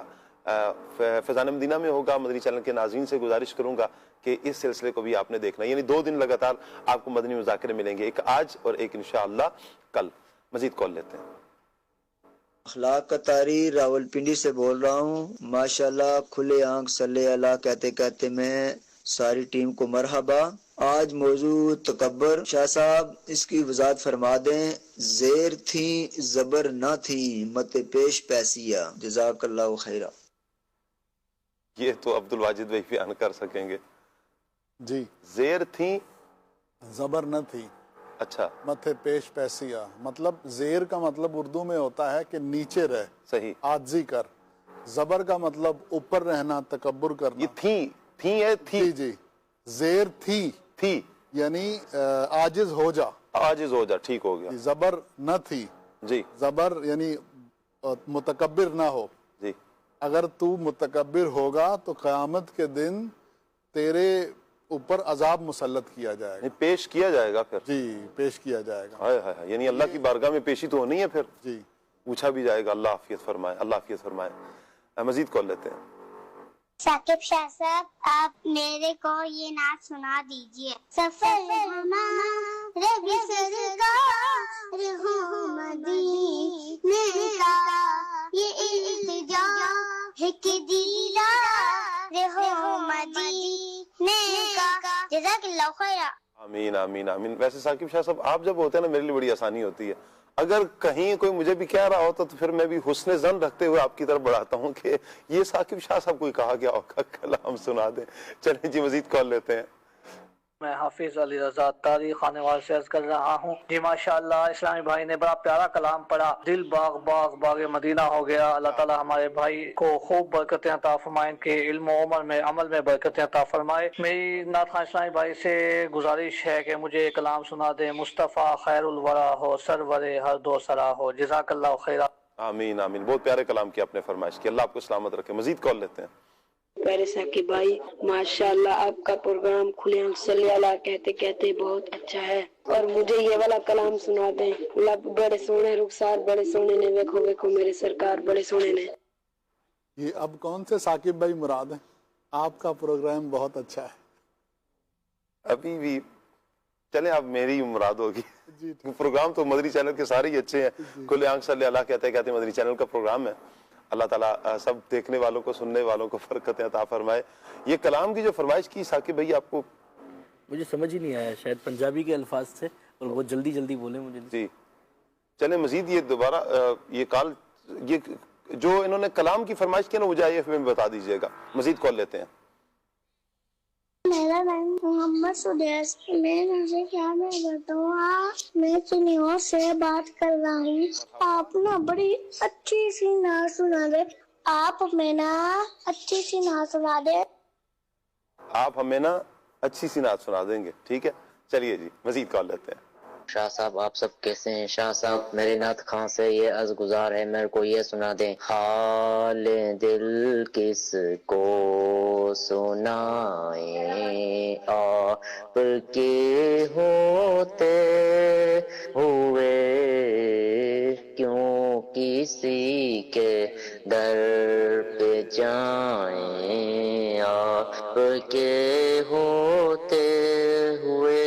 Speaker 1: فیضان مدینہ میں ہوگا. مدنی چینل کے ناظرین سے گزارش کروں گا کہ اس سلسلے کو بھی آپ نے دیکھنا ہے, یعنی 2 دن لگاتار آپ کو مدنی مذاکرے ملیں گے, ایک آج اور ایک انشاءاللہ کل. مزید کال لیتے ہیں.
Speaker 9: اخلاق کا تاری راولپنڈی سے بول رہا ہوں. ماشاءاللہ کھلے آنکھ صلی اللہ کہتے کہتے میں ساری ٹیم کو مرحبا. آج موضوع تکبر. شاہ صاحب اس کی وضاحت فرما دیں. زیر تھی زبر نہ تھی مت پیش پیسیا. جزاک اللہ خیرہ.
Speaker 1: یہ تو عبد الواجد بھائی بیان کر سکیں گے.
Speaker 4: جی,
Speaker 1: زیر تھی
Speaker 4: زبر نہ تھی,
Speaker 1: اچھا,
Speaker 4: متھے پیش پیسیا, مطلب زیر کا مطلب اردو میں ہوتا ہے کہ نیچے رہ,
Speaker 1: صحیح,
Speaker 4: عاجزی کر. زبر کا مطلب اوپر رہنا, تکبر کرنا.
Speaker 1: یہ تھی ہے, تھی,
Speaker 4: جی, زیر تھی یعنی عاجز ہو جا,
Speaker 1: عاجز ہو جا, ٹھیک ہو گیا.
Speaker 4: زبر نہ تھی,
Speaker 1: جی,
Speaker 4: زبر یعنی متکبر نہ ہو.
Speaker 1: جی,
Speaker 4: اگر تو متکبر ہوگا تو قیامت کے دن تیرے اوپر عذاب مسلط کیا جائے گا.
Speaker 1: پیش کیا جائے گا پھر.
Speaker 4: جی پیش کیا جائے گا.
Speaker 1: ہائے ہائے، یعنی اللہ کی بارگاہ میں پیشی تو ہونی ہے پھر.
Speaker 4: جی
Speaker 1: پوچھا بھی جائے گا. اللہ عافیت فرمائے، اللہ عافیت فرمائے. مزید کال لیتے ہیں.
Speaker 10: ثاقب شاہ صاحب، آپ میرے کو یہ نعت سنا دیجئے. سفر ہمارے بھی سرکار ہو مدینے کا، یہ التجا ہے کہ دیدار ہو مدینے کا. جزاک اللہ خیر.
Speaker 1: آمین آمین آمین. ویسے ثاقب شاہ صاحب آپ جب ہوتے ہیں نا میرے لیے بڑی آسانی ہوتی ہے. اگر کہیں کوئی مجھے بھی کہہ رہا ہوتا تو پھر میں بھی حسن ظن رکھتے ہوئے آپ کی طرف بڑھاتا ہوں کہ یہ ثاقب شاہ صاحب کوئی کہا گیا ہوگا، کلام سنا دیں. چلیں جی مزید کال لیتے ہیں.
Speaker 11: میں حافظ علی رضا تاریخ خانے والے سے عرض کر رہا ہوں. جی ماشاءاللہ اسلامی بھائی نے بڑا پیارا کلام پڑھا. دل باغ باغ باغ مدینہ ہو گیا. اللہ تعالی ہمارے بھائی کو خوب برکتیں عطا فرمائیں، کہ علم و عمل میں عمل میں برکتیں عطا فرمائے. میری نعت خواں اسلامی بھائی سے گزارش ہے کہ مجھے کلام سنا دیں. مصطفیٰ خیر الورا ہو، سرور ہر دو سرا ہو. جزاک اللہ خیر.
Speaker 1: آمین آمین. بہت پیارے کلام کی آپ نے فرمائش کی. اللہ آپ کو سلامت رکھے. مزید کال لیتے ہیں.
Speaker 12: پیارے ثاقب بھائی ماشاءاللہ آپ کا پروگرام کھلے آنکھ صلی اللہ کہتے کہتے بہت اچھا ہے، اور مجھے یہ والا کلام سنا دیں. لب بڑے سونے رخسار بڑے سونے نے، ویکھو ویکھو میرے سرکار بڑے سونے نے.
Speaker 4: یہ اب کون سے ثاقب بھائی مراد ہیں؟ آپ کا پروگرام بہت اچھا ہے.
Speaker 1: ابھی بھی چلیں اب میری مراد ہوگی. پروگرام تو مدری چینل کے سارے ہی اچھے ہیں. کھلے آنکھ صلی اللہ کہتے کہتے مدری چینل کا پروگرام ہے. اللہ تعالیٰ سب دیکھنے والوں کو، سننے والوں کو برکتیں عطا فرمائے. یہ کلام کی جو فرمائش کی ثاقب بھائی آپ کو،
Speaker 3: مجھے سمجھ ہی نہیں آیا، شاید پنجابی کے الفاظ تھے اور بہت جلدی جلدی بولے مجھے.
Speaker 1: جی چلیں مزید یہ دوبارہ یہ کال، یہ جو انہوں نے کلام کی فرمائش کی نا مجھے آئیے ہمیں بتا دیجئے گا. مزید کال لیتے ہیں.
Speaker 10: میرا نام محمد سدیس. میں سے کیا میں بتاؤں، میں چنیوں سے بات کر رہا ہوں. آپ نا بڑی اچھی سی نعت سنا دے. آپ ہمیں نا اچھی سی نعت سنا دے.
Speaker 1: آپ ہمیں نا اچھی سی نعت سنا دیں گے، ٹھیک ہے. چلیے جی مزید کال لیتے ہیں.
Speaker 13: شاہ صاحب آپ سب کیسے ہیں؟ شاہ صاحب میری نعت خاں سے یہ عرض گزار ہے، میرے کو یہ سنا دیں. حال دل کس کو سنائیں، آپ کے ہوتے ہوئے کیوں کسی کے در پہ جائیں، آپ کے ہوتے ہوئے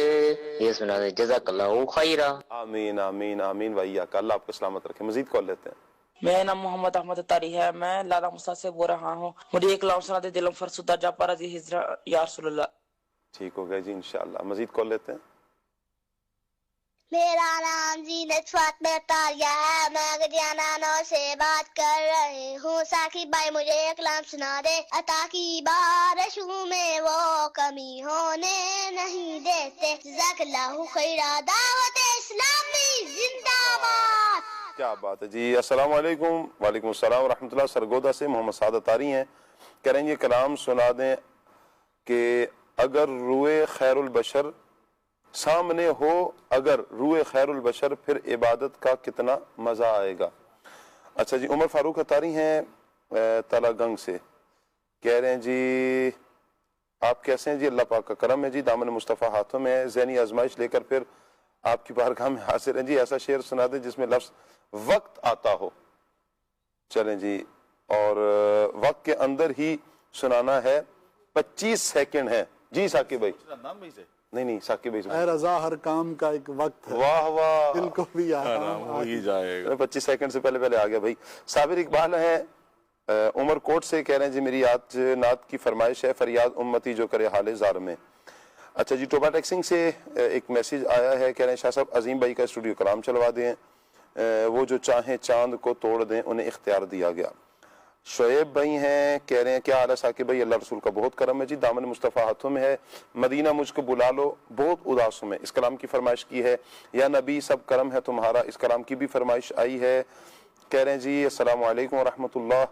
Speaker 13: یہ سنا دے. جزاک اللہ خیرہ.
Speaker 1: آمین آمین آمین. وإیاک. اللہ آپ کو سلامت رکھے. مزید کال لیتے ہیں.
Speaker 14: میرا نام محمد احمد اتاری ہے، میں لالا مسا سے بول رہا ہوں. مجھے ایک کلام سنا دے. دلم فرسودہ جا پر رضی ہجرہ یا رسول اللہ.
Speaker 1: ٹھیک ہو گیا جی انشاءاللہ. مزید کال لیتے ہیں.
Speaker 10: میرا نام زینت فاطمہ تاریہ ہے، میں گجانانو سے بات کر رہی ہوں. ثاقب بھائی مجھے ایک کلام سنا دے. عطا کی بارشوں میں وہ کمی ہونے نہیں دیتے. جزاک اللہ خیرہ. دعوت اسلامی زندہ باد.
Speaker 1: کیا بات ہے جی. السلام علیکم. وعلیکم السلام ورحمۃ اللہ. سرگودا سے محمد سعادت اتاری ہیں. کہہ رہے ہیں یہ کلام سنا دیں کہ اگر روئے خیر البشر سامنے ہو، اگر روئے خیر البشر پھر عبادت کا کتنا مزہ آئے گا. اچھا جی. عمر فاروق اتاری ہیں تلا گنگ سے. کہہ رہے ہیں جی آپ کیسے ہیں جی؟ اللہ پاک کا کرم ہے جی، دامن مصطفیٰ ہاتھوں میں ہے، ذہنی آزمائش لے کر پھر آپ کی بارگاہ میں حاضر ہیں جی. ایسا شعر سنا دیں جس میں لفظ وقت آتا ہو. چلیں جی. اور وقت کے اندر ہی سنانا ہے. 25 سیکنڈ ہے جی. ثاقب بھائی نہیں ثاقب بھائی
Speaker 4: اے رضا ہر کام کا ایک وقت ہے.
Speaker 1: واہ واہ.
Speaker 4: دل کو بھی آرام
Speaker 5: ہو ہی جائے گا.
Speaker 1: 25 سیکنڈ سے پہلے آ گیا بھائی. صابر اقبال ہیں عمر کوٹ سے. کہہ رہے ہیں جی میری نعت کی فرمائش ہے، فریاد امتی جو کرے حال زار میں. اچھا جی. ٹوبا ٹیکسنگ سے ایک میسیج آیا ہے. کہہ رہے ہیں شاہ صاحب عظیم بھائی کا اسٹوڈیو کلام چلوا دیں. وہ جو چاہیں چاند کو توڑ دیں انہیں اختیار دیا گیا. شعیب بھائی ہیں. کہہ رہے ہیں کیا حال ہے ثاقب بھائی؟ اللہ رسول کا بہت کرم ہے جی، دامن مصطفیٰ ہاتھوں میں ہے، مدینہ مجھ کو بلا لو بہت اداس ہوں میں. اس کلام کی فرمائش کی ہے. یا نبی سب کرم ہے تمہارا، اس کلام کی بھی فرمائش آئی ہے. کہہ رہے ہیں جی السلام علیکم ورحمۃ اللہ.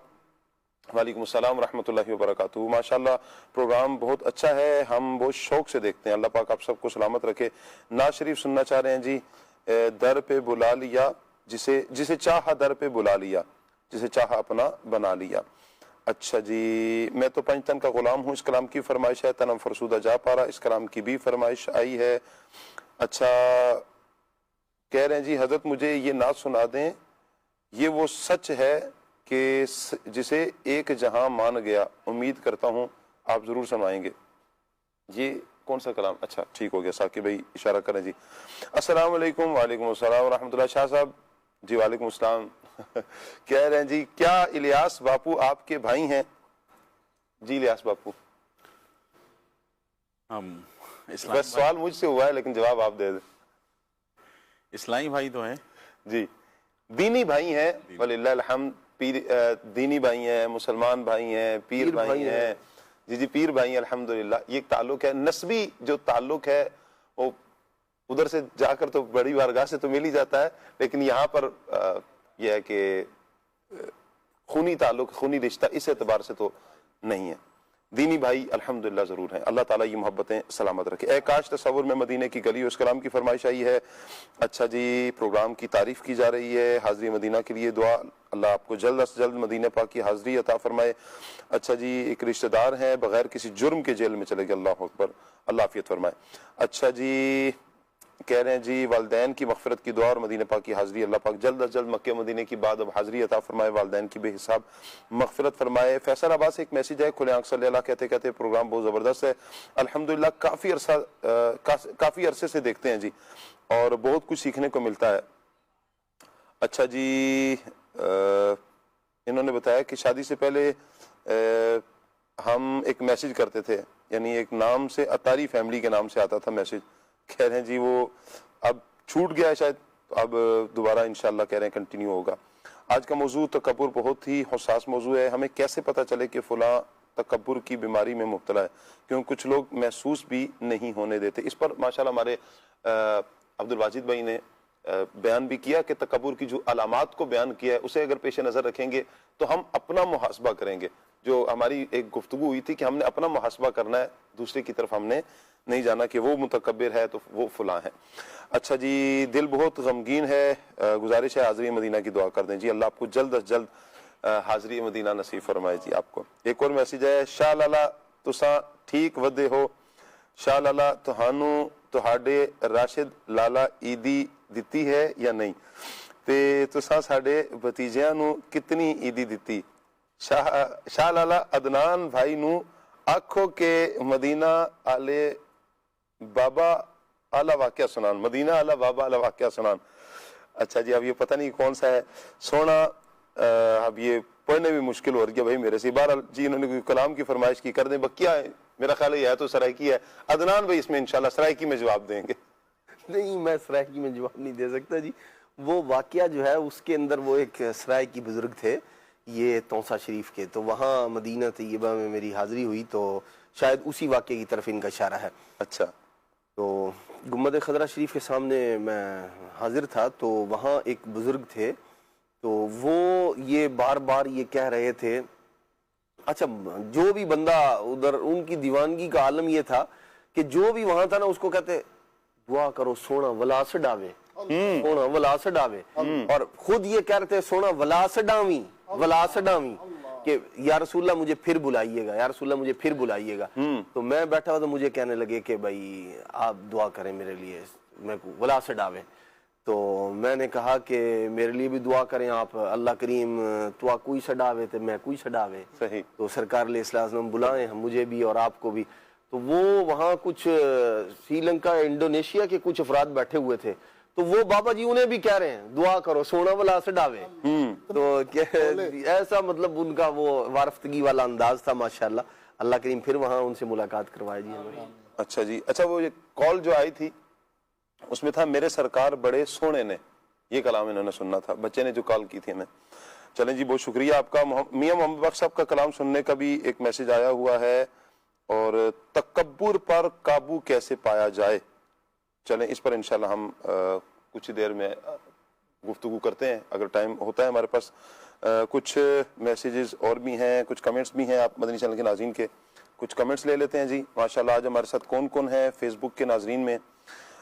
Speaker 1: وعلیکم السلام ورحمۃ اللہ وبرکاتہ. ماشاءاللہ پروگرام بہت اچھا ہے، ہم بہت شوق سے دیکھتے ہیں. اللہ پاک آپ سب کو سلامت رکھے. نعت شریف سننا چاہ رہے ہیں جی. در پہ بلا لیا جسے چاہا در پہ بلا لیا، جسے چاہا اپنا بنا لیا. اچھا جی، میں تو پنجتن کا غلام ہوں، اس کلام کی فرمائش ہے، تنم فرسودہ جا پارا، اس کلام کی بھی فرمائش آئی ہے۔ اچھا کہہ رہے ہیں جی حضرت مجھے یہ نعت سنا دیں، یہ وہ سچ ہے کہ جسے ایک جہاں مان گیا، امید کرتا ہوں آپ ضرور سنائیں گے۔ یہ کون سا کلام؟ اچھا ٹھیک ہو گیا، ثاقب بھائی اشارہ کریں جی۔ السلام علیکم۔ وعلیکم السلام ورحمۃ اللہ۔ شاہ صاحب جی وعلیکم السلام۔ کہہ رہے ہیں جی کیا الیاس باپو آپ کے بھائی ہیں؟ جی الیاس باپو، بس سوال مجھ سے ہوا ہے لیکن جواب آپ دے دیں۔
Speaker 5: اسلامی بھائی تو ہیں
Speaker 1: جی، دینی بھائی ہیں وللہ الحمد، دینی بھائی ہیں، مسلمان بھائی ہیں، پیر بھائی ہیں، جی جی پیر بھائی ہیں الحمدللہ۔ یہ ایک تعلق ہے، نسبی جو تعلق ہے وہ ادھر سے جا کر تو بڑی بارگاہ سے تو مل ہی جاتا ہے، لیکن یہاں پر یہ ہے کہ خونی تعلق، خونی رشتہ اس اعتبار سے تو نہیں ہے۔ دینی بھائی الحمدللہ ضرور ہیں، اللہ تعالیٰ یہ محبتیں سلامت رکھے۔ اے کاش تصور میں مدینے کی گلی، اس کلام کی فرمائش آئی ہے۔ اچھا جی، پروگرام کی تعریف کی جا رہی ہے، حاضری مدینہ کے لیے دعا، اللہ آپ کو جلد از جلد مدینہ پاک کی حاضری عطا فرمائے۔ اچھا جی، ایک رشتہ دار ہیں بغیر کسی جرم کے جیل میں چلے گئے، اللہ اکبر، اللہ عافیت فرمائے۔ اچھا جی، کہہ رہے ہیں جی والدین کی مغفرت کی دعا اور مدینہ پاک کی حاضری، اللہ پاک جلد از جلد مکہ مدینہ کی بعد اب حاضری عطا فرمائے، والدین کی بے حساب مغفرت فرمائے۔ فیصل آباد سے ایک میسیج ہے، کھلے آنکھ صلی اللہ کہتے کہتے پروگرام بہت زبردست ہے الحمدللہ، کافی عرصے سے دیکھتے ہیں جی اور بہت کچھ سیکھنے کو ملتا ہے۔ اچھا جی، انہوں نے بتایا کہ شادی سے پہلے ہم ایک میسیج کرتے تھے، یعنی ایک نام سے اتاری فیملی کے نام سے آتا تھا میسیج، کہہ رہے ہیں جی وہ اب چھوٹ گیا ہے شاید، اب دوبارہ انشاءاللہ کہہ رہے ہیں کنٹینیو ہوگا۔ آج کا موضوع تکبر بہت ہی حساس موضوع ہے، ہمیں کیسے پتہ چلے کہ فلاں تکبر کی بیماری میں مبتلا ہے، کیوں کچھ لوگ محسوس بھی نہیں ہونے دیتے۔ اس پر ماشاءاللہ ہمارے عبدالواجد بھائی نے بیان بھی کیا کہ تکبر کی جو علامات کو بیان کیا ہے اسے اگر پیش نظر رکھیں گے تو ہم اپنا محاسبہ کریں گے۔ جو ہماری ایک گفتگو ہوئی تھی کہ ہم نے اپنا محاسبہ کرنا ہے، دوسرے کی طرف ہم نے نہیں جانا کہ وہ متکبر ہے تو وہ فلاں ہے۔ اچھا جی، دل بہت غمگین ہے، گزارش ہے حاضری مدینہ کی دعا کر دیں جی، اللہ آپ کو جلد از جلد حاضری مدینہ نصیب فرمائے جی آپ کو۔ ایک اور میسیج ہے، شاہ لالا تساں ٹھیک ودے ہو، شاہ لالا تہانوں تہاڈے راشد لالا عیدی دتی ہے یا نہیں، تے تساں ساڈے بھتیجیاں نو کتنی عیدی دتی؟ شاہ لالا عدنان بھائی نو آکھو کہ مدینہ آلے بابا اعلیٰ واقعہ سنان، مدینہ اعلیٰ بابا اعلیٰ واقعہ سنان۔ اچھا جی، اب یہ پتہ نہیں کون سا ہے سونا، اب یہ پڑھنے بھی مشکل ہو رہی ہے بھائی میرے سے۔ بہرحال جی انہوں نے کوئی کلام کی فرمائش کی، کر دیں بکیا ہے، میرا خیال یہ ہے تو سرائکی ہے۔ عدنان بھائی اس میں انشاءاللہ سرائکی میں جواب دیں گے۔
Speaker 6: نہیں، میں سرائکی میں جواب نہیں دے سکتا جی، وہ واقعہ جو ہے اس کے اندر وہ ایک سرائکی بزرگ تھے یہ تونسا شریف کے، تو وہاں مدینہ طیبہ میں میری حاضری ہوئی تو شاید اسی واقعے کی طرف ان کا اشارہ ہے۔
Speaker 1: اچھا،
Speaker 6: تو گنبد خضرہ شریف کے سامنے میں حاضر تھا تو وہاں ایک بزرگ تھے، تو وہ یہ بار بار یہ کہہ رہے تھے، اچھا جو بھی بندہ ادھر، ان کی دیوانگی کا عالم یہ تھا کہ جو بھی وہاں تھا نا اس کو کہتے دعا کرو سونا ولا سڈاوے، سونا ولا سڈاوے، اور خود یہ کہہ رہے تھے سونا ولا سڈاویں، ولا سڈاویں، کہ یا رسول اللہ مجھے پھر بلائیے گا، یا رسول اللہ مجھے پھر بلائیے گا۔ تو میں بیٹھا ہوا تو مجھے کہنے لگے کہ بھائی آپ دعا کریں میرے لیے، میں ولا سڈاوے۔ تو میں نے کہا کہ میرے لیے بھی دعا کریں آپ، اللہ کریم تو کوئی سڈاوے تو میں کوئی سڈاوے، تو سرکار علیہ السلام بلائیں ہم مجھے بھی اور آپ کو بھی۔ تو وہ وہاں کچھ سری لنکا انڈونیشیا کے کچھ افراد بیٹھے ہوئے تھے، تو وہ بابا جی انہیں بھی کہہ رہے ہیں دعا کرو سونا ولا سڈاوے۔ تو ایسا مطلب ان کا وہ وارفتگی والا انداز تھا ماشاءاللہ، اللہ کریم پھر وہاں ان سے ملاقات کروائے جی ہمیں۔
Speaker 1: اچھا جی، اچھا وہ کال جو آئی تھی اس میں تھا میرے سرکار بڑے سونے نے، یہ کلام انہوں نے سننا تھا، بچے نے جو کال کی تھی ہمیں۔ چلیں جی، بہت شکریہ آپ کا۔ میاں محمد بخش صاحب کا کلام سننے کا بھی ایک میسج آیا ہوا ہے، اور تکبر پر قابو کیسے پایا جائے، چلیں اس پر انشاءاللہ ہم کچھ دیر میں گفتگو کرتے ہیں اگر ٹائم ہوتا ہے ہمارے پاس۔ کچھ میسیجز اور بھی ہیں، کچھ کمنٹس بھی ہیں آپ مدنی چینل کے ناظرین کے، کچھ کمنٹس لے لیتے ہیں جی۔ ماشاءاللہ آج ہمارے ساتھ کون کون ہے فیس بک کے ناظرین میں؟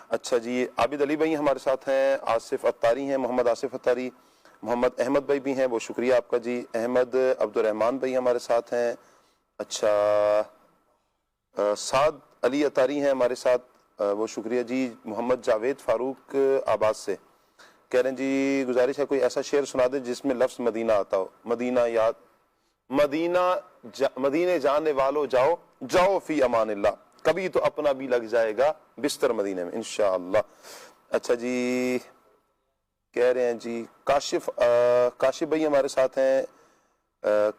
Speaker 1: اچھا جی، عابد علی بھائی ہمارے ساتھ ہیں، آصف اتاری ہیں، محمد آصف اتاری، محمد احمد بھائی بھی ہیں، وہ شکریہ آپ کا جی. احمد عبد الرحمان بھائی ہمارے ساتھ ہیں. اچھا سعد علی اطاری ہیں ہمارے ساتھ، وہ شکریہ جی. محمد جاوید فاروق آباد سے کہہ رہے ہیں جی گزارش ہے کوئی ایسا شعر سنا دے جس میں لفظ مدینہ آتا ہو. مدینے جانے والو جاؤ جاؤ فی امان اللہ، کبھی تو اپنا بھی لگ جائے گا بستر مدینے میں انشاءاللہ. اچھا جی کہہ رہے ہیں جی کاشف بھائی ہمارے ساتھ ہیں.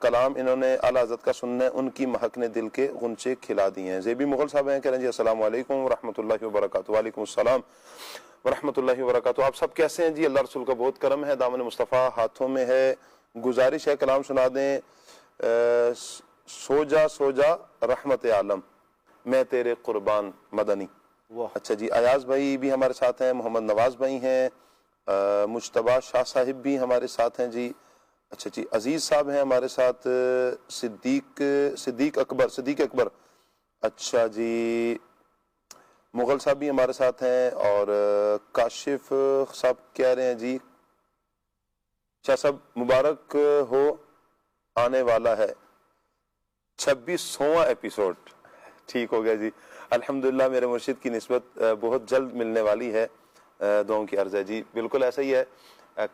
Speaker 1: کلام انہوں نے اعلیٰ حضرت کا سننا ہے، ان کی مہک نے دل کے غنچے کھلا دیے ہیں. زیبی مغل صاحب ہیں، کہہ رہے ہیں جی السلام علیکم ورحمۃ اللہ وبرکاتہ. وعلیکم السلام ورحمۃ اللہ وبرکاتہ. آپ سب کیسے ہیں جی؟ اللہ رسول کا بہت کرم ہے، دامن مصطفیٰ ہاتھوں میں ہے. گزارش ہے کلام سنا دیں. سو جا رحمت عالم میں تیرے قربان مدنی. اچھا جی ایاز بھائی بھی ہمارے ساتھ ہیں، محمد نواز بھائی ہیں، مجتبہ شاہ صاحب بھی ہمارے ساتھ ہیں جی. اچھا جی عزیز صاحب ہیں ہمارے ساتھ، صدیق اکبر. اچھا جی مغل صاحب بھی ہمارے ساتھ ہیں، اور کاشف صاحب کہہ رہے ہیں جی شاہ صاحب مبارک ہو آنے والا ہے 26واں ایپیسوڈ. ٹھیک ہو گیا جی الحمدللہ. میرے مرشد کی نسبت بہت جلد ملنے والی ہے، دعاؤں کی عرض ہے جی. بالکل ایسا ہی ہے،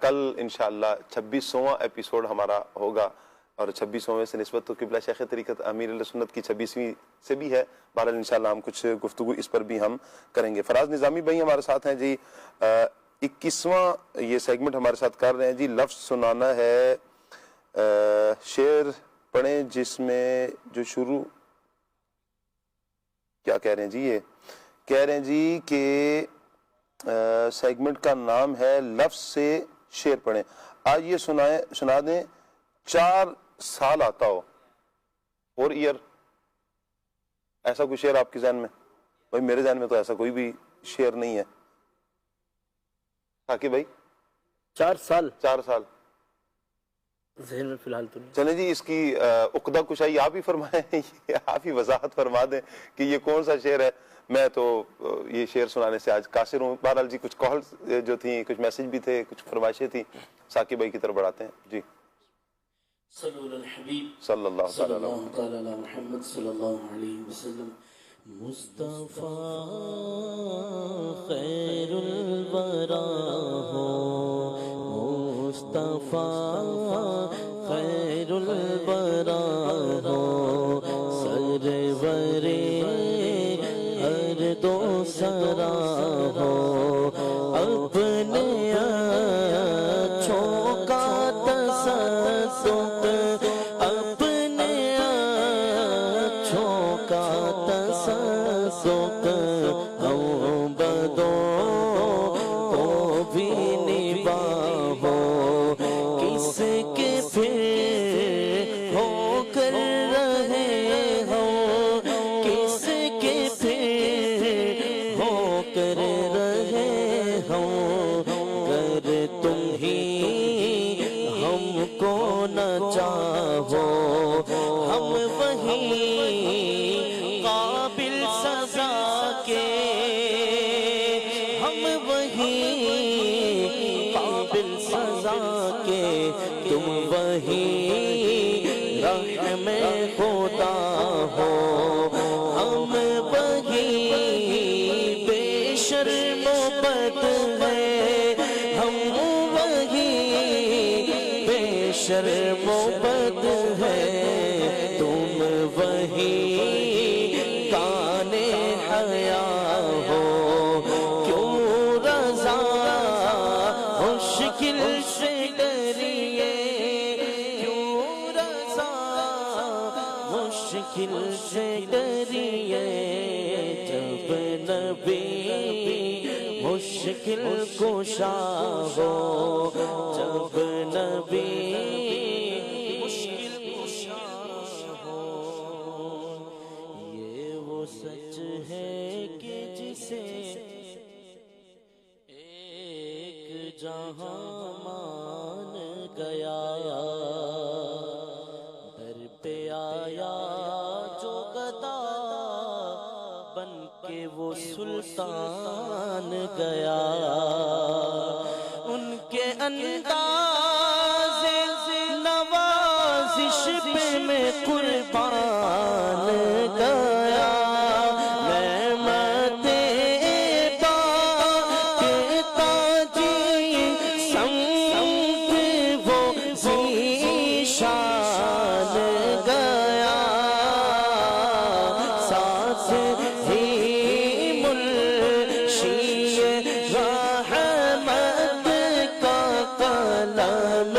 Speaker 1: کل انشاءاللہ 26واں ایپیسوڈ ہمارا ہوگا، اور 26واں سے نسبت تو قبلہ شیخ طریقت امیر علیہ سنت کی 26ویں سے بھی ہے. بہرحال انشاءاللہ ہم کچھ گفتگو اس پر بھی ہم کریں گے. فراز نظامی بھائی ہمارے ساتھ ہیں جی. 21واں یہ سیگمنٹ ہمارے ساتھ کر رہے ہیں جی. لفظ سنانا ہے، شعر پڑھیں جس میں جو شروع کیا کہہ رہے ہیں جی؟ یہ کہہ رہے ہیں جی کہ سیگمنٹ کا نام ہے لفظ سے شعر پڑھیں. آج یہ سنا دیں 4 سال آتا ہو، 4 ایئر. ایسا کوئی شعر آپ کے ذہن میں؟ بھائی میرے ذہن میں تو ایسا کوئی بھی شعر نہیں ہے. تاکہ بھائی 4 سال
Speaker 3: ذہن میں فی الحال تو نہیں.
Speaker 1: چلیں جی اس کی عقدہ کشائی آپ ہی فرمائیں، آپ ہی وضاحت فرما دیں کہ یہ کون سا شعر ہے. میں تو یہ شعر سنانے سے آج قاصر ہوں. بہرحال جی کچھ کالز جو تھیں، کچھ میسج بھی تھے، کچھ فرمائشیں تھیں، ثاقب بھائی کی طرف بڑھاتے ہیں جی.
Speaker 3: صلو علی الحبیب
Speaker 1: صلی اللہ
Speaker 3: تعالی علی محمد صلی اللہ علیہ وسلم. مصطفیٰ خیر الورا ہو، مصطفیٰ خیر الورا ہو، سرور ارد و سرا ہو، اپنے اچھوں کا تصدق، اپنے اچھوں کا تصدق، ہم بدوں کو بھی نباہو، کس کے پھر ہو کر رہے ہو، کس کے پھر ہو کر رہے ہو، گر تم ہی ہم کو نہ چاہو، ہم وہی قابل سزا کے، ہم وہی قابل سزا کے، تم وہی رحم خدا ہو، ہم وہی بے شرم و بد ہے، ہم وہی بے شرم و بد ہے، تم وہی کان حیا ہو، کیوں رضا مشکل سے ڈریے، کیوں رضا مشکل سے ڈریے، جب نبی مشکل کشا ہو، جب نبی مشکل کشا ہو. یہ وہ سچ ہے کہ جسے ایک جہاں مان گیا، در پہ آیا جو گدا بن کے وہ سلطان گیا، ان کے انداز قربان گیا نعمت پاک تاجی سمت وہ ذیشان گیا ساتھ ہی منشی رحمت کا قلم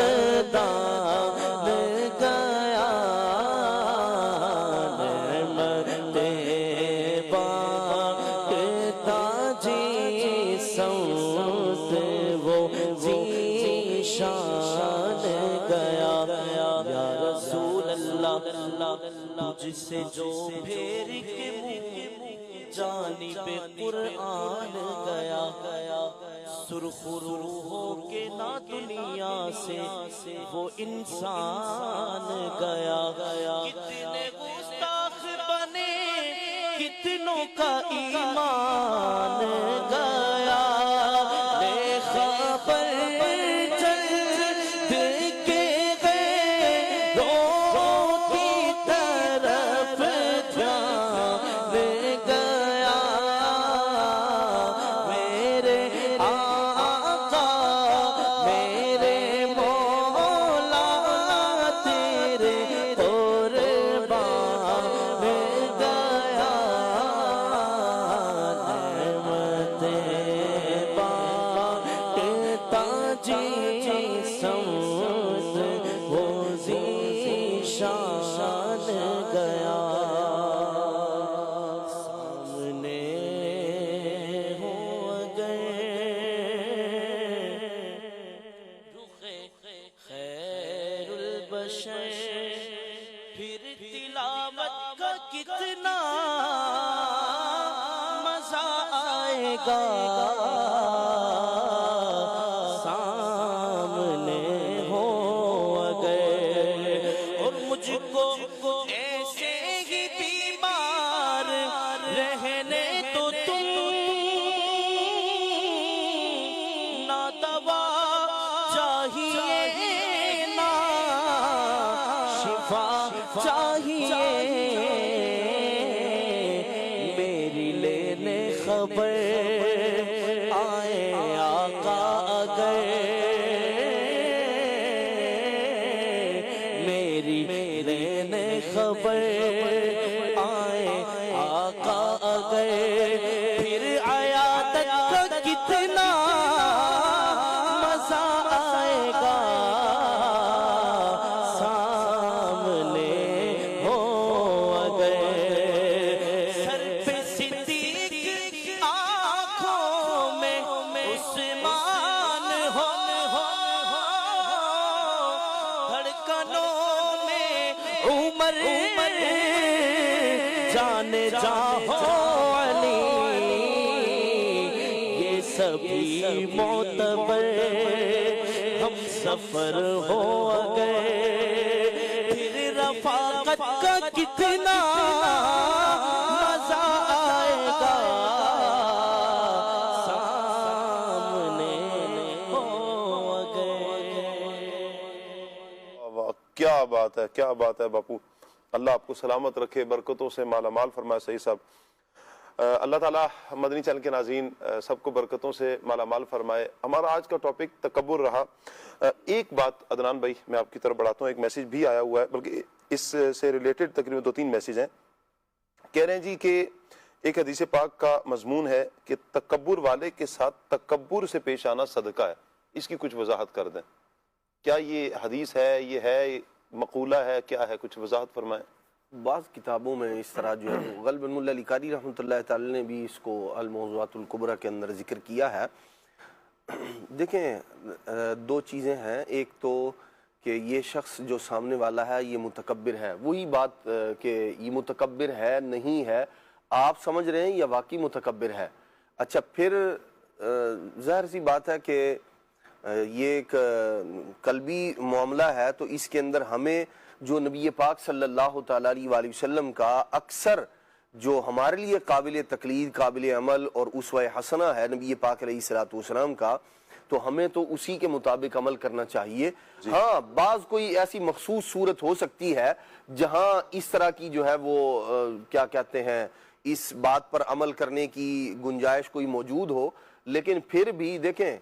Speaker 3: دان گیا نعمت پاک تاجی سمت وہ ذیشان گیا یا رسول اللہ تجھ سے جو پھیر کے جانب قرآن گیا سرخ رو ہو کے نہ دنیا سے وہ انسان گیا کتنے گستاخ بنے کتنوں کا ایمان گیا بے خبر چل کے گئے روتی طرف جان گیا میرے آقا میرے مولا تیرے قربان گیا نعمت پاک تاجی سمت وہ ذیشان گیا سامنے ہو گئے خیر البشر پھر تلاوت کا کتنا مزہ آئے گا سامنے ہو گئے اور مجھ کو ایسے ہی بیمار رہنے تو تم نہ دوا چاہیے نہ شفا چاہیے میری لینے خبر آئے آقا گئے میری لینے خبر آئے آقا گئے پھر عیادت کا کتنا مزہ آئے گا سامنے ہو گئے سر پہ صدیق آنکھوں میں عثمان ہو دھڑکنوں میں عمر جانے جاؤ علی یہ سبھی معتبر ہم سفر ہو گئے پھر رفاقت کا کتنا مزہ آئے گا سامنے ہو گئے
Speaker 1: واہ، کیا بات ہے، کیا بات ہے باپو. اللہ آپ کو سلامت رکھے، برکتوں سے مالا مال فرمائے. صحیح صاحب، اللہ تعالیٰ مدنی چینل کے ناظرین سب کو برکتوں سے مالا مال فرمائے. ہمارا آج کا ٹاپک تکبر رہا. ایک بات عدنان بھائی میں آپ کی طرف بڑھاتا ہوں، ایک میسیج بھی آیا ہوا ہے، بلکہ اس سے ریلیٹڈ تقریباً 2-3 میسیج ہیں. کہہ رہے ہیں جی کہ ایک حدیث پاک کا مضمون ہے کہ تکبر والے کے ساتھ تکبر سے پیش آنا صدقہ ہے. اس کی کچھ وضاحت کر دیں. کیا یہ حدیث ہے، یہ ہے مقولہ ہے، کیا ہے؟ کچھ وضاحت فرمائیں.
Speaker 6: بعض کتابوں میں اس طرح جو ہے غالباً ملا علی قاری رحمۃ اللہ تعالی نے بھی اس کو الموضوعات الکبریٰ کے اندر ذکر کیا ہے. دیکھیں 2 چیزیں ہیں. ایک تو کہ یہ شخص جو سامنے والا ہے یہ متکبر ہے. وہی بات کہ یہ متکبر ہے نہیں ہے، آپ سمجھ رہے ہیں یا واقعی متکبر ہے. اچھا پھر ظاہر سی بات ہے کہ یہ ایک قلبی معاملہ ہے، تو اس کے اندر ہمیں جو نبی پاک صلی اللہ تعالیٰ علیہ وآلہ وسلم کا اکثر جو ہمارے لیے قابل تقلید، قابل عمل اور اسوہ حسنہ ہے نبی پاک علیہ الصلوۃ والسلام کا، تو ہمیں تو اسی کے مطابق عمل کرنا چاہیے. ہاں بعض کوئی ایسی مخصوص صورت ہو سکتی ہے جہاں اس طرح کی جو ہے وہ کیا کہتے ہیں اس بات پر عمل کرنے کی گنجائش کوئی موجود ہو, لیکن پھر بھی دیکھیں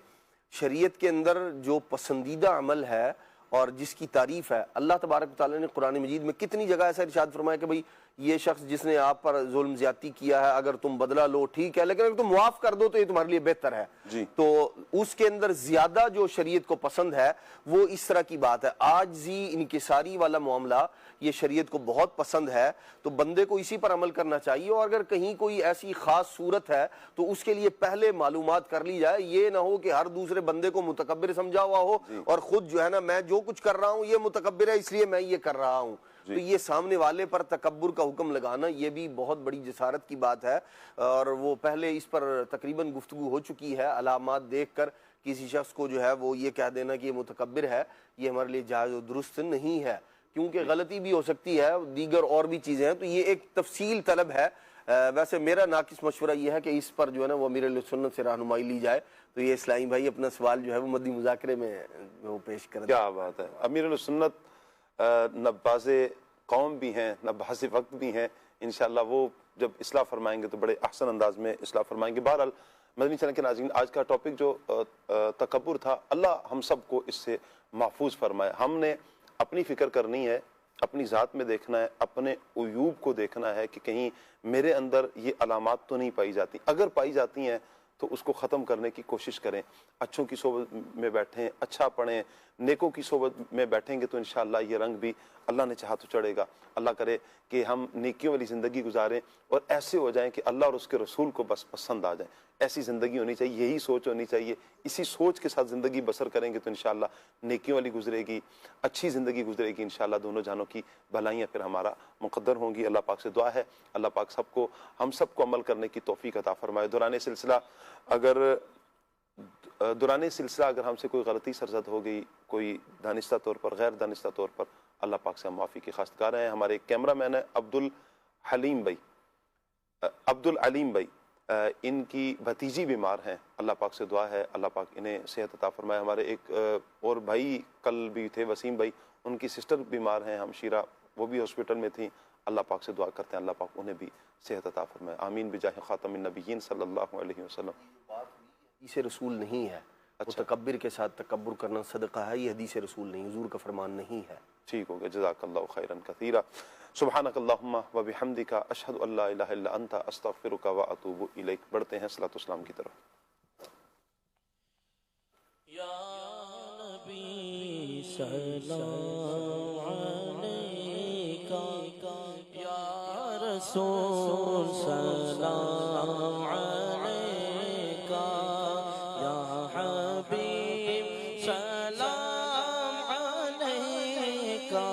Speaker 6: شریعت کے اندر جو پسندیدہ عمل ہے اور جس کی تعریف ہے, اللہ تبارک و تعالیٰ نے قرآن مجید میں کتنی جگہ ایسا ارشاد فرمایا کہ بھئی یہ شخص جس نے آپ پر ظلم زیادتی کیا ہے اگر تم بدلہ لو ٹھیک ہے, لیکن اگر تم معاف کر دو تو یہ تمہارے لیے بہتر ہے. تو اس کے اندر زیادہ جو شریعت کو پسند ہے وہ اس طرح کی بات ہے. عاجزی انکساری والا معاملہ یہ شریعت کو بہت پسند ہے, تو بندے کو اسی پر عمل کرنا چاہیے. اور اگر کہیں کوئی ایسی خاص صورت ہے تو اس کے لیے پہلے معلومات کر لی جائے. یہ نہ ہو کہ ہر دوسرے بندے کو متکبر سمجھا ہوا ہو اور خود جو ہے نا میں جو کچھ کر رہا ہوں یہ متکبر ہے اس لیے میں یہ کر رہا ہوں. تو یہ سامنے والے پر تکبر کا حکم لگانا یہ بھی بہت بڑی جسارت کی بات ہے, اور وہ پہلے اس پر تقریباً گفتگو ہو چکی ہے. علامات دیکھ کر کسی شخص کو جو ہے وہ یہ کہہ دینا کہ یہ متکبر ہے, یہ ہمارے لیے جائز و درست نہیں ہے, کیونکہ غلطی بھی ہو سکتی ہے, دیگر اور بھی چیزیں ہیں. تو یہ ایک تفصیل طلب ہے. ویسے میرا ناقص مشورہ یہ ہے کہ اس پر جو ہے نا وہ امیر اہل سنت سے رہنمائی لی جائے. تو یہ اسلامی بھائی اپنا سوال جو ہے وہ مدی مذاکرے میں وہ پیش کر دیں.
Speaker 1: کیا بات ہے. امیر اہل سنت نہ باز قوم بھی ہیں نہ باز وقت بھی ہیں. انشاءاللہ وہ جب اصلاح فرمائیں گے تو بڑے احسن انداز میں اصلاح فرمائیں گے. بہرحال مدنی چینل کے ناظرین, آج کا ٹاپک جو تکبر تھا, اللہ ہم سب کو اس سے محفوظ فرمائے. ہم نے اپنی فکر کرنی ہے, اپنی ذات میں دیکھنا ہے, اپنے عیوب کو دیکھنا ہے کہ کہیں میرے اندر یہ علامات تو نہیں پائی جاتی. اگر پائی جاتی ہیں تو اس کو ختم کرنے کی کوشش کریں. اچھوں کی صحبت میں بیٹھیں, اچھا پڑھیں, نیکوں کی صحبت میں بیٹھیں گے تو انشاءاللہ یہ رنگ بھی اللہ نے چاہا تو چڑھے گا. اللہ کرے کہ ہم نیکیوں والی زندگی گزاریں اور ایسے ہو جائیں کہ اللہ اور اس کے رسول کو بس پسند آ جائیں. ایسی زندگی ہونی چاہیے, یہی سوچ ہونی چاہیے. اسی سوچ کے ساتھ زندگی بسر کریں گے تو انشاءاللہ نیکیوں والی گزرے گی, اچھی زندگی گزرے گی. انشاءاللہ دونوں جہانوں کی بھلائیاں پھر ہمارا مقدر ہوں گی. اللہ پاک سے دعا ہے اللہ پاک ہم سب کو عمل کرنے کی توفیق عطا فرمائے. دوران سلسلہ اگر ہم سے کوئی غلطی سرزد ہو گئی, کوئی دانستہ طور پر غیر دانستہ طور پر, اللہ پاک سے ہم معافی کی خواستگار ہیں. ہمارے ایک کیمرہ مین ہے عبد العلیم بھائی, ان کی بھتیجی بیمار ہیں. اللہ پاک سے دعا ہے اللہ پاک انہیں صحت عطا فرمائے. ہمارے ایک اور بھائی کل بھی تھے, وسیم بھائی, ان کی سسٹر بیمار ہیں ہمشیرہ, وہ بھی ہاسپٹل میں تھیں. اللہ پاک سے دعا کرتے ہیں اللہ پاک انہیں بھی صحت عطا فرمائے. آمین بجاہ خاتم النبیین صلی اللہ علیہ وسلم.
Speaker 6: حدیث رسول نہیں ہے. متکبر کے ساتھ تکبر کرنا صدقہ ہے, یہ حدیث رسول نہیں, حضور کا فرمان نہیں ہے.
Speaker 1: ٹھیک ہو گیا. جزاک اللہ خیرا کثیرا. سبحانک اللہم و بحمدک اشہد ان لا الہ الا انت استغفرک و اتوب الیک. بڑھتے ہیں صلاۃ والسلام کی طرف.
Speaker 3: یا نبی سلام علیکہ, یا رسول سلام علیکہ, یا حبیب سلام علیکہ,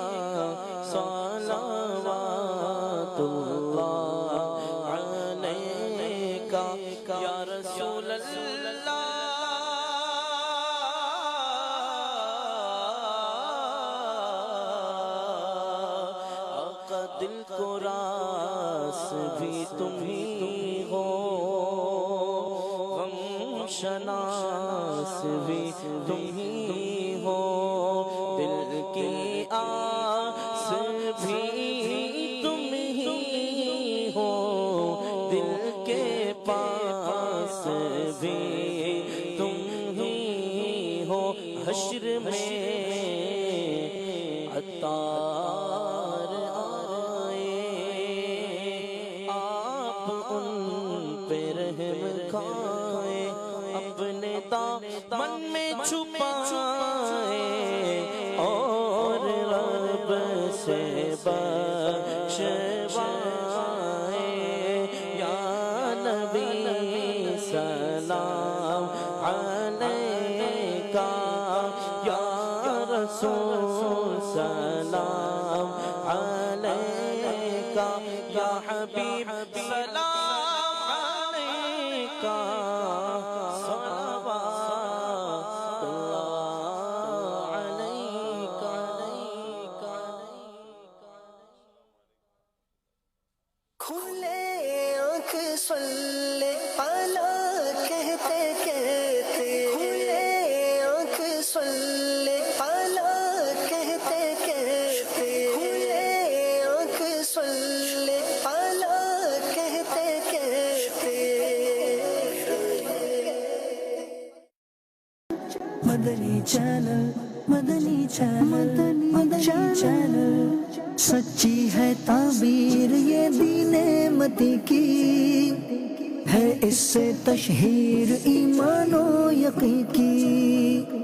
Speaker 3: صلوات اللہ علیکہ, یا رسول اللہ. دل کو راس بھی تم ہی ہو, غم شناس بھی تم ہی ہو, دل کی آس بھی تم ہی ہو, دل کے پاس بھی تم ہی ہو. حشر میں عطار اپنے دامن میں چھپائے اور رب سے بخشوائے. یا نبی سلام علیکہ, یا رسول سلام علیکہ, یا حبیب سلام علیکہ,
Speaker 15: صلی اللہ کہتے کہتے, کھلے مدنی چینل مدنی چینل مدنی چینل سچی ہے تعبیر یہ دین متی کی ہے اس سے تشہیر ایمان و یقین کی